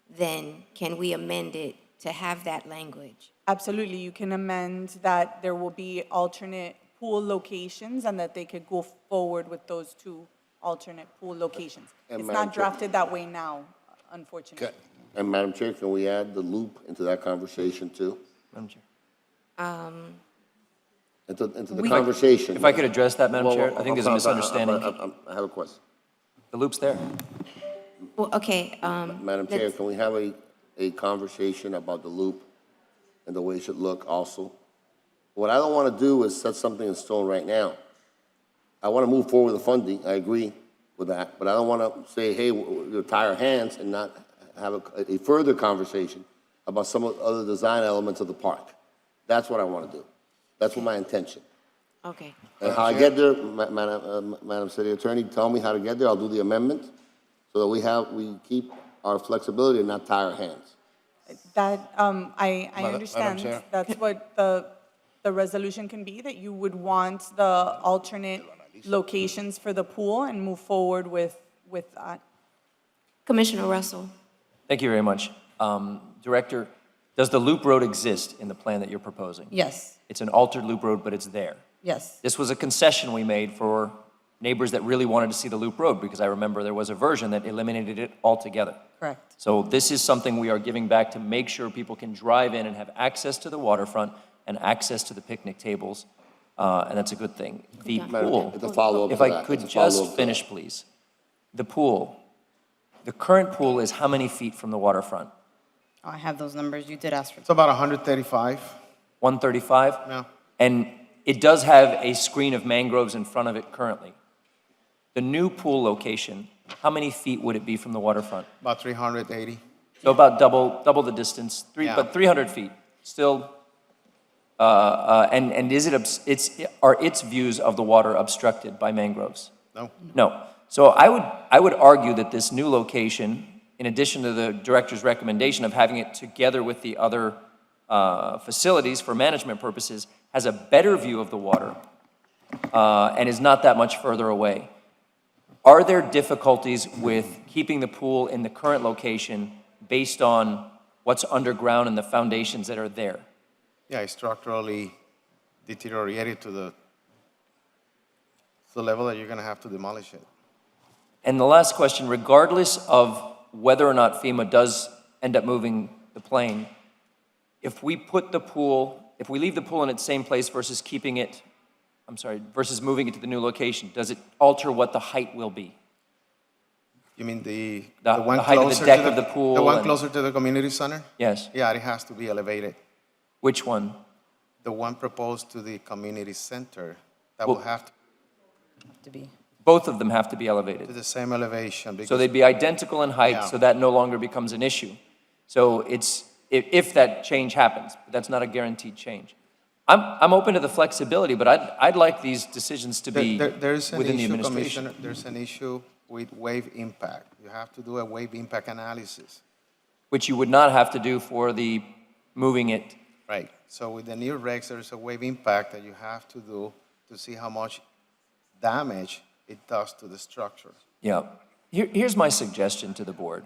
then can we amend it to have that language? Absolutely, you can amend that there will be alternate pool locations and that they could go forward with those two alternate pool locations. And It's Madam not Chair- drafted that way now, unfortunately. And Madam Chair, can we add the loop into that conversation too? Madam Chair. Into the conversation? If I could address that, Madam Well, Chair, I think there's a I'm- misunderstanding. I have a question. The loop's there. Well, okay, Madam Chair, can we have a conversation about the loop and the way it should look also? What I don't want to do is set something in stone right now. I want to move forward with the funding, I agree with that, but I don't want to say, hey, we'll tie our hands and not have a further conversation about some of the other design elements of the park. That's what I want to do. That's what my intention. okay. And how I get there, Madam City Attorney, tell me how to get there, I'll do the amendment, so that we keep our flexibility and not tie our hands. That, I Madam understand, Chair. that's what the resolution can be, that you would want the alternate locations for the pool and move forward with that. Commissioner Russell? Thank you very much. Director, does the loop road exist in the plan that you're proposing? Yes, It's an altered loop road, but it's there. yes. This was a concession we made for neighbors that really wanted to see the loop road, because I remember there was a version that eliminated it altogether. Correct. So this is something we are giving back to make sure people can drive in and have access to the waterfront and access to the picnic tables, and that's a good thing. The pool, It's a follow-up if to I that. could It's a follow-up just to finish, please. The pool, the current pool is how many feet from the waterfront? Oh, I have those numbers. You did ask for. It's about 135. 135? Yeah. And it does have a screen of mangroves in front of it currently. The new pool location, how many feet would it be from the waterfront? About 380. So about double the distance, Yeah. but 300 feet, still. And is it, are its views of the water obstructed by mangroves? No. No. So I would argue that this new location, in addition to the director's recommendation of having it together with the other facilities for management purposes, has a better view of the water and is not that much further away. Are there difficulties with keeping the pool in the current location based on what's underground and the foundations that are there? Yeah, it's structurally deteriorated to the level that you're going to have to demolish it. And the last question, regardless of whether or not FEMA does end up moving the plane, if we put the pool, if we leave the pool in its same place versus keeping it, versus moving it to the new location, does it alter what the height will be? You mean the The height of the deck of the pool? The one and- closer to the community center? Yes. Yeah, it has to be elevated. Which one? The one proposed to the community center, that Well- will have To be. Both of them have to be to elevated. the same elevation. So because- they'd be identical in height, Yeah. so that no longer becomes an issue. So it's, if that change happens, but that's not a guaranteed change. I'm open to the flexibility, but I'd like these decisions to be There's an within the issue, administration. Commissioner, there's an issue with wave impact. You have to do a wave impact analysis. Which you would not have to do for the moving it. Right. So with the new regs, there's a wave impact that you have to do to see how much damage it does to the structure. Yeah. Here's my suggestion to the board.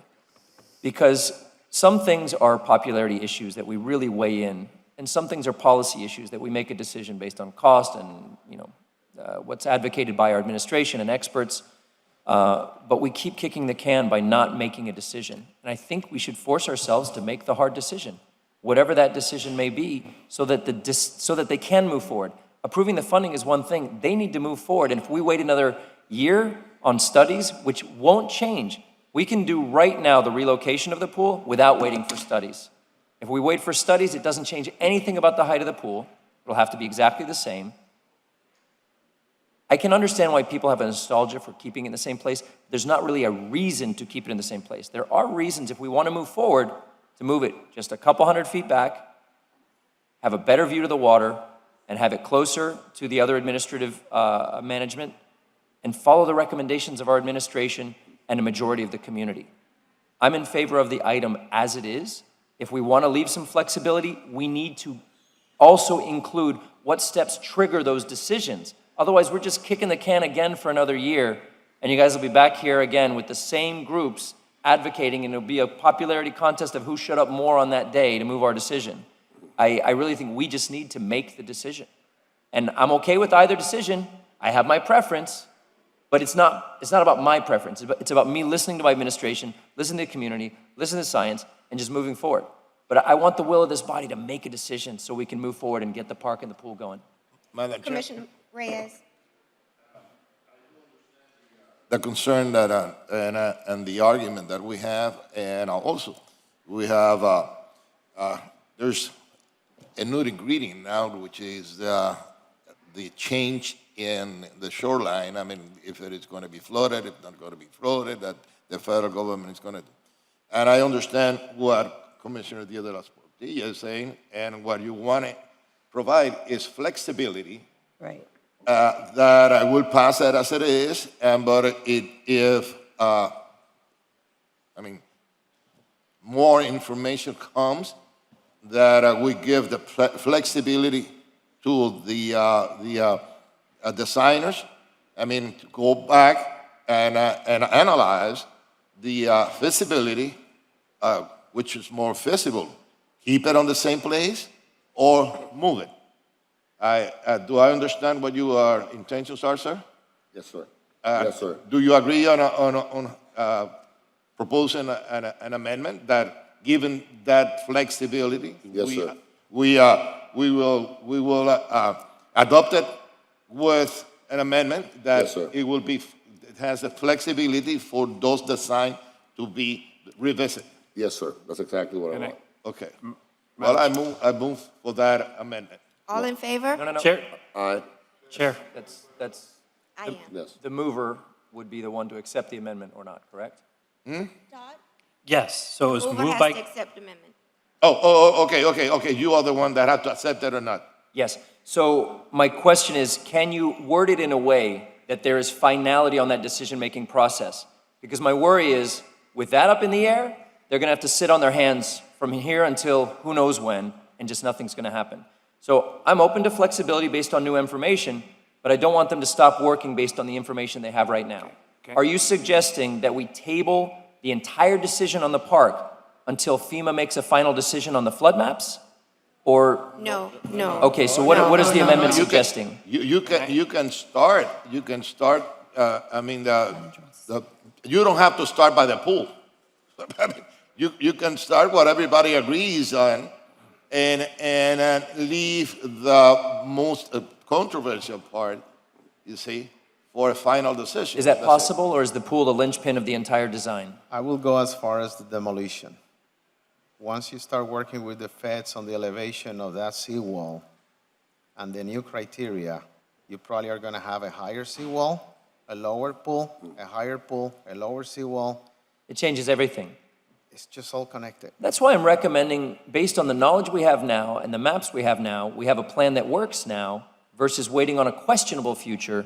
Because some things are popularity issues that we really weigh in, and some things are policy issues that we make a decision based on cost and, what's advocated by our administration and experts. But we keep kicking the can by not making a decision. And I think we should force ourselves to make the hard decision, whatever that decision may be, so that they can move forward. Approving the funding is one thing. They need to move forward. And if we wait another year on studies, which won't change, we can do right now the relocation of the pool without waiting for studies. If we wait for studies, it doesn't change anything about the height of the pool. It'll have to be exactly the same. I can understand why people have a nostalgia for keeping it in the same place. There's not really a reason to keep it in the same place. There are reasons, if we want to move forward, to move it just a couple hundred feet back, have a better view to the water, and have it closer to the other administrative management, and follow the recommendations of our administration and a majority of the community. I'm in favor of the item as it is. If we want to leave some flexibility, we need to also include what steps trigger those decisions. Otherwise, we're just kicking the can again for another year, and you guys will be back here again with the same groups advocating, and it'll be a popularity contest of who shut up more on that day to move our decision. I really think we just need to make the decision. And I'm okay with either decision. I have my preference, but it's not about my preference. It's about me listening to my administration, listening to the community, listening to science, and just moving forward. But I want the will of this body to make a decision so we can move forward and get the park and the pool going. Madam Chair. Commissioner Reyes. The concern that, and the argument that we have, and also we have, there's a new ingredient now, which is the change in the shoreline. I mean, if it is going to be flooded, if not going to be flooded, that the federal government is going to, and I understand what Commissioner Diaz de las Portillas is saying, and what you want to provide is flexibility. Right. That I will pass it as it is, but if more information comes, that we give the flexibility to the designers. I mean, to go back and analyze the feasibility, which is more feasible. Keep it on the same place or move it. Do I understand what your intentions are, sir? Yes, sir. Yes, sir. Do you agree on proposing an amendment that, given that flexibility, Yes, sir. we will adopt it with an amendment that Yes, sir. it has the flexibility for those designs to be revisited? Yes, sir. That's exactly what I want. Okay. Well, I move for that amendment. All in favor? No. Chair. Aye. Chair. That's I am. Yes. the mover would be the one to accept the amendment or not, correct? Yes, so it was Mover moved has by, to accept amendment. Okay. You are the one that have to accept it or not. Yes. So my question is, can you word it in a way that there is finality on that decision-making process? Because my worry is, with that up in the air, they're going to have to sit on their hands from here until who knows when, and just nothing's going to happen. So I'm open to flexibility based on new information, but I don't want them to stop working based on the information they have right now. Okay. Are you suggesting that we table the entire decision on the park until FEMA makes a final decision on the flood maps? Or, No. okay, so what is the amendment suggesting? You can start. You don't have to start by the pool. You can start what everybody agrees on, and leave the most controversial part, you see, for a final decision. Is that possible, or is the pool the linchpin of the entire design? I will go as far as the demolition. Once you start working with the feds on the elevation of that seawall and the new criteria, you probably are going to have a higher seawall, a lower pool, a higher pool, a lower seawall. It changes everything. It's just all connected. That's why I'm recommending, based on the knowledge we have now and the maps we have now, we have a plan that works now versus waiting on a questionable future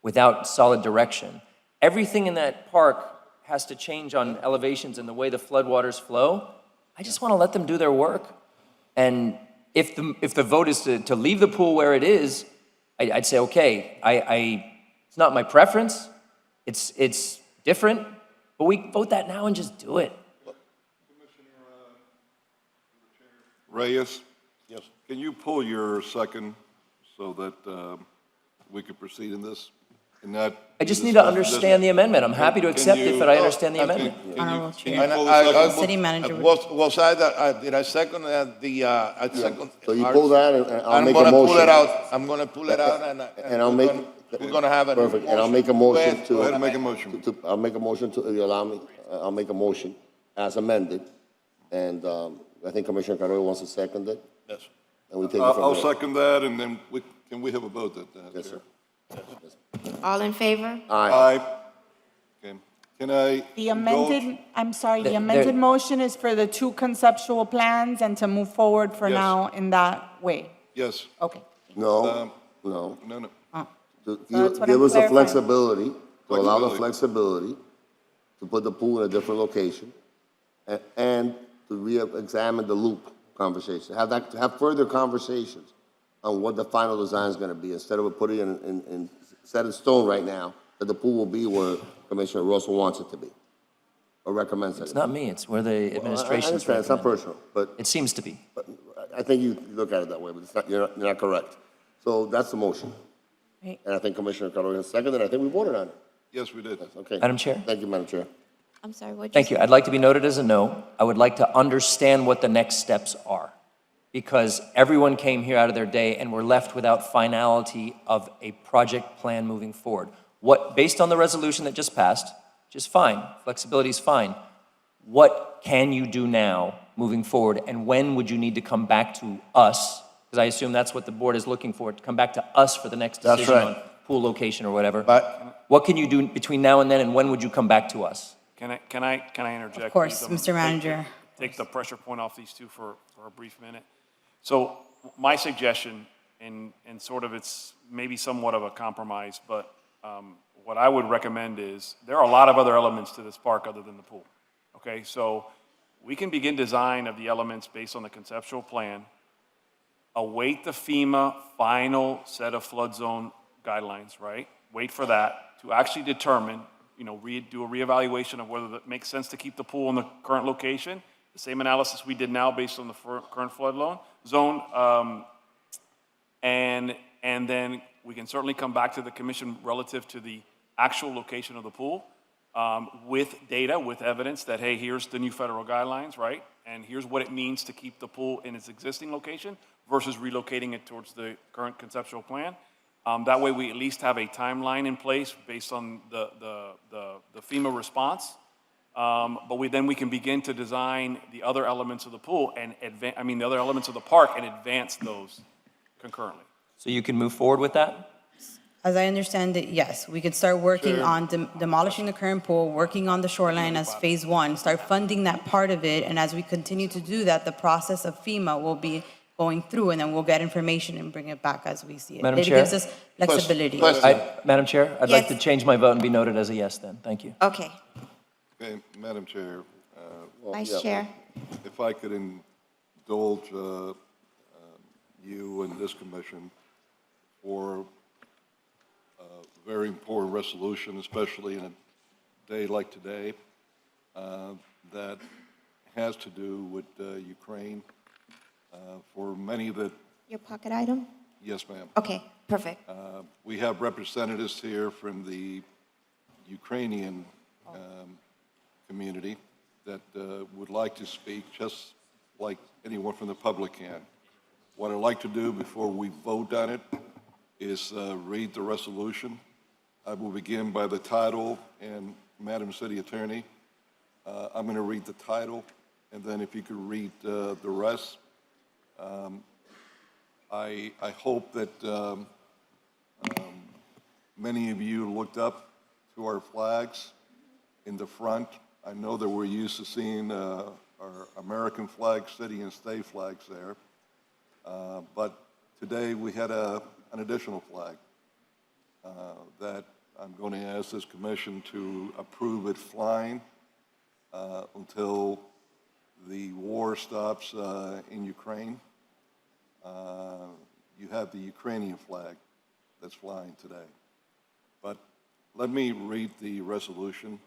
without solid direction. Everything in that park has to change on elevations and the way the floodwaters flow. I just want to let them do their work. And if the vote is to leave the pool where it is, I'd say, okay, it's not my preference, it's different, but we vote that now and just do it. Reyes? Yes. Can you pull your second so that we could proceed in this? And not I just need to understand the amendment. I'm happy to accept it, but I understand the amendment. Honorable Can Chair. you pull the second? City manager. Did I second the second? So you pull that, and I'll make a I'm gonna pull motion. it out. I'm gonna pull it out, And I'll make. we're gonna have a Perfect, and I'll make a motion Go to. ahead and make a motion. I'll make a motion to, you allow me, I'll make a motion as amended, and I think Commissioner Carrillo wants to second it, Yes. and we take it from I'll there. second that, and then can we have a vote that? Yes, sir. All in favor? Aye. Okay. Can I? The amended, I'm sorry, the There- amended motion is for the two conceptual plans and to move forward for Yes. now in that way. Yes. Okay. No, no. No. that's what give I'm us the clarifying. flexibility, to allow the flexibility to put the pool in a different location and to re-examine the loop conversation, have further conversations on what the final design is going to be instead of putting it in set in stone right now that the pool will be where Commissioner Russell wants it to be or recommends it. It's not me, it's where the administration's I understand, it's not recommending. personal, but It seems to be. I think you look at it that way, but it's not, you're not correct. So that's the motion. Right. And I think Commissioner Carolina has seconded, and I think we voted on it. Yes, we did. Okay. Madam Chair? Thank you, Madam Chair. I'm sorry, what Thank you. I'd like to be noted as a no. I would like to understand what the next steps are, because everyone came here out of their day and were left without finality of a project plan moving forward. Based on the resolution that just passed, which is fine, flexibility is fine, what can you do now moving forward, and when would you need to come back to us? Because I assume that's what the board is looking for, to come back to us for the next That's decision right. on pool location or whatever. But What can you do between now and then, and when would you come back to us? Can I interject? Of course, please? Mr. Manager. Take the pressure point off these two for a brief minute. So my suggestion, and sort of it's maybe somewhat of a compromise, but what I would recommend is there are a lot of other elements to this park other than the pool. Okay, so we can begin design of the elements based on the conceptual plan, await the FEMA final set of flood zone guidelines, right? Wait for that to actually determine, do a reevaluation of whether it makes sense to keep the pool in the current location. The same analysis we did now based on the current flood zone. And then we can certainly come back to the commission relative to the actual location of the pool with data, with evidence that, hey, here's the new federal guidelines, right? And here's what it means to keep the pool in its existing location versus relocating it towards the current conceptual plan. That way we at least have a timeline in place based on the FEMA response. But then we can begin to design the other elements of the pool and the other elements of the park and advance those concurrently. So you can move forward with that? As I understand it, yes, we could start working on demolishing the current pool, working on the shoreline as phase one, start funding that part of it, and as we continue to do that, the process of FEMA will be going through, and then we'll get information and bring it back as we see it. Madam It Chair? gives us flexibility. Madam Chair, I'd like to change my vote and be noted as a yes then. Thank you. Okay. Okay, Madam Chair. Vice Chair. If I could indulge you and this commission for a very important resolution, especially in a day like today, that has to do with Ukraine. For many that... Your pocket item? Yes, ma'am. Okay, perfect. We have representatives here from the Ukrainian community that would like to speak, just like anyone from the public can. What I'd like to do before we vote on it is read the resolution. I will begin by the title, and Madam City Attorney, I'm going to read the title, and then if you could read the rest. I hope that many of you looked up to our flags in the front. I know that we're used to seeing our American flag, city and state flags there. But today we had an additional flag that I'm going to ask this commission to approve it flying until the war stops in Ukraine. You have the Ukrainian flag that's flying today. But let me read the resolution.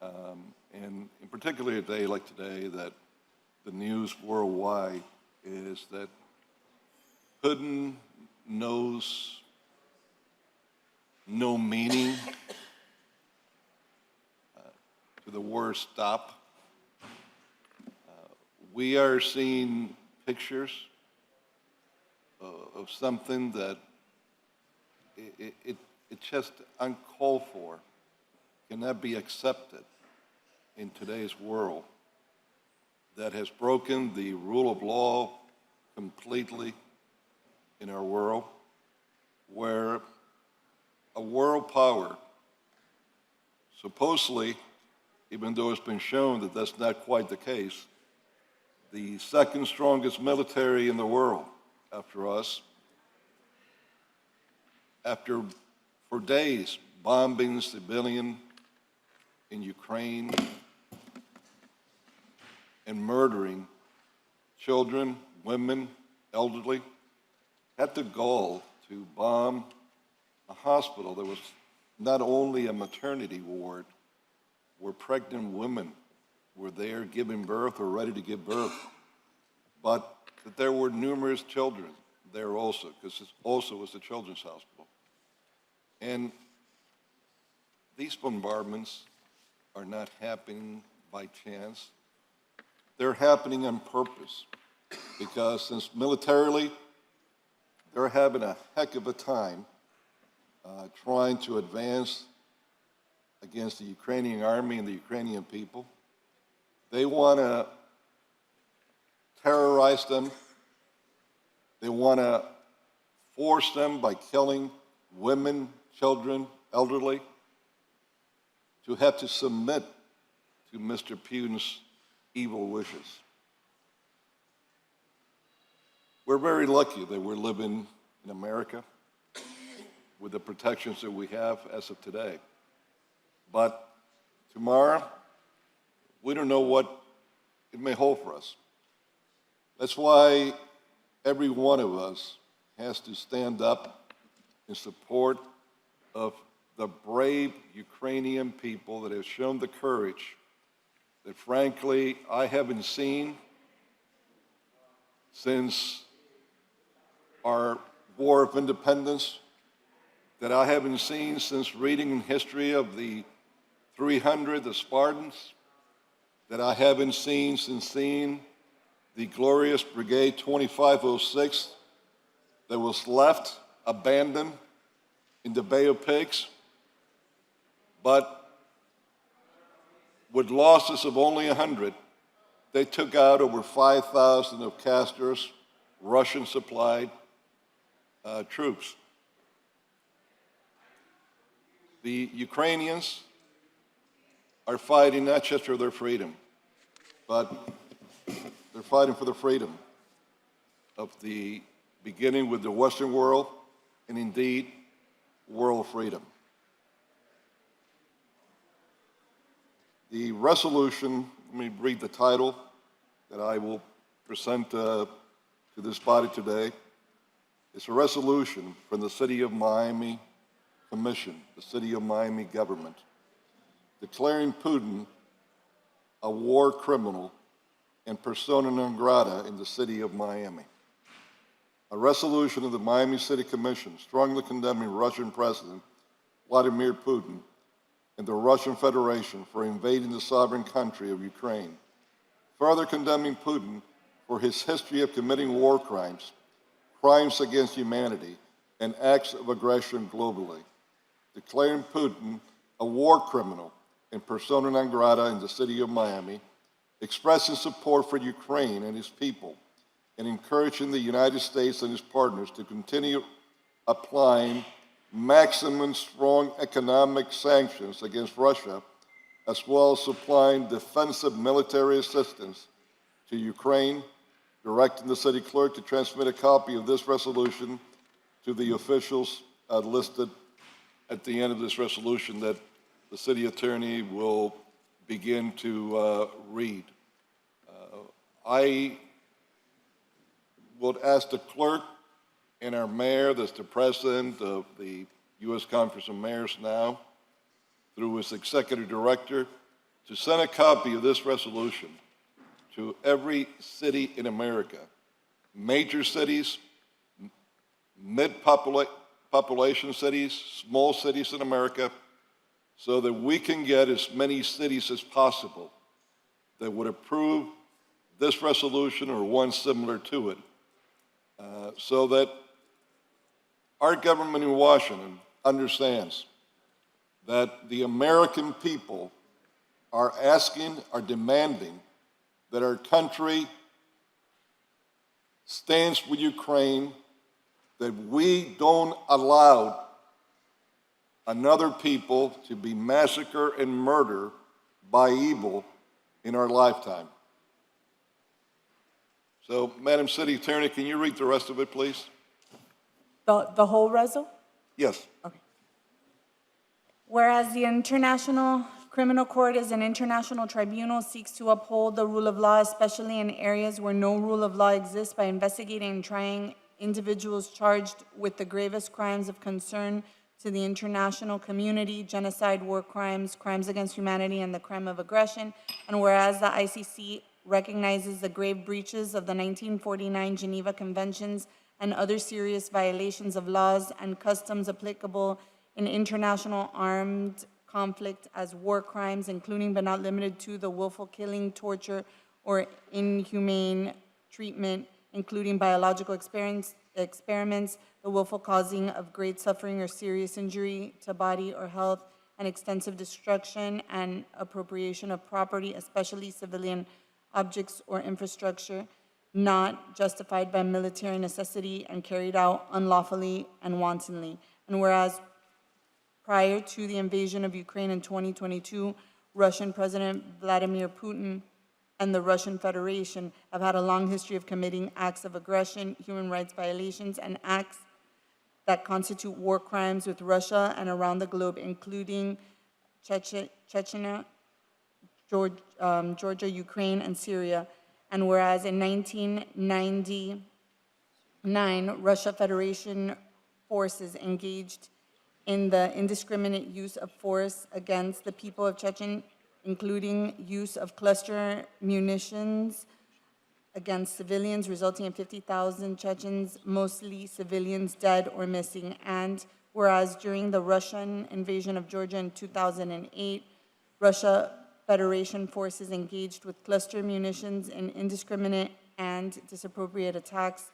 And in particular a day like today, that the news worldwide is that Putin knows no meaning to the word stop. We are seeing pictures of something that it's just uncalled for, cannot be accepted in today's world, that has broken the rule of law completely in our world, where a world power, supposedly, even though it's been shown that that's not quite the case, the second strongest military in the world after us, after for days bombing civilian in Ukraine and murdering children, women, elderly, had the gall to bomb a hospital that was not only a maternity ward where pregnant women were there giving birth or ready to give birth, but that there were numerous children there also, because it also was a children's hospital. And these bombardments are not happening by chance. They're happening on purpose, because since militarily, they're having a heck of a time trying to advance against the Ukrainian army and the Ukrainian people. They want to terrorize them. They want to force them by killing women, children, elderly, to have to submit to Mr. Putin's evil wishes. We're very lucky that we're living in America with the protections that we have as of today. But tomorrow, we don't know what it may hold for us. That's why every one of us has to stand up in support of the brave Ukrainian people that have shown the courage that, frankly, I haven't seen since our War of Independence, that I haven't seen since reading in history of the 300, the Spartans, that I haven't seen since seeing the glorious Brigade 2506 that was left abandoned in the Bay of Pigs, but with losses of only 100, they took out over 5,000 of Castor's Russian-supplied troops. The Ukrainians are fighting not just for their freedom, but they're fighting for the freedom of the beginning with the Western world and indeed world freedom. The resolution, let me read the title that I will present to this body today. It's a resolution from the City of Miami Commission, the City of Miami government, declaring Putin a war criminal and persona non grata in the City of Miami. A resolution of the Miami City Commission strongly condemning Russian President Vladimir Putin and the Russian Federation for invading the sovereign country of Ukraine, further condemning Putin for his history of committing war crimes, crimes against humanity, and acts of aggression globally, declaring Putin a war criminal and persona non grata in the City of Miami, expressing support for Ukraine and its people, and encouraging the United States and its partners to continue applying maximum strong economic sanctions against Russia, as well as supplying defensive military assistance to Ukraine, directing the city clerk to transmit a copy of this resolution to the officials listed at the end of this resolution that the city attorney will begin to read. I would ask the clerk and our mayor, that's the president of the U.S. Conference of Mayors now, through his executive director, to send a copy of this resolution to every city in America, major cities, mid-population cities, small cities in America, so that we can get as many cities as possible that would approve this resolution or one similar to it, so that our government in Washington understands that the American people are asking, are demanding that our country stands with Ukraine, that we don't allow another people to be massacred and murdered by evil in our lifetime. So, Madam City Attorney, can you read the rest of it, please? The whole resolution? Yes. Okay. Whereas the International Criminal Court is an international tribunal, seeks to uphold the rule of law, especially in areas where no rule of law exists, by investigating and trying individuals charged with the gravest crimes of concern to the international community: genocide, war crimes, crimes against humanity, and the crime of aggression. And whereas the ICC recognizes the grave breaches of the 1949 Geneva Conventions and other serious violations of laws and customs applicable in international armed conflict as war crimes, including but not limited to the willful killing, torture, or inhumane treatment, including biological experiments, the willful causing of great suffering or serious injury to body or health, and extensive destruction and appropriation of property, especially civilian objects or infrastructure, not justified by military necessity and carried out unlawfully and wantonly. And whereas prior to the invasion of Ukraine in 2022, Russian President Vladimir Putin and the Russian Federation have had a long history of committing acts of aggression, human rights violations, and acts that constitute war crimes with Russia and around the globe, including Chechnya, Georgia, Ukraine, and Syria. And whereas in 1999, Russia Federation forces engaged in the indiscriminate use of force against the people of Chechen, including use of cluster munitions against civilians, resulting in 50,000 Chechens, mostly civilians, dead or missing. And whereas during the Russian invasion of Georgia in 2008, Russia Federation forces engaged with cluster munitions in indiscriminate and disappropriate attacks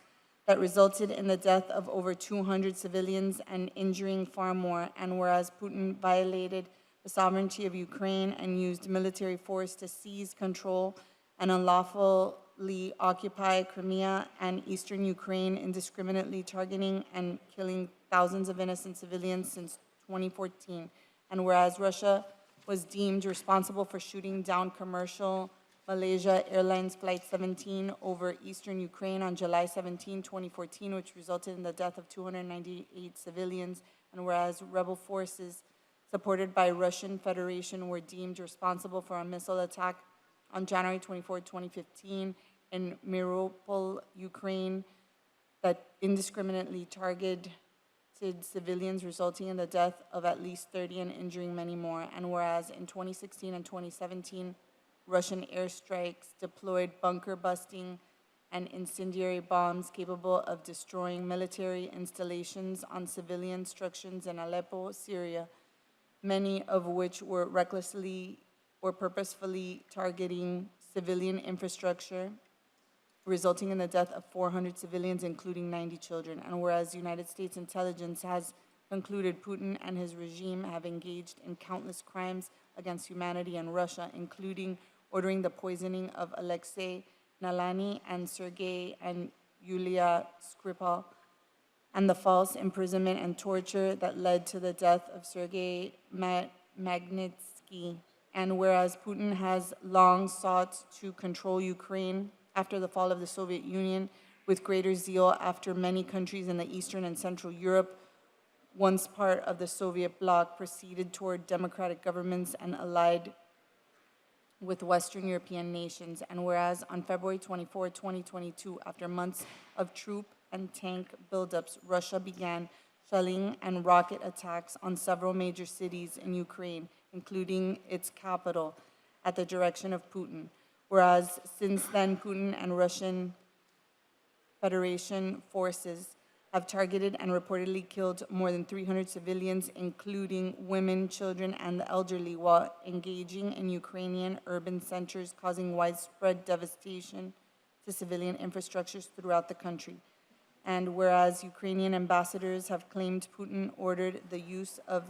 that resulted in the death of over 200 civilians and injuring far more. And whereas Putin violated the sovereignty of Ukraine and used military force to seize control and unlawfully occupy Crimea and eastern Ukraine, indiscriminately targeting and killing thousands of innocent civilians since 2014. And whereas Russia was deemed responsible for shooting down commercial Malaysia Airlines Flight 17 over eastern Ukraine on July 17, 2014, which resulted in the death of 298 civilians. And whereas rebel forces supported by Russian Federation were deemed responsible for a missile attack on January 24, 2015 in Mariupol, Ukraine, that indiscriminately targeted civilians, resulting in the death of at least 30 and injuring many more. And whereas in 2016 and 2017, Russian airstrikes deployed bunker-busting and incendiary bombs capable of destroying military installations on civilian structures in Aleppo, Syria, many of which were recklessly or purposefully targeting civilian infrastructure, resulting in the death of 400 civilians, including 90 children. And whereas United States intelligence has concluded Putin and his regime have engaged in countless crimes against humanity in Russia, including ordering the poisoning of Alexei Navalny and Sergei and Yulia Skripal, and the false imprisonment and torture that led to the death of Sergei Magnitsky. And whereas Putin has long sought to control Ukraine after the fall of the Soviet Union with greater zeal after many countries in the Eastern and Central Europe, once part of the Soviet bloc, proceeded toward democratic governments and allied with Western European nations. And whereas on February 24, 2022, after months of troop and tank buildups, Russia began shelling and rocket attacks on several major cities in Ukraine, including its capital, at the direction of Putin. Whereas since then, Putin and Russian Federation forces have targeted and reportedly killed more than 300 civilians, including women, children, and the elderly, while engaging in Ukrainian urban centers, causing widespread devastation to civilian infrastructures throughout the country. And whereas Ukrainian ambassadors have claimed Putin ordered the use of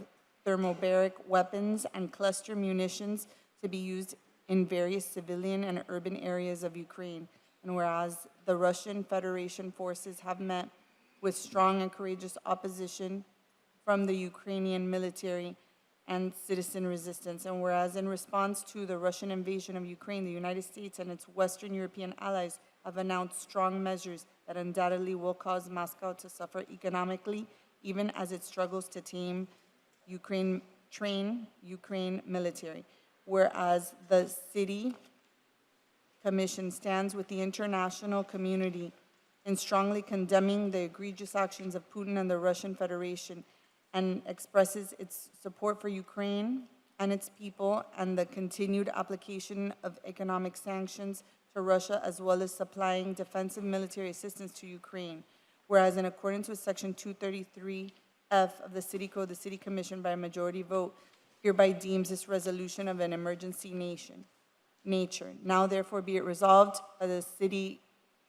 thermobaric weapons and cluster munitions to be used in various civilian and urban areas of Ukraine. And whereas the Russian Federation forces have met with strong and courageous opposition from the Ukrainian military and citizen resistance. And whereas in response to the Russian invasion of Ukraine, the United States and its Western European allies have announced strong measures that undoubtedly will cause Moscow to suffer economically, even as it struggles to tame Ukraine train Ukraine military. Whereas the City Commission stands with the international community in strongly condemning the egregious actions of Putin and the Russian Federation and expresses its support for Ukraine and its people and the continued application of economic sanctions to Russia, as well as supplying defensive military assistance to Ukraine. Whereas in accordance with Section 233F of the City Code, the City Commission, by a majority vote, hereby deems this resolution of an emergency nature. Now therefore be it resolved by the City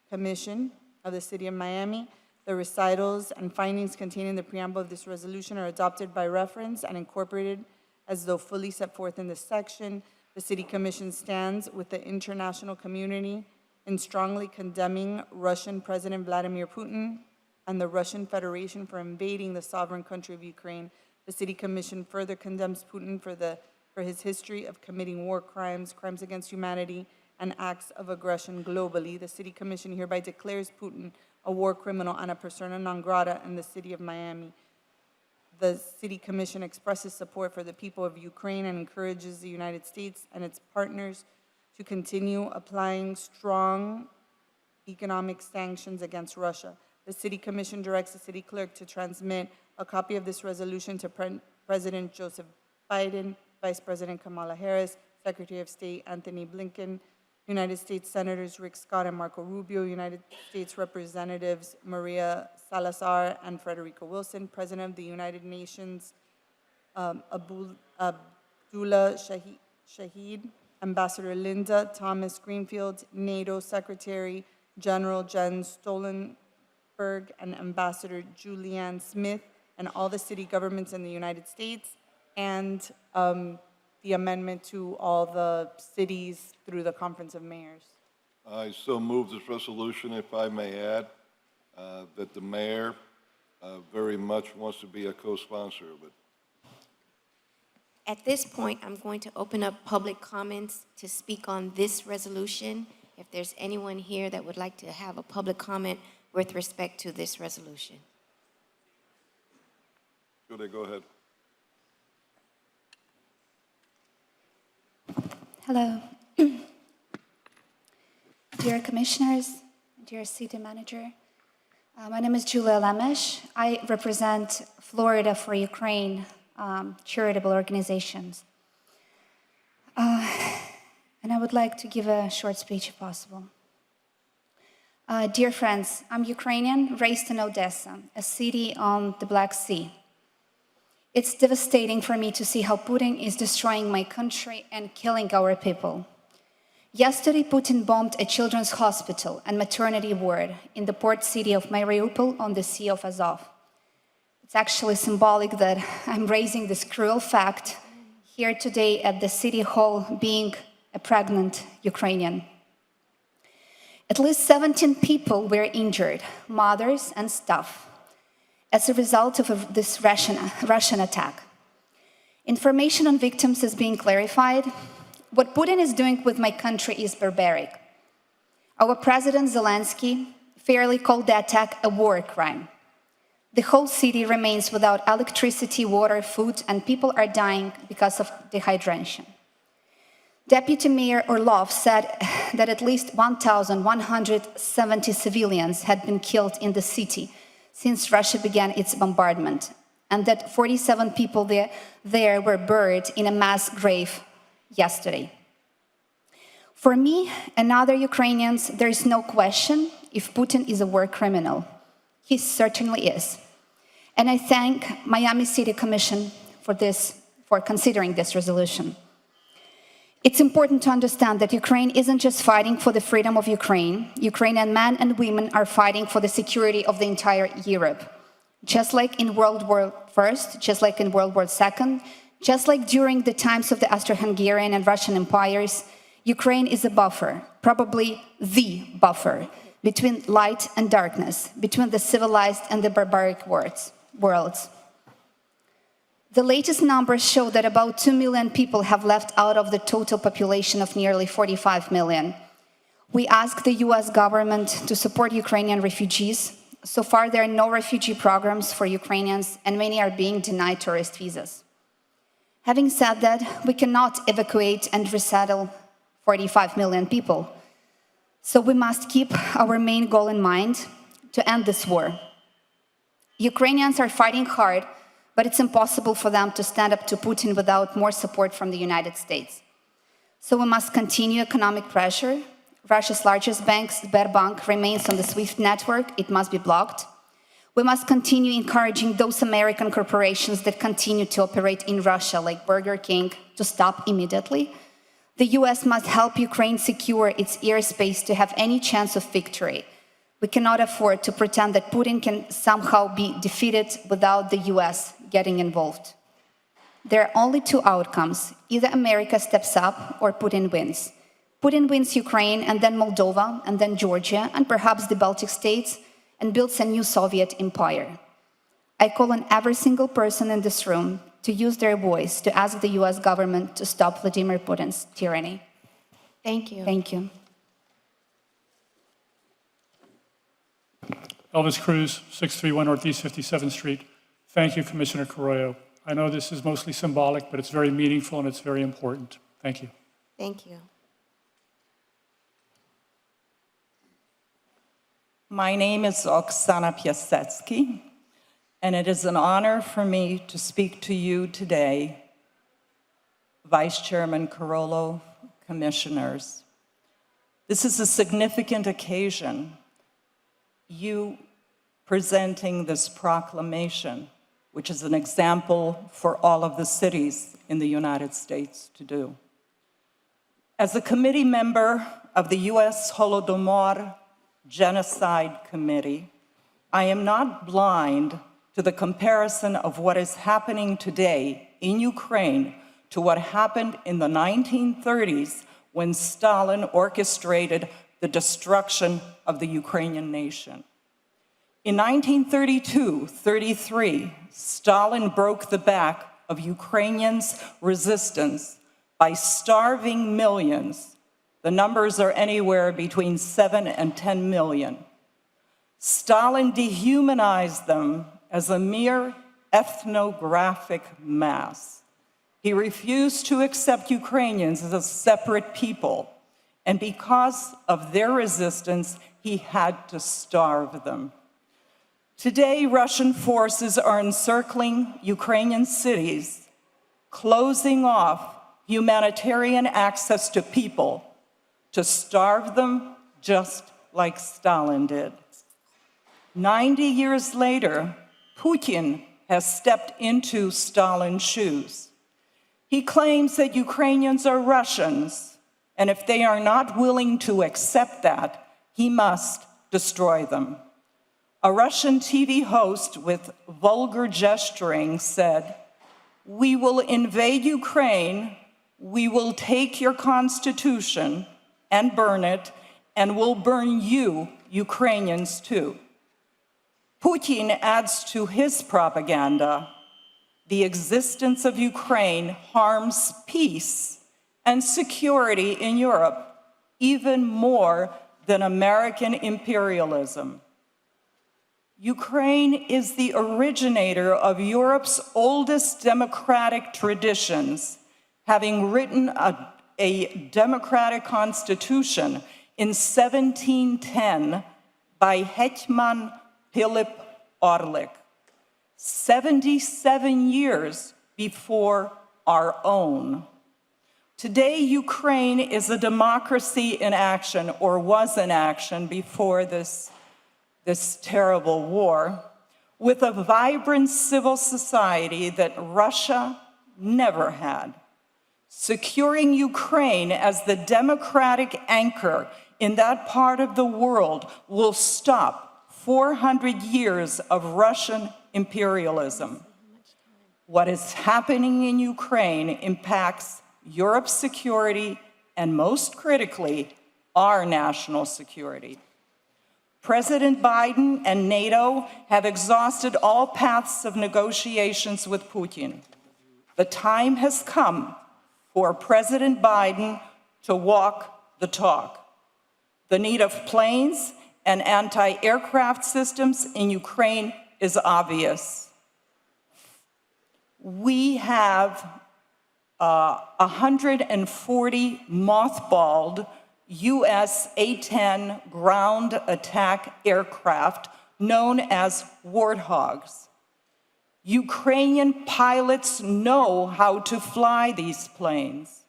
Commission of the City of Miami, the recitals and findings contained in the preamble of this resolution are adopted by reference and incorporated as though fully set forth in this section. The City Commission stands with the international community in strongly condemning Russian President Vladimir Putin and the Russian Federation for invading the sovereign country of Ukraine. The City Commission further condemns Putin for his history of committing war crimes, crimes against humanity, and acts of aggression globally. The City Commission hereby declares Putin a war criminal and a persona non grata in the City of Miami. The City Commission expresses support for the people of Ukraine and encourages the United States and its partners to continue applying strong economic sanctions against Russia. The City Commission directs the City Clerk to transmit a copy of this resolution to President Joseph Biden, Vice President Kamala Harris, Secretary of State Anthony Blinken, United States Senators Rick Scott and Marco Rubio, United States Representatives Maria Salazar and Frederico Wilson, President of the United Nations Abdullah Shahid, Ambassador Linda Thomas Greenfield, NATO Secretary General Jens Stoltenberg, and Ambassador Julianne Smith, and all the city governments in the United States, and the amendment to all the cities through the Conference of Mayors. I so move this resolution, if I may add, that the mayor very much wants to be a co-sponsor of it. At this point, I'm going to open up public comments to speak on this resolution. If there's anyone here that would like to have a public comment with respect to this resolution. Julie, go ahead. Hello. Dear Commissioners, dear City Manager, my name is Julia Lemesh. I represent Florida for Ukraine charitable organizations. And I would like to give a short speech if possible. Dear friends, I'm Ukrainian, raised in Odessa, a city on the Black Sea. It's devastating for me to see how Putin is destroying my country and killing our people. Yesterday, Putin bombed a children's hospital and maternity ward in the port city of Mariupol on the Sea of Azov. It's actually symbolic that I'm raising this cruel fact here today at the City Hall, being a pregnant Ukrainian. At least 17 people were injured, mothers and staff, as a result of this Russian attack. Information on victims is being clarified. What Putin is doing with my country is barbaric. Our President Zelensky fairly called the attack a war crime. The whole city remains without electricity, water, food, and people are dying because of dehydration. Deputy Mayor Orlov said that at least 1,170 civilians had been killed in the city since Russia began its bombardment, and that 47 people there were buried in a mass grave yesterday. For me and other Ukrainians, there is no question if Putin is a war criminal. He certainly is. And I thank Miami City Commission for considering this resolution. It's important to understand that Ukraine isn't just fighting for the freedom of Ukraine. Ukrainian men and women are fighting for the security of the entire Europe. Just like in World War I, just like in World War II, just like during the times of the Austro-Hungarian and Russian empires, Ukraine is a buffer, probably the buffer, between light and darkness, between the civilized and the barbaric worlds. The latest numbers show that about 2 million people have left out of the total population of nearly 45 million. We ask the US government to support Ukrainian refugees. So far, there are no refugee programs for Ukrainians, and many are being denied tourist visas. Having said that, we cannot evacuate and resettle 45 million people. So we must keep our main goal in mind to end this war. Ukrainians are fighting hard, but it's impossible for them to stand up to Putin without more support from the United States. So we must continue economic pressure. Russia's largest bank, Sberbank, remains on the SWIFT network. It must be blocked. We must continue encouraging those American corporations that continue to operate in Russia, like Burger King, to stop immediately. The US must help Ukraine secure its airspace to have any chance of victory. We cannot afford to pretend that Putin can somehow be defeated without the US getting involved. There are only two outcomes. Either America steps up or Putin wins. Putin wins Ukraine and then Moldova and then Georgia and perhaps the Baltic states and builds a new Soviet empire. I call on every single person in this room to use their voice to ask the US government to stop Vladimir Putin's tyranny. Thank you. Thank you. Elvis Cruz, 631 Northeast 57th Street. Thank you, Commissioner Carollo. I know this is mostly symbolic, but it's very meaningful and it's very important. Thank you. Thank you. My name is Oksana Piasecki, and it is an honor for me to speak to you today, Vice Chairman Carollo, commissioners. This is a significant occasion, you presenting this proclamation, which is an example for all of the cities in the United States to do. As a committee member of the U.S. Holodomor Genocide Committee, I am not blind to the comparison of what is happening today in Ukraine to what happened in the 1930s when Stalin orchestrated the destruction of the Ukrainian nation. In 1932-33, Stalin broke the back of Ukrainians' resistance by starving millions. The numbers are anywhere between 7 and 10 million. Stalin dehumanized them as a mere ethnographic mass. He refused to accept Ukrainians as a separate people, and because of their resistance, he had to starve them. Today, Russian forces are encircling Ukrainian cities, closing off humanitarian access to people, to starve them just like Stalin did. 90 years later, Putin has stepped into Stalin's shoes. He claims that Ukrainians are Russians, and if they are not willing to accept that, he must destroy them. A Russian TV host with vulgar gesturing said, "We will invade Ukraine, we will take your constitution and burn it, and we'll burn you, Ukrainians, too." Putin adds to his propaganda, the existence of Ukraine harms peace and security in Europe, even more than American imperialism. Ukraine is the originator of Europe's oldest democratic traditions, having written a democratic constitution in 1710 by Hetman Philip Orlik, 77 years before our own. Today, Ukraine is a democracy in action, or was in action before this terrible war, with a vibrant civil society that Russia never had. Securing Ukraine as the democratic anchor in that part of the world will stop 400 years of Russian imperialism. What is happening in Ukraine impacts Europe's security and, most critically, our national security. President Biden and NATO have exhausted all paths of negotiations with Putin. The time has come for President Biden to walk the talk. The need of planes and anti-aircraft systems in Ukraine is obvious. We have 140 mothballed US A-10 ground attack aircraft known as Warthogs. Ukrainian pilots know how to fly these planes.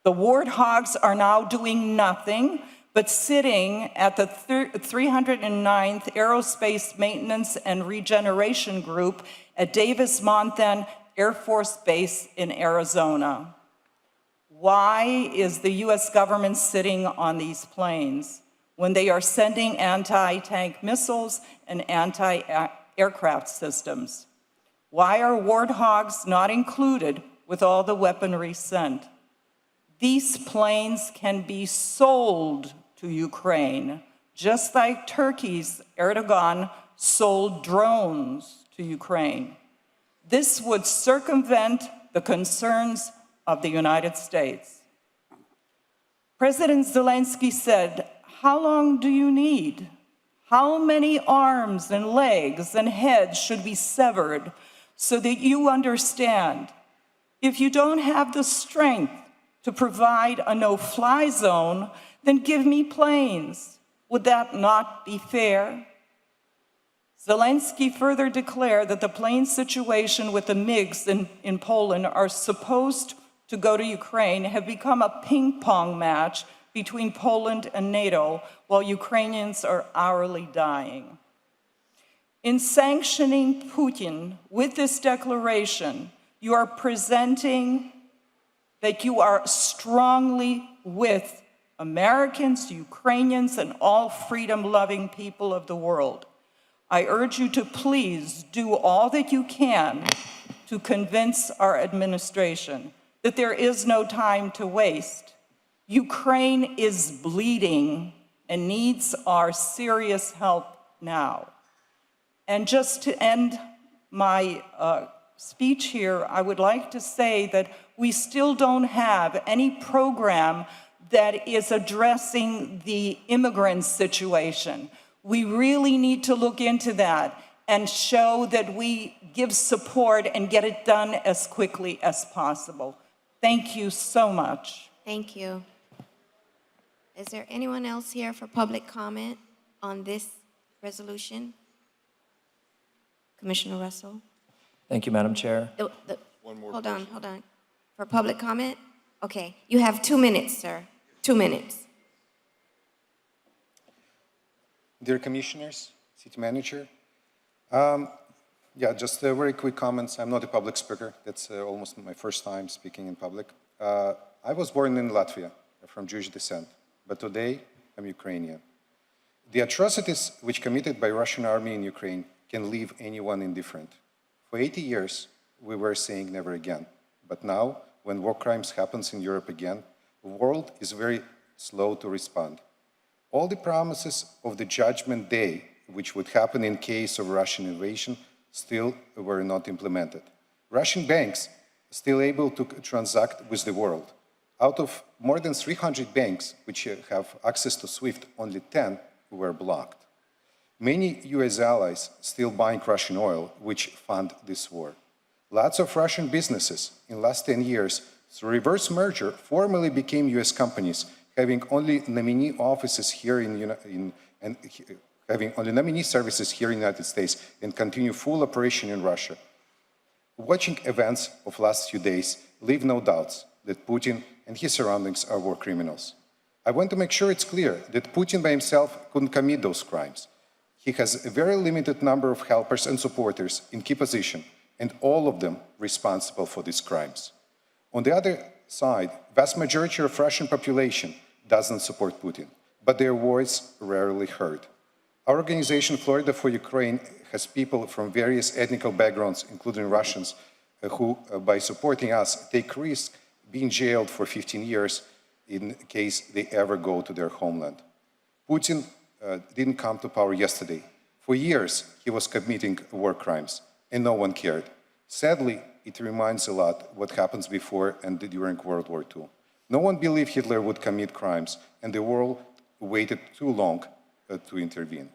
The Warthogs are now doing nothing but sitting at the 309th Aerospace Maintenance and Regeneration Group at Davis-Monthan Air Force Base in Arizona. Why is the US government sitting on these planes when they are sending anti-tank missiles and anti-aircraft systems? Why are Warthogs not included with all the weaponry sent? These planes can be sold to Ukraine, just like Turkey's Erdogan sold drones to Ukraine. This would circumvent the concerns of the United States. President Zelensky said, "How long do you need? How many arms and legs and heads should be severed so that you understand? If you don't have the strength to provide a no-fly zone, then give me planes. Would that not be fair?" Zelensky further declared that the plane situation with the MiGs in Poland are supposed to go to Ukraine have become a ping-pong match between Poland and NATO, while Ukrainians are hourly dying. In sanctioning Putin with this declaration, you are presenting that you are strongly with Americans, Ukrainians, and all freedom-loving people of the world. I urge you to please do all that you can to convince our administration that there is no time to waste. Ukraine is bleeding and needs our serious help now. And just to end my speech here, I would like to say that we still don't have any program that is addressing the immigrant situation. We really need to look into that and show that we give support and get it done as quickly as possible. Thank you so much. Thank you. Is there anyone else here for public comment on this resolution? Commissioner Russell? Thank you, Madam Chair. Hold on. For public comment? Okay, you have 2 minutes, sir. 2 minutes. Dear Commissioners, City Manager, just very quick comments. I'm not a public speaker. That's almost my first time speaking in public. I was born in Latvia, from Jewish descent, but today I'm Ukrainian. The atrocities which committed by Russian army in Ukraine can leave anyone indifferent. For 80 years, we were saying never again. But now, when war crimes happens in Europe again, the world is very slow to respond. All the promises of the Judgment Day, which would happen in case of Russian invasion, still were not implemented. Russian banks still able to transact with the world. Out of more than 300 banks which have access to SWIFT, only 10 were blocked. Many US allies still buying Russian oil, which fund this war. Lots of Russian businesses in last 10 years, through reverse merger, formally became US companies, having only nominee offices here having only nominee services here in the United States and continue full operation in Russia. Watching events of last few days leave no doubts that Putin and his surroundings are war criminals. I want to make sure it's clear that Putin by himself couldn't commit those crimes. He has a very limited number of helpers and supporters in key positions, and all of them responsible for these crimes. On the other side, vast majority of Russian population doesn't support Putin, but their voice rarely heard. Our organization, Florida for Ukraine, has people from various ethnic backgrounds, including Russians, who, by supporting us, take risk being jailed for 15 years in case they ever go to their homeland. Putin didn't come to power yesterday. For years, he was committing war crimes, and no one cared. Sadly, it reminds a lot what happens before and during World War II. No one believed Hitler would commit crimes, and the world waited too long to intervene.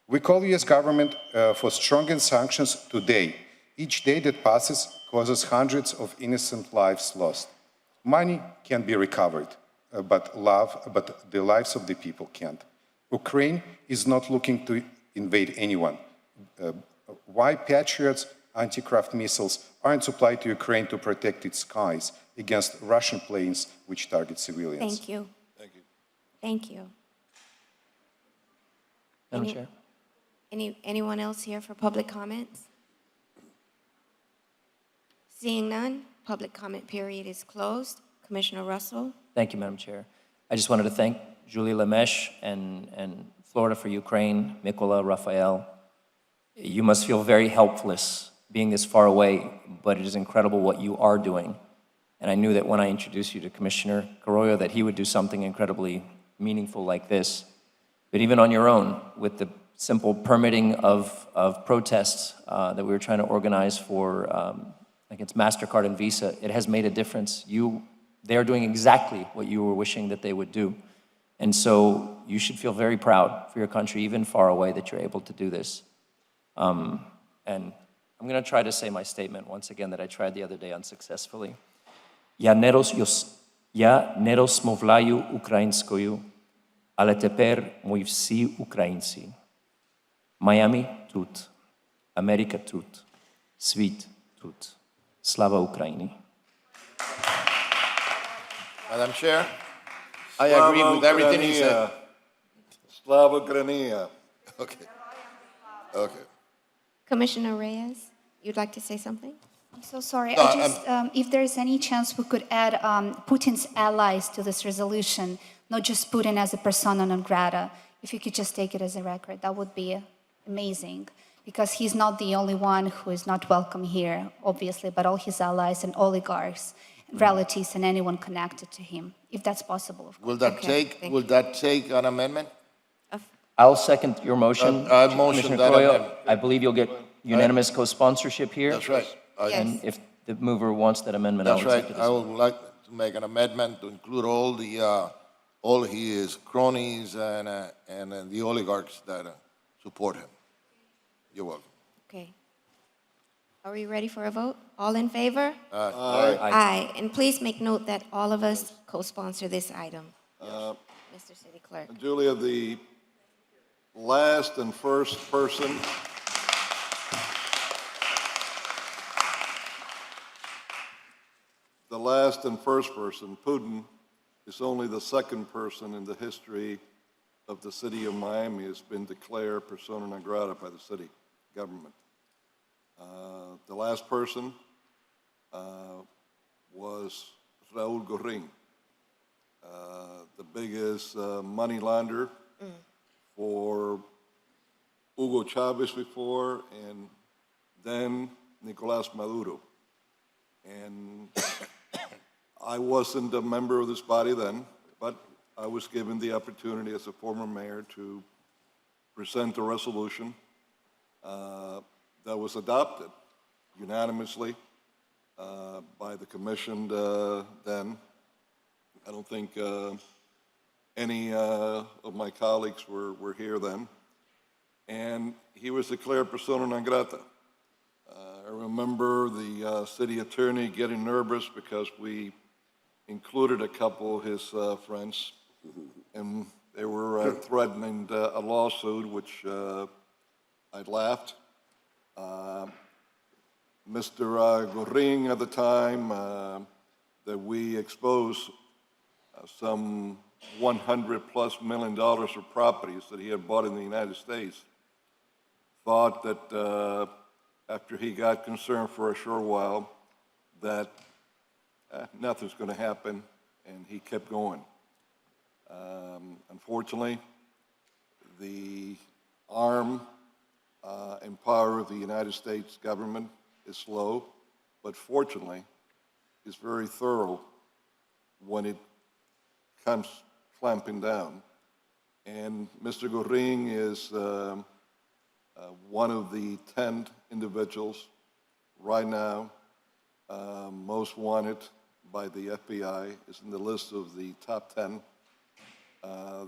We call the US government for stronger sanctions today Each day that passes causes hundreds of innocent lives lost. Money can be recovered, but the lives of the people can't. Ukraine is not looking to invade anyone. Why Patriots anti-craft missiles aren't supplied to Ukraine to protect its skies against Russian planes which target civilians? Thank you. Thank you. Thank you. Madam Chair? Anyone else here for public comments? Seeing none, public comment period is closed. Commissioner Russell? Thank you, Madam Chair. I just wanted to thank Julie Lemesh and Florida for Ukraine, Mikola, Rafael. You must feel very helpless being this far away, but it is incredible what you are doing. And I knew that when I introduced you to Commissioner Carollo that he would do something incredibly meaningful like this. But even on your own, with the simple permitting of protests that we were trying to organize for against MasterCard and Visa, it has made a difference. They're doing exactly what you were wishing that they would do. And so you should feel very proud for your country, even far away, that you're able to do this. And I'm going to try to say my statement once again that I tried the other day unsuccessfully. Ja nerozmowляю українською, але тепер ми всі українці. Miami тут, Америка тут, світ тут. Slava Ukraini. Madam Chair, I agree with everything he said. Slava Ukraini. Okay. Okay. Commissioner Reyes, you'd like to say something? I'm so sorry. No, I just, if there is any chance we could add Putin's allies to this resolution, not just Putin as a persona non grata. If you could just take it as a record, that would be amazing. Because he's not the only one who is not welcome here, obviously, but all his allies and oligarchs, relatives, and anyone connected to him, if that's possible, of course. Will that take an amendment? I'll second your motion. I motion Commissioner that Carollo. amendment. I believe you'll get unanimous co-sponsorship here. That's right. And if the mover wants that amendment, That's I'll accept right. it. I would like to make an amendment to include all his cronies and the oligarchs that support him. You're welcome. Okay. Are we ready for a vote? All in favor? Aye. Aye. And please make note that all of us co-sponsor this item. Mr. City Clerk. Julia, the last and first person Putin, is only the second person in the history of the city of Miami has been declared persona non grata by the city government. The last person was Raul Gorin, the biggest money launderer for Hugo Chavez before, and then Nicolás Maduro. And I wasn't a member of this body then, but I was given the opportunity as a former mayor to present a resolution that was adopted unanimously by the commission then. I don't think any of my colleagues were here then. And he was declared persona non grata. I remember the city attorney getting nervous because we included a couple of his friends, and they were threatening a lawsuit, which I laughed. Mr. Gorin at the time that we exposed some $100+ million of properties that he had bought in the United States, thought that after he got concerned for a short while that nothing's going to happen, and he kept going. Unfortunately, the arm and power of the United States government is slow, but fortunately, is very thorough when it comes clamping down. And Mr. Gorin is one of the 10 individuals right now most wanted by the FBI, is in the list of the top 10.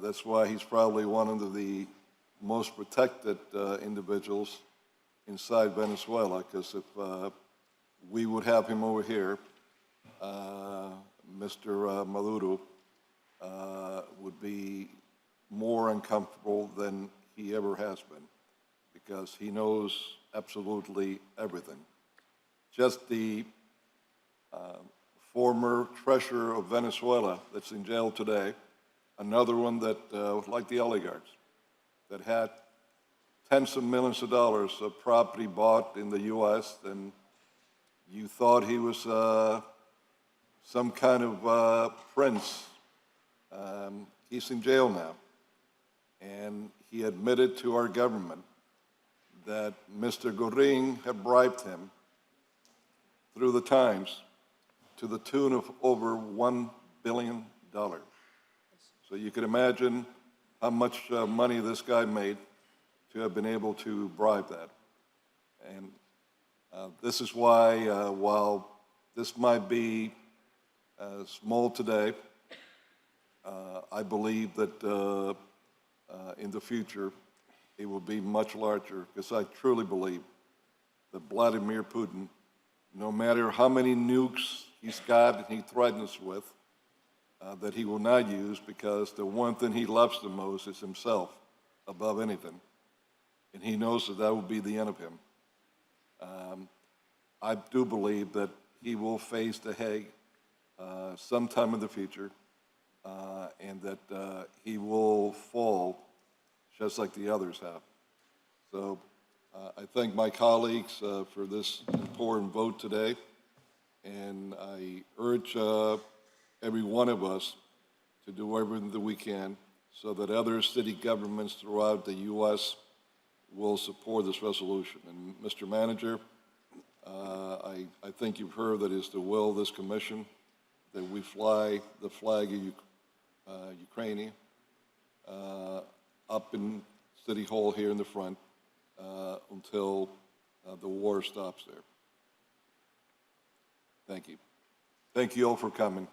That's why he's probably one of the most protected individuals inside Venezuela, because if we would have him over here, Mr. Maduro would be more uncomfortable than he ever has been, because he knows absolutely everything. Just the former treasurer of Venezuela that's in jail today, another one that, like the oligarchs, that had tens of millions of dollars of property bought in the U.S., and you thought he was some kind of prince. He's in jail now. And he admitted to our government that Mr. Gorin had bribed him through the Times to the tune of over $1 billion. So you can imagine how much money this guy made to have been able to bribe that. And this is why, while this might be small today, I believe that in the future it will be much larger, because I truly believe that Vladimir Putin, no matter how many nukes he's got and he threatens with, that he will not use, because the one thing he loves the most is himself above anything. And he knows that that will be the end of him. I do believe that he will face The Hague sometime in the future, and that he will fall just like the others have. So I thank my colleagues for this important vote today, and I urge every one of us to do everything that we can so that other city governments throughout the U.S. will support this resolution. And Mr. Manager, I think you've heard that it's the will of this commission that we fly the flag of Ukraine up in City Hall here in the front until the war stops there. Thank you. Thank you all for coming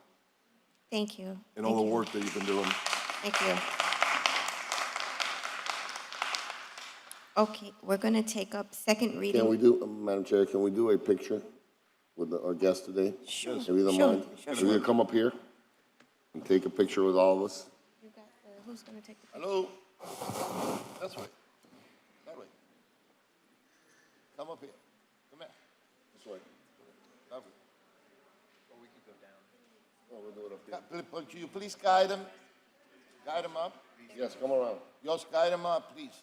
Thank you. and all the work that you've been doing. Thank you. Okay, we're going to take up second reading. Can we do, Madam Chair, can we do a picture with our guest today? Sure. If you don't Sure, mind. sure, Can we sure. come up here and take a picture with all of us? You got who's going to take the picture? Hello? That's right. That way. Come up here. Come here. This way. That way. Or we can go down. Oh, we'll do it up here. Could you please guide them? Guide them up? Yes, come around. Just guide them up, please.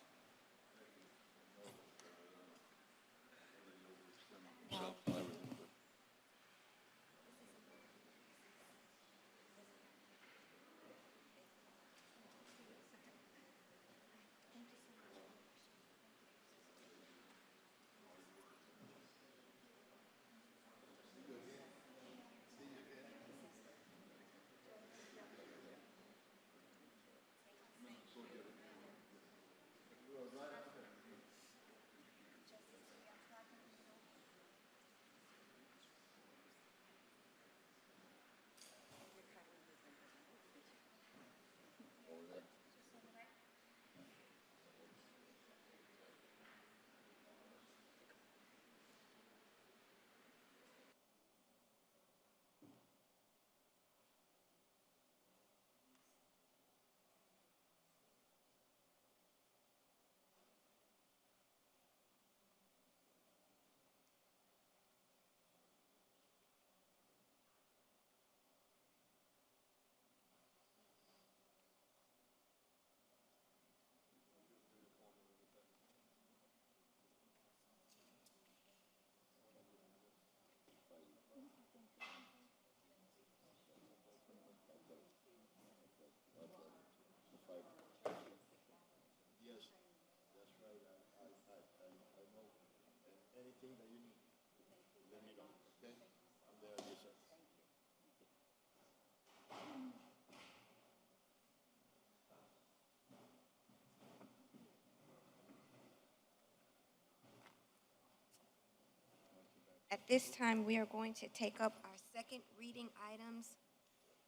At this time, we are going to take up our second reading items.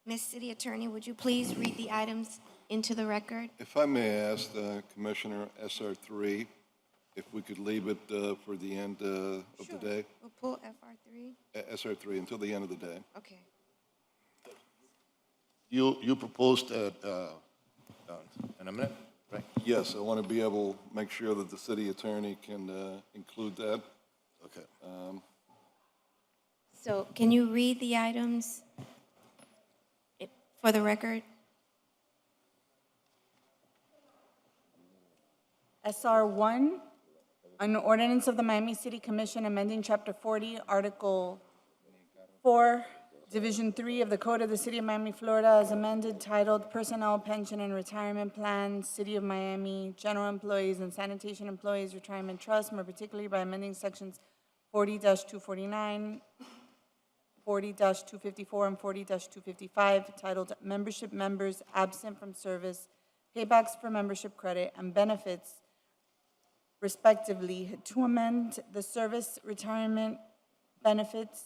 Ms. City Attorney, would you please read the items into the record? If I may ask Commissioner SR3 if we could leave it for the end of the day, We'll pull FR3. SR3 until the end of the day. Okay. You proposed an amendment, right? Yes, I want to be able to make sure that the city attorney can include that. Okay. So can you read the items for the record? SR 1, an ordinance of the Miami City Commission amending Chapter 40, Article 4, Division 3 of the Code of the City of Miami, Florida, as amended, titled Personnel, Pension, and Retirement Plans, City of Miami, General Employees and Sanitation Employees Retirement Trust, more particularly by amending Sections 40-249, 40-254, and 40-255, titled Membership Members Absent from Service, Paybacks for Membership Credit, and Benefits, respectively, to amend the service retirement benefits,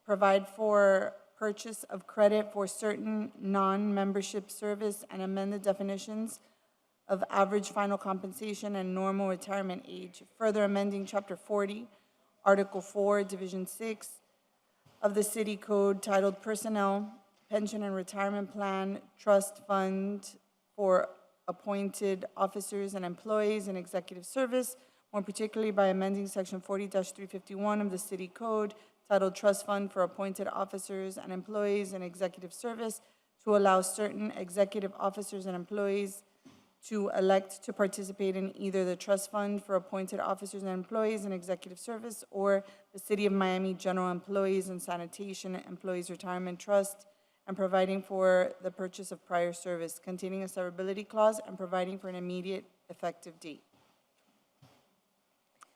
provide for purchase of credit for certain non-membership service, and amend the definitions of average final compensation and normal retirement age, further amending Chapter 40, Article 4, Division 6 of the City Code, titled Personnel, Pension and Retirement Plan, Trust Fund for appointed officers and employees in executive service, more particularly by amending Section 40-351 of the City Code, titled Trust Fund for Appointed Officers and Employees in Executive Service, to allow certain executive officers and employees to elect to participate in either the Trust Fund for Appointed Officers and Employees in Executive Service or the City of Miami General Employees and Sanitation Employees Retirement Trust, and providing for the purchase of prior service, containing a severability clause and providing for an immediate effective date.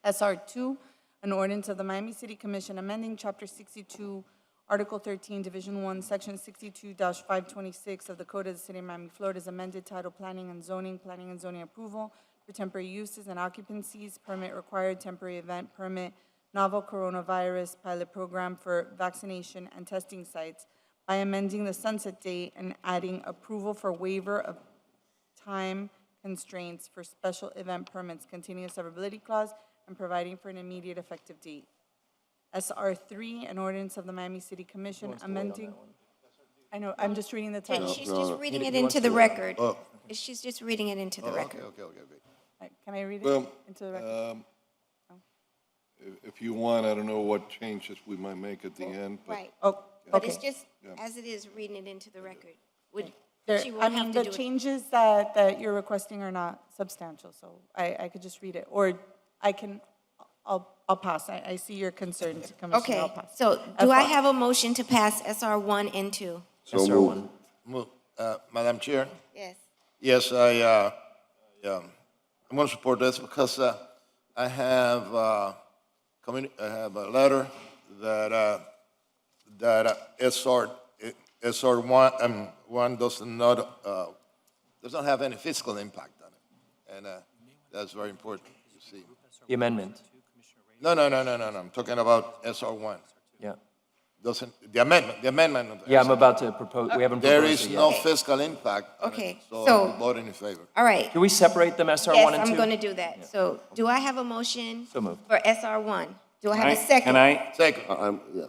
SR 2, an ordinance of the Miami City Commission amending Chapter 62, Article 13, Division 1, Section 62-526 of the Code of the City of Miami, Florida, is amended, titled Planning and Zoning Approval for Temporary Uses and Occupancies, Permit Required Temporary Event Permit, Novel Coronavirus Pilot Program for Vaccination and Testing Sites, by amending the sunset date and adding approval for waiver of time constraints for special event permits containing a severability clause and providing for an immediate effective date. SR 3, an ordinance of the Miami City Commission amending. I know, I'm just reading the title. She's just reading it into the record. She's just reading it into the record. Okay. Can I read it Well, into the record? if you want, I don't know what changes we might make at the end, but Right. Oh, But okay. it's just, Yeah. as it is, reading it into the record. Would, There- she I won't mean, have the to do it. changes that you're requesting are not substantial, so I could just read it. Or I can, I'll pass. I see your concerns, Commissioner. Okay, I'll pass. so do I FR. have a motion to pass SR 1 and 2? So SR1. moved. Madam Chair? Yes. Yes, I'm going to support this because I have a letter that SR 1 doesn't have any fiscal impact on it, and that's very important. You see. The amendment. No. I'm talking about SR 1. Yeah. The amendment. Of Yeah, I'm about to propose, we haven't There proposed is it no yet. fiscal impact. on it, Okay, so so- I'm voting in favor. All right. Can we separate them, SR1 Yes, and 2? I'm going to do that. So do I have a motion So moved. for SR 1? Do I have a Can second? Second. Yeah.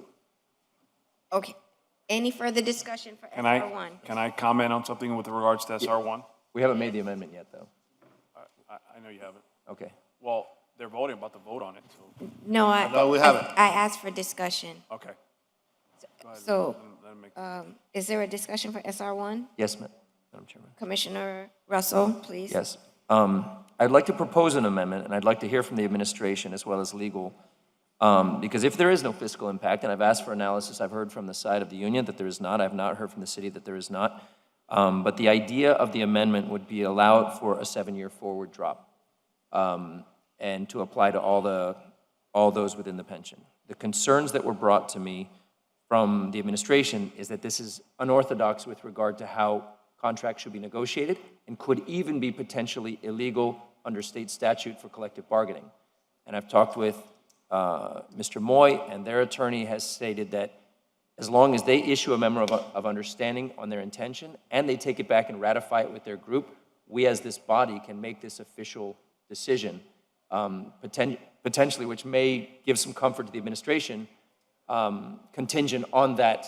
Okay. Any further discussion for Can SR 1? can I comment on something with regards to SR1? We haven't made the amendment yet, though. I know you haven't. Okay. Well, they're voting, about to vote on it, so, No, No, we haven't. I asked for discussion. okay. Go ahead. So, Let him make- is there a discussion for SR 1? Yes, Madam Chairman. Commissioner Russell, please. Yes. I'd like to propose an amendment, and I'd like to hear from the administration as well as legal, because if there is no fiscal impact, and I've asked for analysis, I've heard from the side of the union that there is not, I've not heard from the city that there is not, but the idea of the amendment would be allowed for a 7-year forward drop, and to apply to all those within the pension. The concerns that were brought to me from the administration is that this is unorthodox with regard to how contracts should be negotiated and could even be potentially illegal under state statute for collective bargaining. And I've talked with Mr. Moy, and their attorney has stated that as long as they issue a memo of understanding on their intention and they take it back and ratify it with their group, we as this body can make this official decision potentially, which may give some comfort to the administration, contingent on that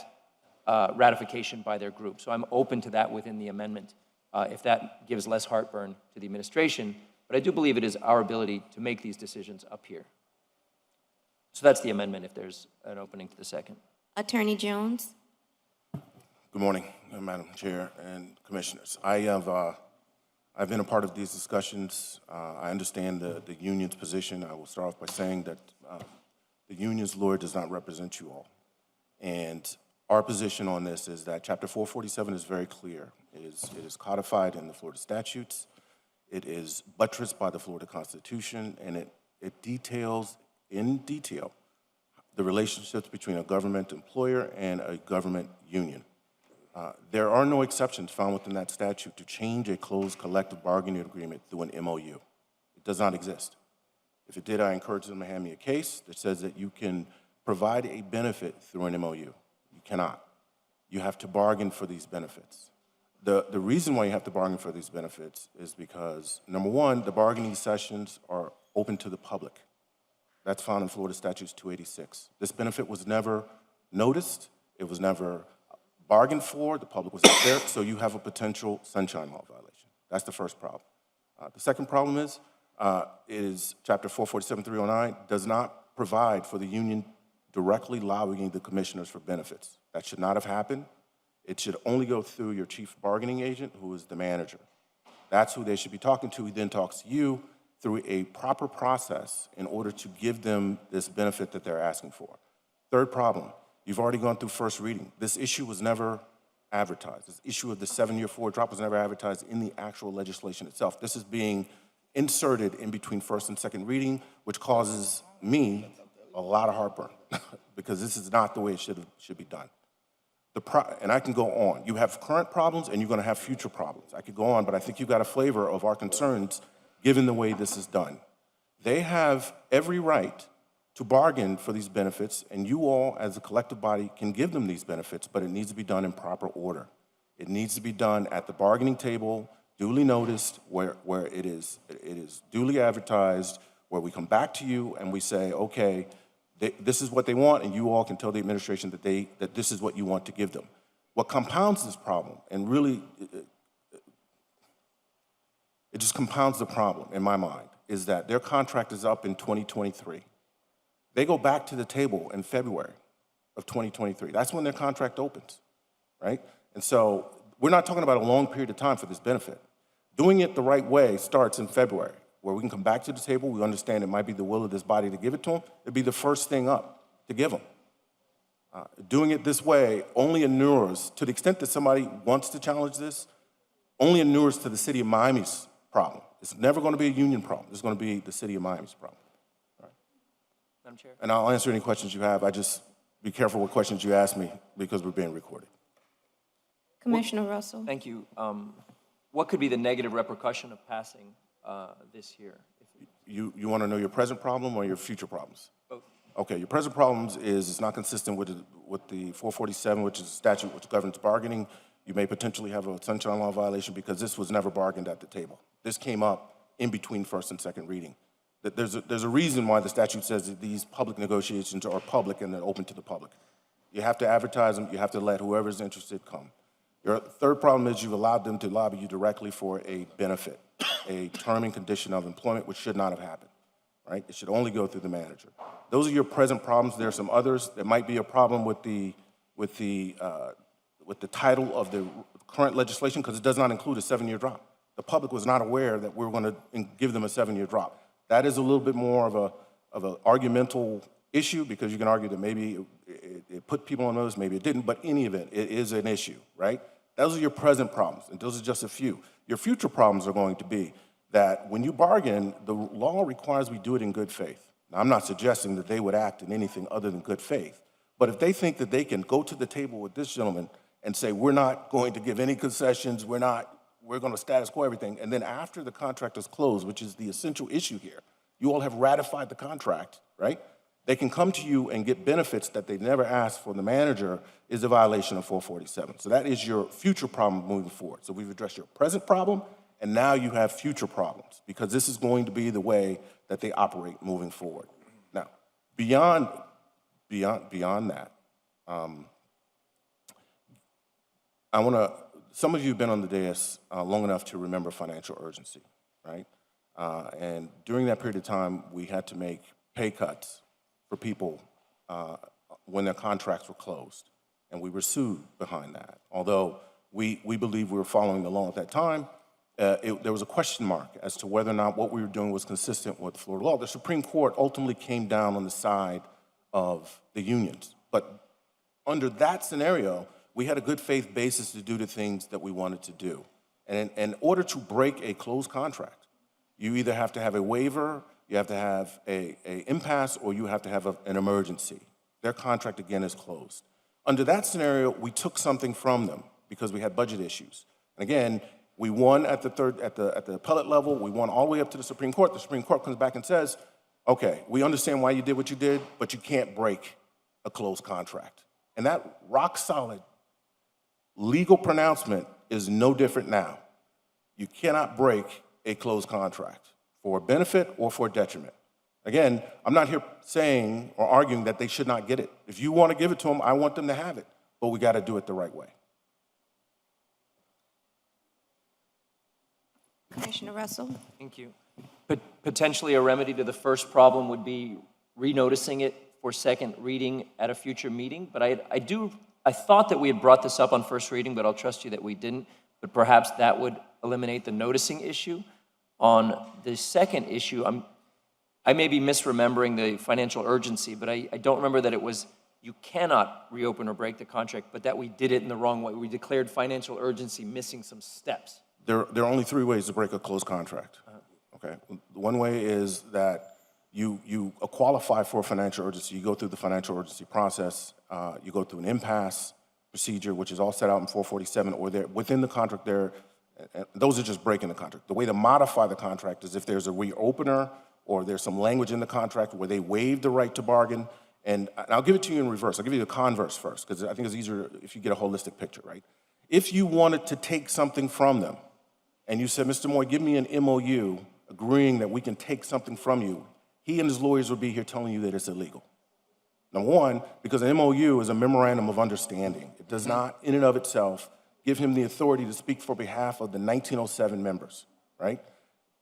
ratification by their group. So I'm open to that within the amendment, if that gives less heartburn to the administration. But I do believe it is our ability to make these decisions up here. So that's the amendment, if there's an opening to the second. Attorney Jones. Good morning, Madam Chair and Commissioners. I've been a part of these discussions. I understand the union's position. I will start off by saying that the union's lawyer does not represent you all. And our position on this is that Chapter 447 is very clear. It is codified in the Florida statutes. It is buttressed by the Florida Constitution, and it details in detail the relationships between a government employer and a government union. There are no exceptions found within that statute to change a closed collective bargaining agreement through an MOU. It does not exist. If it did, I encourage them to hand me a case that says that you can provide a benefit through an MOU. You cannot. You have to bargain for these benefits. The reason why you have to bargain for these benefits is because, number one, the bargaining sessions are open to the public. That's found in Florida Statutes 286. This benefit was never noticed. It was never bargained for. The public was not there, so you have a potential sunshine law violation. That's the first problem. The second problem is Chapter 447-309 does not provide for the union directly lobbying the commissioners for benefits. That should not have happened. It should only go through your chief bargaining agent, who is the manager. That's who they should be talking to. He then talks to you through a proper process in order to give them this benefit that they're asking for. Third problem, you've already gone through first reading. This issue was never advertised. This issue of the 7-year forward drop was never advertised in the actual legislation itself. This is being inserted in between first and second reading, which causes me a lot of heartburn because this is not the way it should be done. And I can go on. You have current problems and you're going to have future problems. I could go on, but I think you got a flavor of our concerns given the way this is done. They have every right to bargain for these benefits, and you all, as a collective body, can give them these benefits, but it needs to be done in proper order. It needs to be done at the bargaining table, duly noticed, where it is duly advertised, where we come back to you and we say, okay, this is what they want, and you all can tell the administration that this is what you want to give them. What compounds this problem, and really, it just compounds the problem in my mind, is that their contract is up in 2023. They go back to the table in February of 2023. That's when their contract opens, right? And so we're not talking about a long period of time for this benefit. Doing it the right way starts in February, where we can come back to the table. We understand it might be the will of this body to give it to them. It'd be the first thing up to give them. Doing it this way only inures, to the extent that somebody wants to challenge this, only inures to the city of Miami's problem. It's never going to be a union problem. It's going to be the city of Miami's problem. All right. Madam Chair. And I'll answer any questions you have. I just be careful what questions you ask me because we're being recorded. Commissioner Russell. Thank you. What could be the negative repercussion of passing this year? You want to know your present problem or your future problems? Both. Okay, your present problems is it's not consistent with the 447, which is a statute which governs bargaining. You may potentially have a sunshine law violation because this was never bargained at the table. This came up in between first and second reading. There's a reason why the statute says that these public negotiations are public and they're open to the public. You have to advertise them. You have to let whoever's interested come. Your third problem is you've allowed them to lobby you directly for a benefit, a term and condition of employment, which should not have happened, right? It should only go through the manager. Those are your present problems. There are some others. There might be a problem with the title of the current legislation because it does not include a 7-year drop. The public was not aware that we were going to give them a 7-year drop. That is a little bit more of an argumental issue because you can argue that maybe it put people on notice, maybe it didn't, but in any event, it is an issue, right? Those are your present problems, and those are just a few. Your future problems are going to be that when you bargain, the law requires we do it in good faith. Now, I'm not suggesting that they would act in anything other than good faith, but if they think that they can go to the table with this gentleman and say, we're not going to give any concessions, we're going to status quo everything, and then after the contract is closed, which is the essential issue here, you all have ratified the contract, right? They can come to you and get benefits that they never asked for the manager is a violation of 447. So that is your future problem moving forward. So we've addressed your present problem, And now you have future problems because this is going to be the way that they operate moving forward. Now, beyond that, some of you have been on the dais long enough to remember financial urgency, right? And during that period of time, we had to make pay cuts for people when their contracts were closed. And we were sued behind that. Although we believe we were following the law at that time, there was a question mark as to whether or not what we were doing was consistent with Florida law. The Supreme Court ultimately came down on the side of the unions. But under that scenario, we had a good faith basis to do the things that we wanted to do. And in order to break a closed contract, you either have to have a waiver, you have to have a impasse, or you have to have an emergency. Their contract, again, is closed. Under that scenario, we took something from them because we had budget issues. And again, we won at the appellate level, we won all the way up to the Supreme Court. The Supreme Court comes back and says, okay, we understand why you did what you did, but you can't break a closed contract. And that rock-solid legal pronouncement is no different now. You cannot break a closed contract for benefit or for detriment. Again, I'm not here saying or arguing that they should not get it. If you want to give it to them, I want them to have it, but we got to do it the right way. Commissioner Russell? Thank you. Potentially a remedy to the first problem would be renoticing it for second reading at a future meeting, but I thought that we had brought this up on first reading, but I'll trust you that we didn't, but perhaps that would eliminate the noticing issue. On the second issue, I may be misremembering the financial urgency, but I don't remember that it was you cannot reopen or break the contract, but that we did it in the wrong way. We declared financial urgency missing some steps. There are only three ways to break a closed contract. Okay. One way is that you qualify for financial urgency. You go through the financial urgency process. You go through an impasse procedure, which is all set out in 447, or within the contract there. Those are just breaking the contract. The way to modify the contract is if there's a reopener or there's some language in the contract where they waive the right to bargain. And I'll give it to you in reverse. I'll give you the converse first, because I think it's easier if you get a holistic picture, right? If you wanted to take something from them, and you said, Mr. Moy, give me an MOU agreeing that we can take something from you, he and his lawyers would be here telling you that it's illegal. Number one, because an MOU is a memorandum of understanding. It does not, in and of itself, give him the authority to speak for behalf of the 1907 members, right?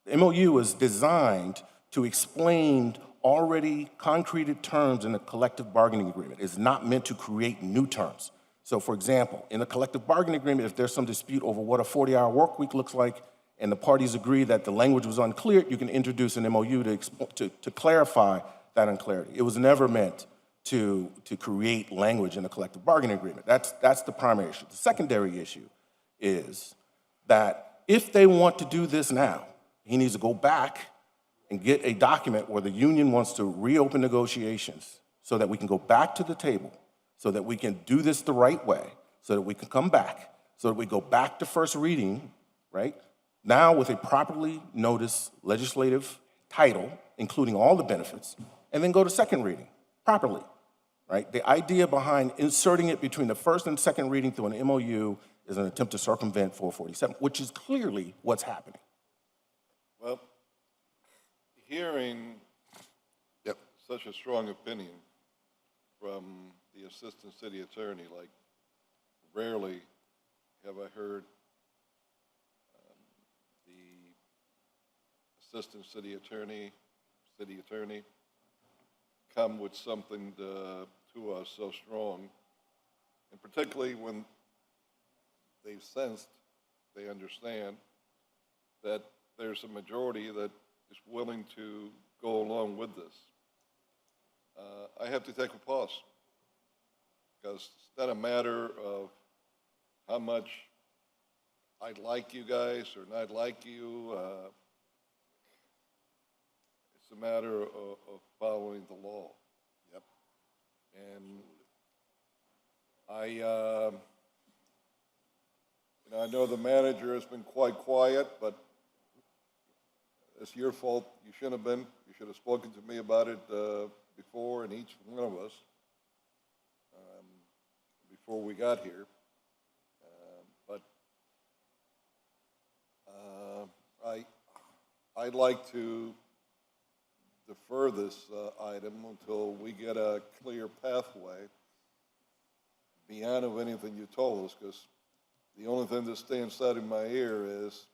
The MOU is designed to explain already concreted terms in a collective bargaining agreement. It's not meant to create new terms. So for example, in a collective bargaining agreement, if there's some dispute over what a 40-hour work week looks like, and the parties agree that the language was unclear, you can introduce an MOU to clarify that unclarity. It was never meant to create language in a collective bargaining agreement. That's the primary issue. The secondary issue is that if they want to do this now, he needs to go back and get a document where the union wants to reopen negotiations so that we can go back to the table, so that we can do this the right way, so that we can come back, so that we go back to first reading, right? Now with a properly noticed legislative title, including all the benefits, and then go to second reading properly, right? The idea behind inserting it between the first and second reading through an MOU is an attempt to circumvent 447, which is clearly what's happening. Well, hearing such a strong opinion from the assistant city attorney, like rarely have I heard the assistant city attorney come with something to us so strong, and particularly when they've sensed, they understand that there's a majority that is willing to go along with this. I have to take a pause, because it's not a matter of how much I like you guys or not like you. It's a matter of following the law. Yep. And I know the manager has been quite quiet, but it's your fault. You shouldn't have been. You should have spoken to me about it before, and each one of us, before we got here. But I'd like to defer this item until we get a clear pathway beyond of anything you told us, because the only thing that stands out in my ear is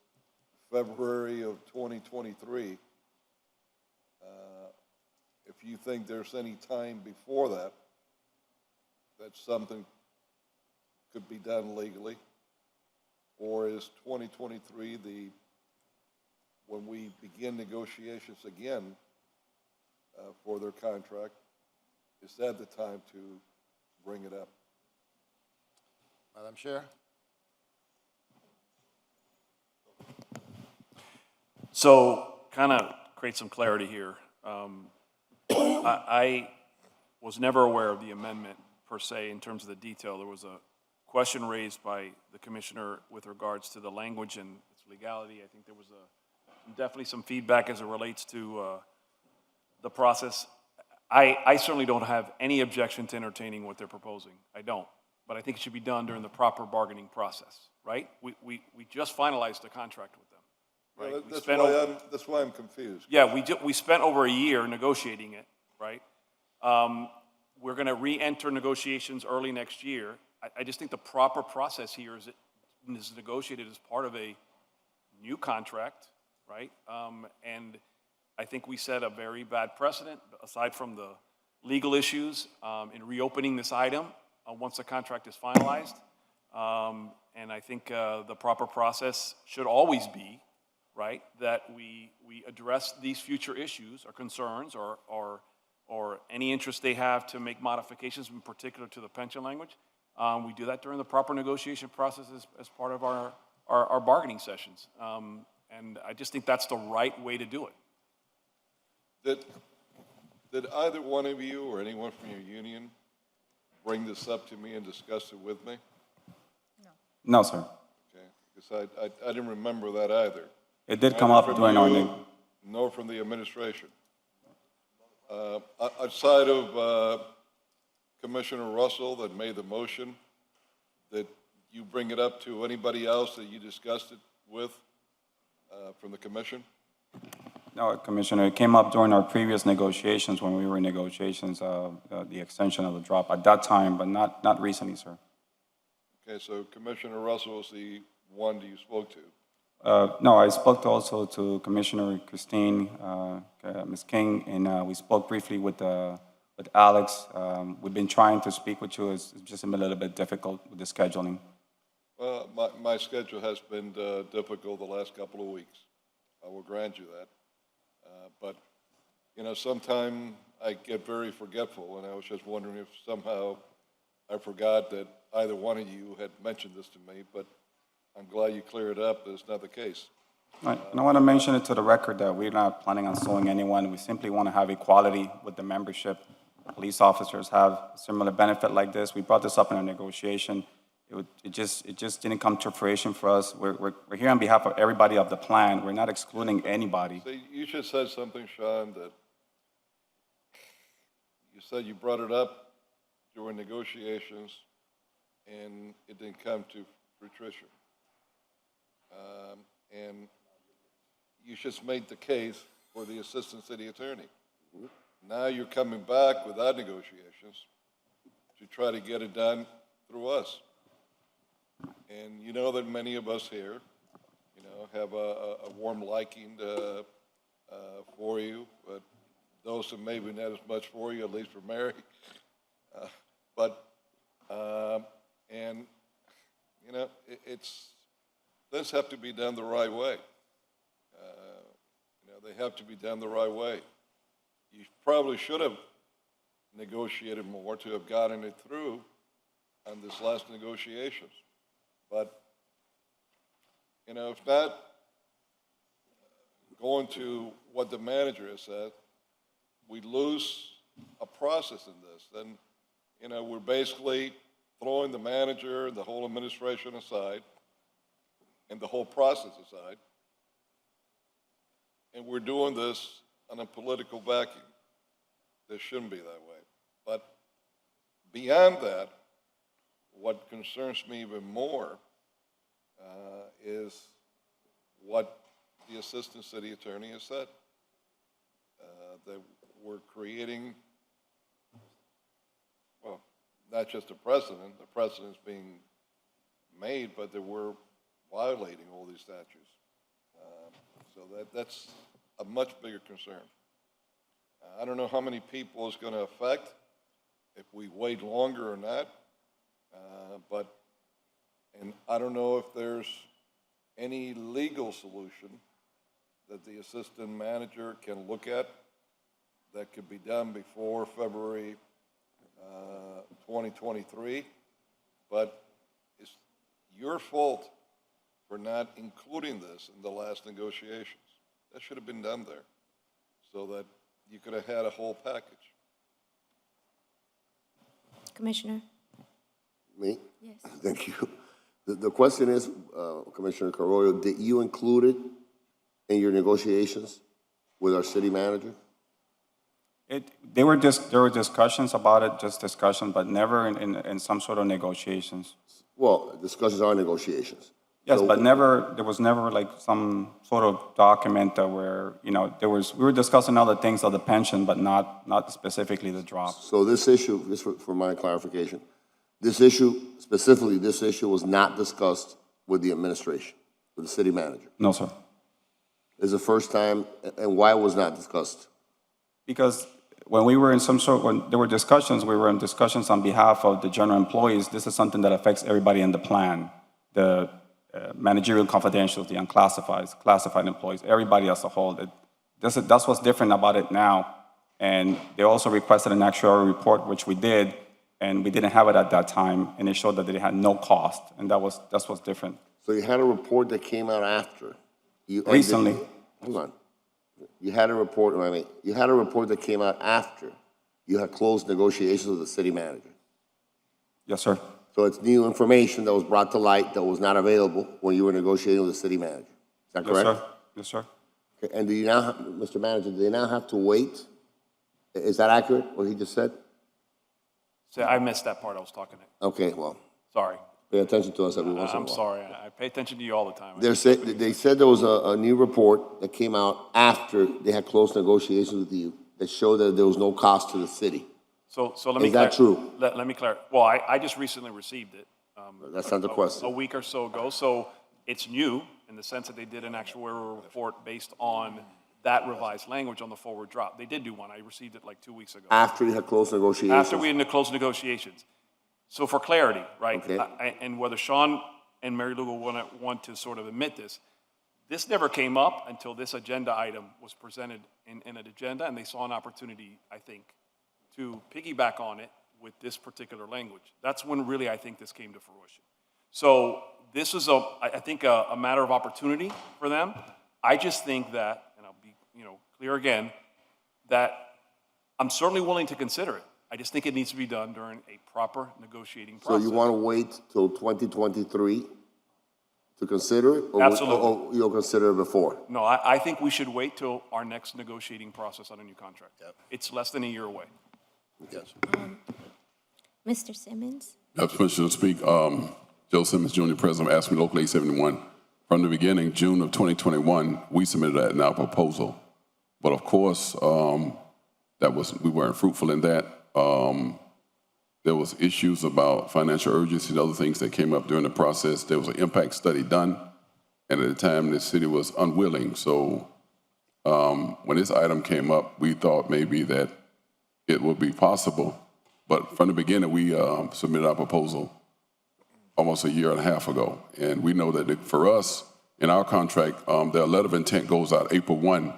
February of 2023. If you think there's any time before that, that something could be done legally, or is 2023 when we begin negotiations again for their contract, is that the time to bring it up? Madam Chair? So, kind of create some clarity here. I was never aware of the amendment per se in terms of the detail. There was a question raised by the commissioner with regards to the language and its legality. I think there was definitely some feedback as it relates to the process. I certainly don't have any objection to entertaining what they're proposing. I don't. But I think it should be done during the proper bargaining process, right? We just finalized the contract with them. Right? Yeah, that's why I'm confused. Yeah, we spent over a year negotiating it, right? We're going to re-enter negotiations early next year. I just think the proper process here is negotiated as part of a new contract, right? And I think we set a very bad precedent, aside from the legal issues, in reopening this item once the contract is finalized. And I think the proper process should always be, right, that we address these future issues or concerns or any interest they have to make modifications, in particular to the pension language. We do that during the proper negotiation process as part of our bargaining sessions. And I just think that's the right way to do it. Did either one of you or anyone from your union bring this up to me and discuss it with me? No, sir. Okay, because I didn't remember that either. It did come up during our nor from the administration. Outside of Commissioner Russell that made the motion, did you bring it up to anybody else that you discussed it with from the commission? No, Commissioner, it came up during our previous negotiations when we were in negotiations, the extension of the drop at that time, but not recently, sir. Okay, so Commissioner Russell was the one that you spoke to. No, I spoke also to Commissioner Christine, Ms. King, and we spoke briefly with Alex. We've been trying to speak with you. It's just been a little bit difficult with the scheduling. Well, my schedule has been difficult the last couple of weeks. I will grant you that. But, you know, sometimes I get very forgetful, and I was just wondering if somehow I forgot that either one of you had mentioned this to me, but I'm glad you cleared it up that it's not the case. Right. And I want to mention it to the record that we're not planning on suing anyone. We simply want to have equality with the membership. Police officers have a similar benefit like this. We brought this up in a negotiation. It just didn't come to fruition for us. We're here on behalf of everybody of the plan. We're not excluding anybody. See, you just said something, Sean, that you said you brought it up during negotiations and it didn't come to fruition. And you just made the case for the assistant city attorney. Now you're coming back without negotiations to try to get it done through us. And you know that many of us here, you know, have a warm liking for you, but those that maybe not as much for you, at least for Mary. And, you know, this have to be done the right way. You know, they have to be done the right way. You probably should have negotiated more to have gotten it through on this last negotiations. But, you know, if not going to what the manager has said, we lose a process in this. Then, you know, we're basically throwing the manager and the whole administration aside and the whole process aside. And we're doing this on a political vacuum. This shouldn't be that way. But beyond that, what concerns me even more is what the Assistant City Attorney has said. That we're creating, well, not just the precedent's being made, but that we're violating all these statutes. So that's a much bigger concern. I don't know how many people it's going to affect, if we wait longer or not, and I don't know if there's any legal solution that the assistant manager can look at that could be done before February 2023, but it's your fault for not including this in the last negotiations. That should have been done there so that you could have had a whole package. Commissioner? Me? Yes. Thank you. The question is, Commissioner Carollo, did you include it in your negotiations with our city manager? There were discussions about it, just discussion, but never in some sort of negotiations. Well, discussions are negotiations. Yes, So- but there was never like some sort of document that where, we were discussing other things of the pension, but not specifically the drop. So this issue, just for my clarification, this issue, specifically this issue was not discussed with the administration, with the city manager. No, sir. It's the first time, and why it was not discussed? Because when there were discussions, we were in discussions on behalf of the general employees. This is something that affects everybody in the plan. The managerial confidentials, the unclassified, classified employees, everybody as a whole. That's what's different about it now. And they also requested an actuarial report, which we did, and we didn't have it at that time, and it showed that they had no cost, and that's what's different. So you had a report that came out after. Recently. Hold on. You had a report that came out after you had closed negotiations with the city manager. Yes, sir. So it's new information that was brought to light that was not available when you were negotiating with the city manager. Is that correct? Yes, sir. Yes, sir. Okay, and do you now, Mr. Manager, do they now have to wait? Is that accurate, what he just said? So I missed that part I was talking to. Okay, well, Sorry. pay attention to us every once in a I'm while. sorry. I pay attention to you all the time. They said there was a new report that came out after they had closed negotiations with you that showed that there was no cost to the city. So let me Is that true? Let me clarify. Well, I just recently received it. That's not the question. A week or so ago. So it's new in the sense that they did an actuarial report based on that revised language on the forward drop. They did do one. I received it like 2 weeks ago. After you had closed negotiations? After we had closed negotiations. So for clarity, right? Okay. And whether Sean and Mary Lou will want to sort of admit this never came up until this agenda item was presented in an agenda, and they saw an opportunity, I think, to piggyback on it with this particular language. That's when really I think this came to fruition. So this is, I think, a matter of opportunity for them. I just think that, and I'll be clear again, that I'm certainly willing to consider it. I just think it needs to be done during a proper negotiating So process. you want to wait till 2023 to consider it? Absolutely. Or you'll consider it before? No, I think we should wait till our next negotiating process on a new contract. It's less than a year away. Yes. Mr. Simmons? That's permission to speak. Joe Simmons, Jr., President of AFSCME Local 871. From the beginning, June of 2021, we submitted that in our proposal. But of course, we weren't fruitful in that. There was issues about financial urgency and other things that came up during the process. There was an impact study done, and at the time, the city was unwilling. So when this item came up, we thought maybe that it would be possible. But from the beginning, we submitted our proposal almost a year and a half ago. And we know that for us, in our contract, the letter of intent goes out April 1,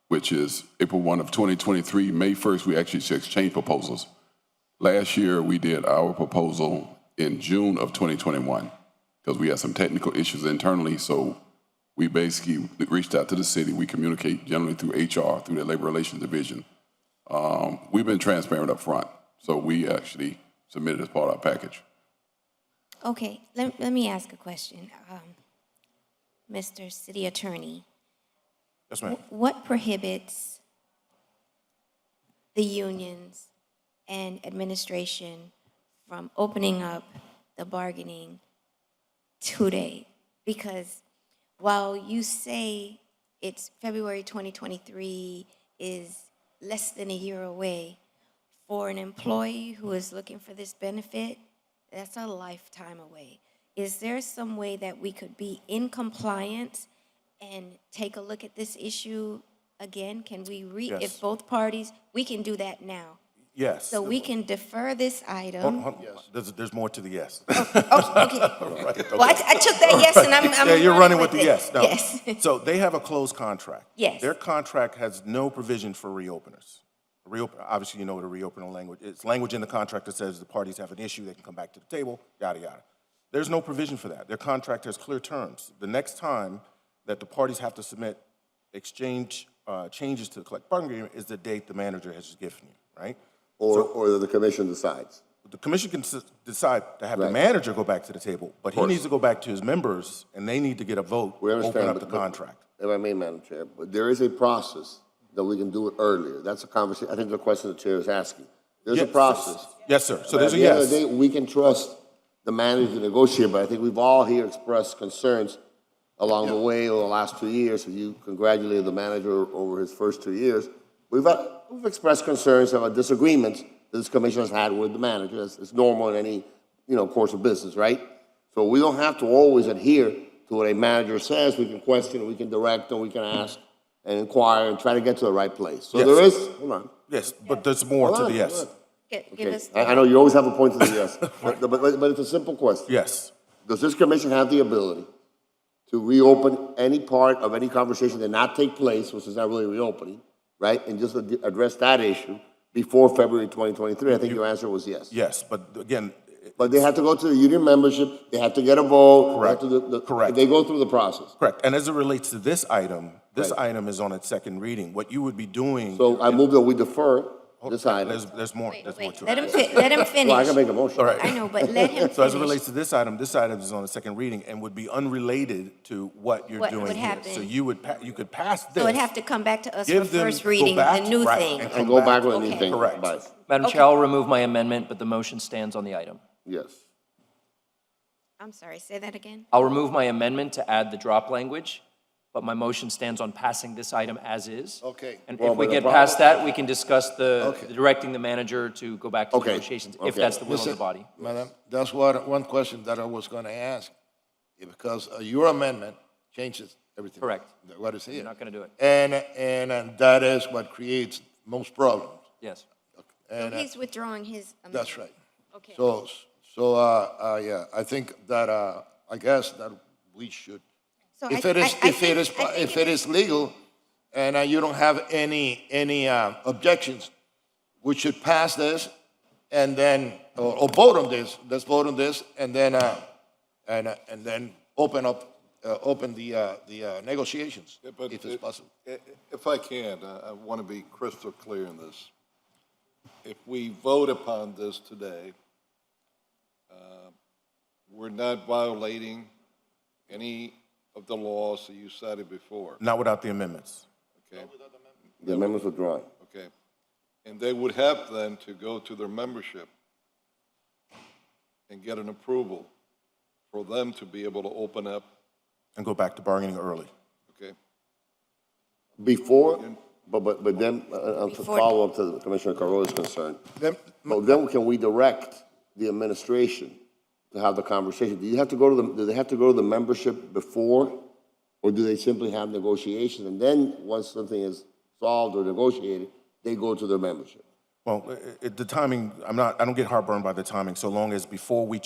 which is April 1 of 2023. May 1st, we actually exchange proposals. Last year, we did our proposal in June of 2021 because we had some technical issues internally. So we basically reached out to the city. We communicate generally through HR, through the Labor Relations Division. We've been transparent up front. So we actually submitted as part of our package. Okay, let me ask a question. Mr. City Attorney. Yes, ma'am. What prohibits the unions and administration from opening up the bargaining today? Because while you say it's February 2023 is less than a year away, for an employee who is looking for this benefit, that's a lifetime away. Is there some way that we could be in compliance and take a look at this issue again? Can we Yes. if both parties, we can do that now. Yes. So we can defer this item. There's more to the yes. Okay. Right, Well, I took that yes, and I'm yeah, you're running with the it. yes. No. Yes. So they have a closed contract. Yes. Their contract has no provision for reopeners. Obviously, you know what a reopener language. It's language in the contract that says the parties have an issue, they can come back to the table, yada yada. There's no provision for that. Their contract has clear terms. The next time that the parties have to submit exchange changes to the collective bargaining agreement is the date the manager has given you, right? Or the commission decides. The commission can decide to have the Right. manager go back to the table, but he course. needs to go back to his members, and they need to get a vote, We open understand, up the contract. If I may, Madam Chair, but there is a process that we can do it earlier. That's a conversation, I think the question the chair is asking. There's a Yes. process. Yes, sir. So But there's at a the end of yes. the day, we can trust the manager to negotiate, but I think we've all here expressed concerns along the way over the last 2 years. So you congratulated the manager over his first 2 years. We've expressed concerns about disagreements that this commission has had with the manager. It's normal in any, course of business, right? So we don't have to always adhere to what a manager says. We can question, we can direct, and we can ask and inquire and try to get to the right place. So Yes. there is, hold on. Yes, but there's more to Hold the on, yes. hold on. Give Okay. us I know you always have a point to the yes, but it's a simple question. Yes. Does this commission have the ability to reopen any part of any conversation that not take place, which is not really reopening, right? And just address that issue before February 2023? I think your answer was yes. Yes, but again. But they have to go to the union membership, they have to get a vote. Correct. They have to Correct. They go through the process. Correct. And as it relates to this item, this Right. item is on its second reading. What you would be doing. So I move that we defer this item. There's more. There's more to Let it. let him finish. Well, I can make a motion. All right. I know, but let him So as it finish. relates to this item is on the second reading and would be unrelated to what you're What doing would here. happen? So you could pass this. So it'd have to come back to us for give them- first go reading, back, the new right, thing. and And come go back with Okay. anything. Correct. Bye. Madam Chair, I'll remove my amendment, but the motion stands on the item. Yes. I'm sorry, say that again? I'll remove my amendment to add the drop language, but my motion stands on passing this item as is. Okay. And Well, if we but the get problem- past that, we can discuss Okay. directing the manager to go back to Okay. negotiations, if Okay. that's the will of the Listen, body. Madam, that's one question that I was going to ask, because your amendment changes everything. Correct. What is You're here. not going to do it. And that is what creates most problems. Yes. And He's withdrawing his amendment. that's right. Okay. Yeah, I think that, I guess that we should, So if I- it is, I if it is, think if it is legal, and you don't have any objections, we should pass this, and then, or vote on this, let's vote on this, and then open the negotiations, Yeah, but if it's possible. If I can, I want to be crystal clear in this. If we vote upon this today, we're not violating any of the laws that you cited before, Not without the amendments. okay? The amendments withdrawn. Okay. And they would have then to go to their membership and get an approval for them to be able to open up, And go back to bargaining early. okay? Before, but then, to Before- follow up to Commissioner Carollo's concern, then can we direct the administration to have the conversation? Do they have to go to the membership before, or do they simply have negotiations? And then, once something is solved or negotiated, they go to their membership? Well, the timing, I don't get heartburn by the timing, so long as before we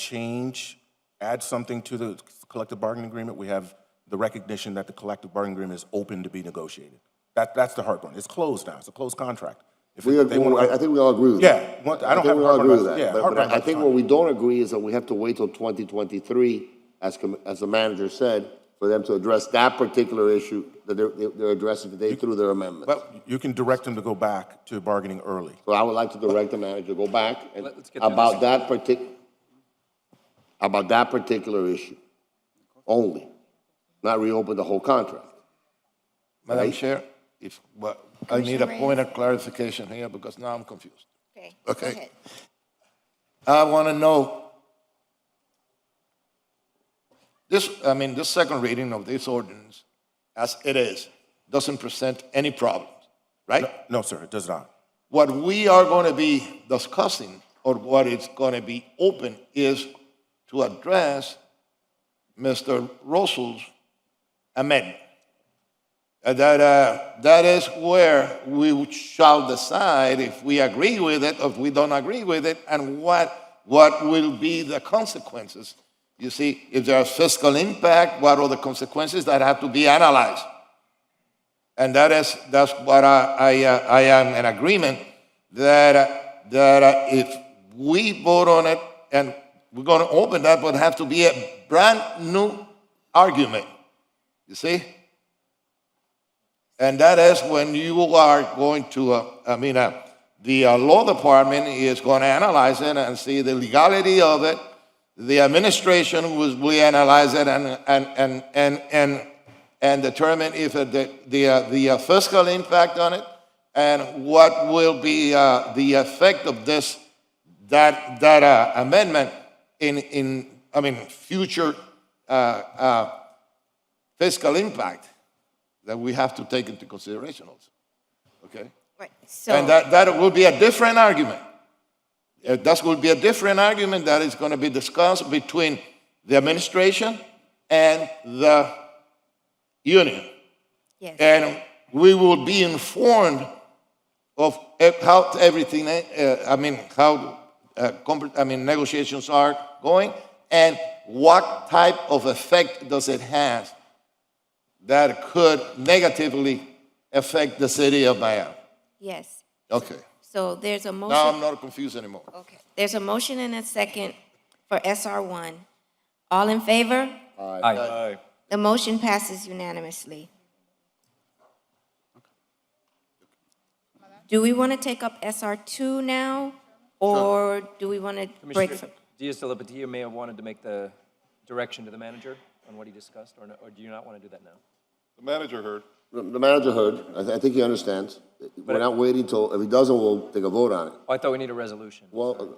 add something to the collective bargaining agreement, we have the recognition that the collective bargaining agreement is open to be negotiated. That's the heartburn. It's closed now. It's a closed contract. If I think we all agree with that. Yeah, I don't think have we all heartburn agree about with that. Yeah, But heartburn I about think the what we don't agree is that we have to wait till 2023, as the manager said, for them to address that particular issue that they're addressing today through their amendments. But you can direct them to go back to bargaining early. So I would like to direct the manager to go back and Let's get to about that particular issue only, not reopen the whole contract. Madam Right. Chair, I need a point of clarification here, because now I'm confused. Okay. Go Okay. ahead. I want to know, this second reading of this ordinance, as it is, doesn't present any problems, right? No, sir, it does not. What we are going to be discussing, or what is going to be open, is to address Mr. Russell's amendment. That is where we shall decide if we agree with it or if we don't agree with it, and what will be the consequences. You see, if there's fiscal impact, what are the consequences that have to be analyzed? And that's what I am in agreement that if we vote on it, and we're going to open that, but have to be a brand new argument. You see? And that is when you are going to, the law department is going to analyze it and see the legality of it. The administration will analyze it and determine if the fiscal impact on it and what will be the effect of that amendment in future fiscal impact that we have to take into consideration also. Okay? Right. So, And that will be a different argument. That will be a different argument that is going to be discussed between the administration and the union. yes. And we will be informed of how everything, negotiations are going and what type of effect does it have that could negatively affect the city of Miami. Yes. Okay. So there's a motion. Now I'm not confused anymore. Okay. There's a motion and a second for SR1. All in favor? Aye. The motion passes unanimously. Do we want to take up SR2 now, or do we want to break? Commissioner Diaz-Salapatia may have wanted to make the direction to the manager on what he discussed, or do you not want to do that now? The manager heard. The manager heard. I think he understands. We're not waiting till, if he doesn't, we'll take a vote on it. Oh, I thought we need a resolution. Well,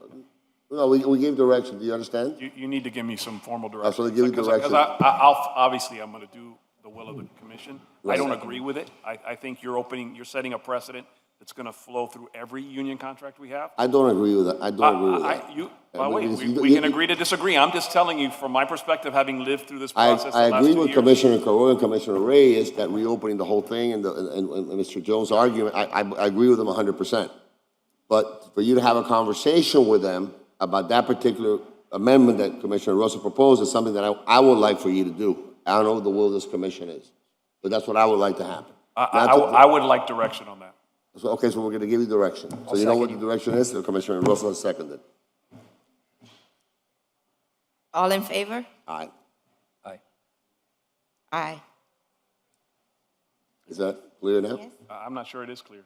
no, we gave direction. Do you understand? You need to give me some formal direction. So they give you direction. Because obviously, I'm going to do the will of the commission. I Right. don't agree with it. I think you're setting a precedent that's going to flow through every union contract we have. I don't agree with that. I don't agree with that. We can agree to disagree. I'm just telling you, from my perspective, having lived through this process I the last agree 2 with years. Commissioner Carroll and Commissioner Reyes that reopening the whole thing and Mr. Jones' argument, I agree with them 100%. But for you to have a conversation with them about that particular amendment that Commissioner Russell proposed is something that I would like for you to do. I don't know what the will of this commission is, but that's what I would like to happen. I would like direction on that. So, okay, so we're going to give you direction. So you know what the direction is? Commissioner Russell has seconded. All in favor? Aye. Aye. Aye. Is that clear now? I'm not sure it is clear.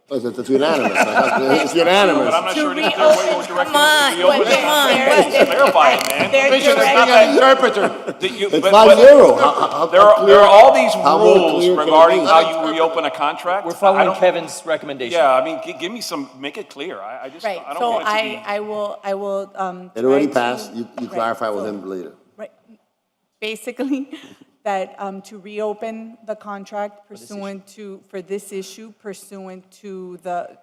It's unanimous. It's unanimous. But I'm not sure it is clear what you were directing. Come on. Clarify it, man. Commissioner, being an interpreter. It's 5-0. There are all these how rules clear can it regarding be? how you reopen a contract. We're I following don't- Kevin's recommendation. Yeah, I mean, give me some, make it clear. I just, Right, I don't so want it to be. I will, It already try to- passed. You right, clarify with so- him later. Right, basically, that to reopen the contract pursuant to, for this issue pursuant to the,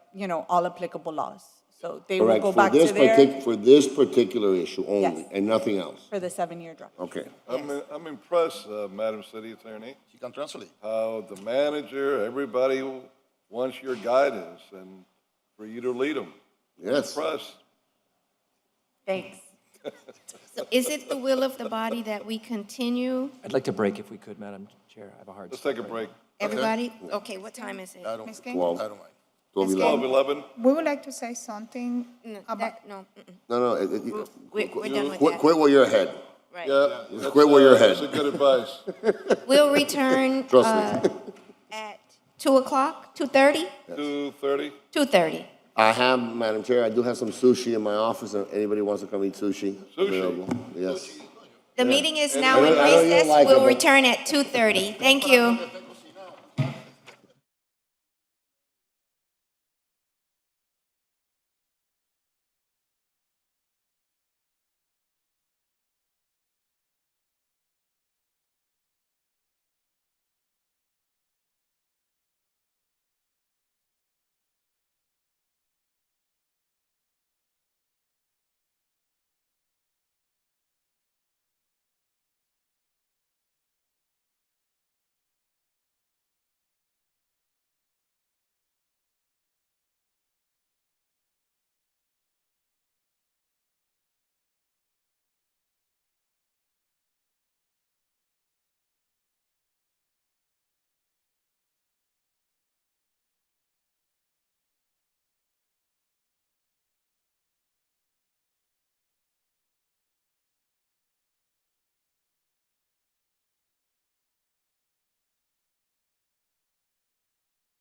all applicable laws. So they will Correct. go back to their, For this particular issue only, Yes. and nothing else. for the 7-year drop. Okay. I'm impressed, Madam City Attorney, You can translate. how the manager, everybody wants your guidance and for you to lead them. Yes. Impressed. Thanks. So is it the will of the body that we continue? I'd like to break if we could, Madam Chair. I have a hard Let's stop take a right break. Everybody? Okay, what time is it? I don't, Ms. King? I don't mind. 12:11. We would like to say something No, about, no. No, We're done with quit, that. quit while you're ahead. Right. Yeah. Just quit where you're That's headed. a good advice. We'll return Trust me. at 2 o'clock, 2:30? 2:30. 2:30. I have, Madam Chair, I do have some sushi in my office. If anybody wants to come eat sushi. Available. Yes. The meeting is now I in know you don't recess. like it, We'll but- return at 2:30. Thank you.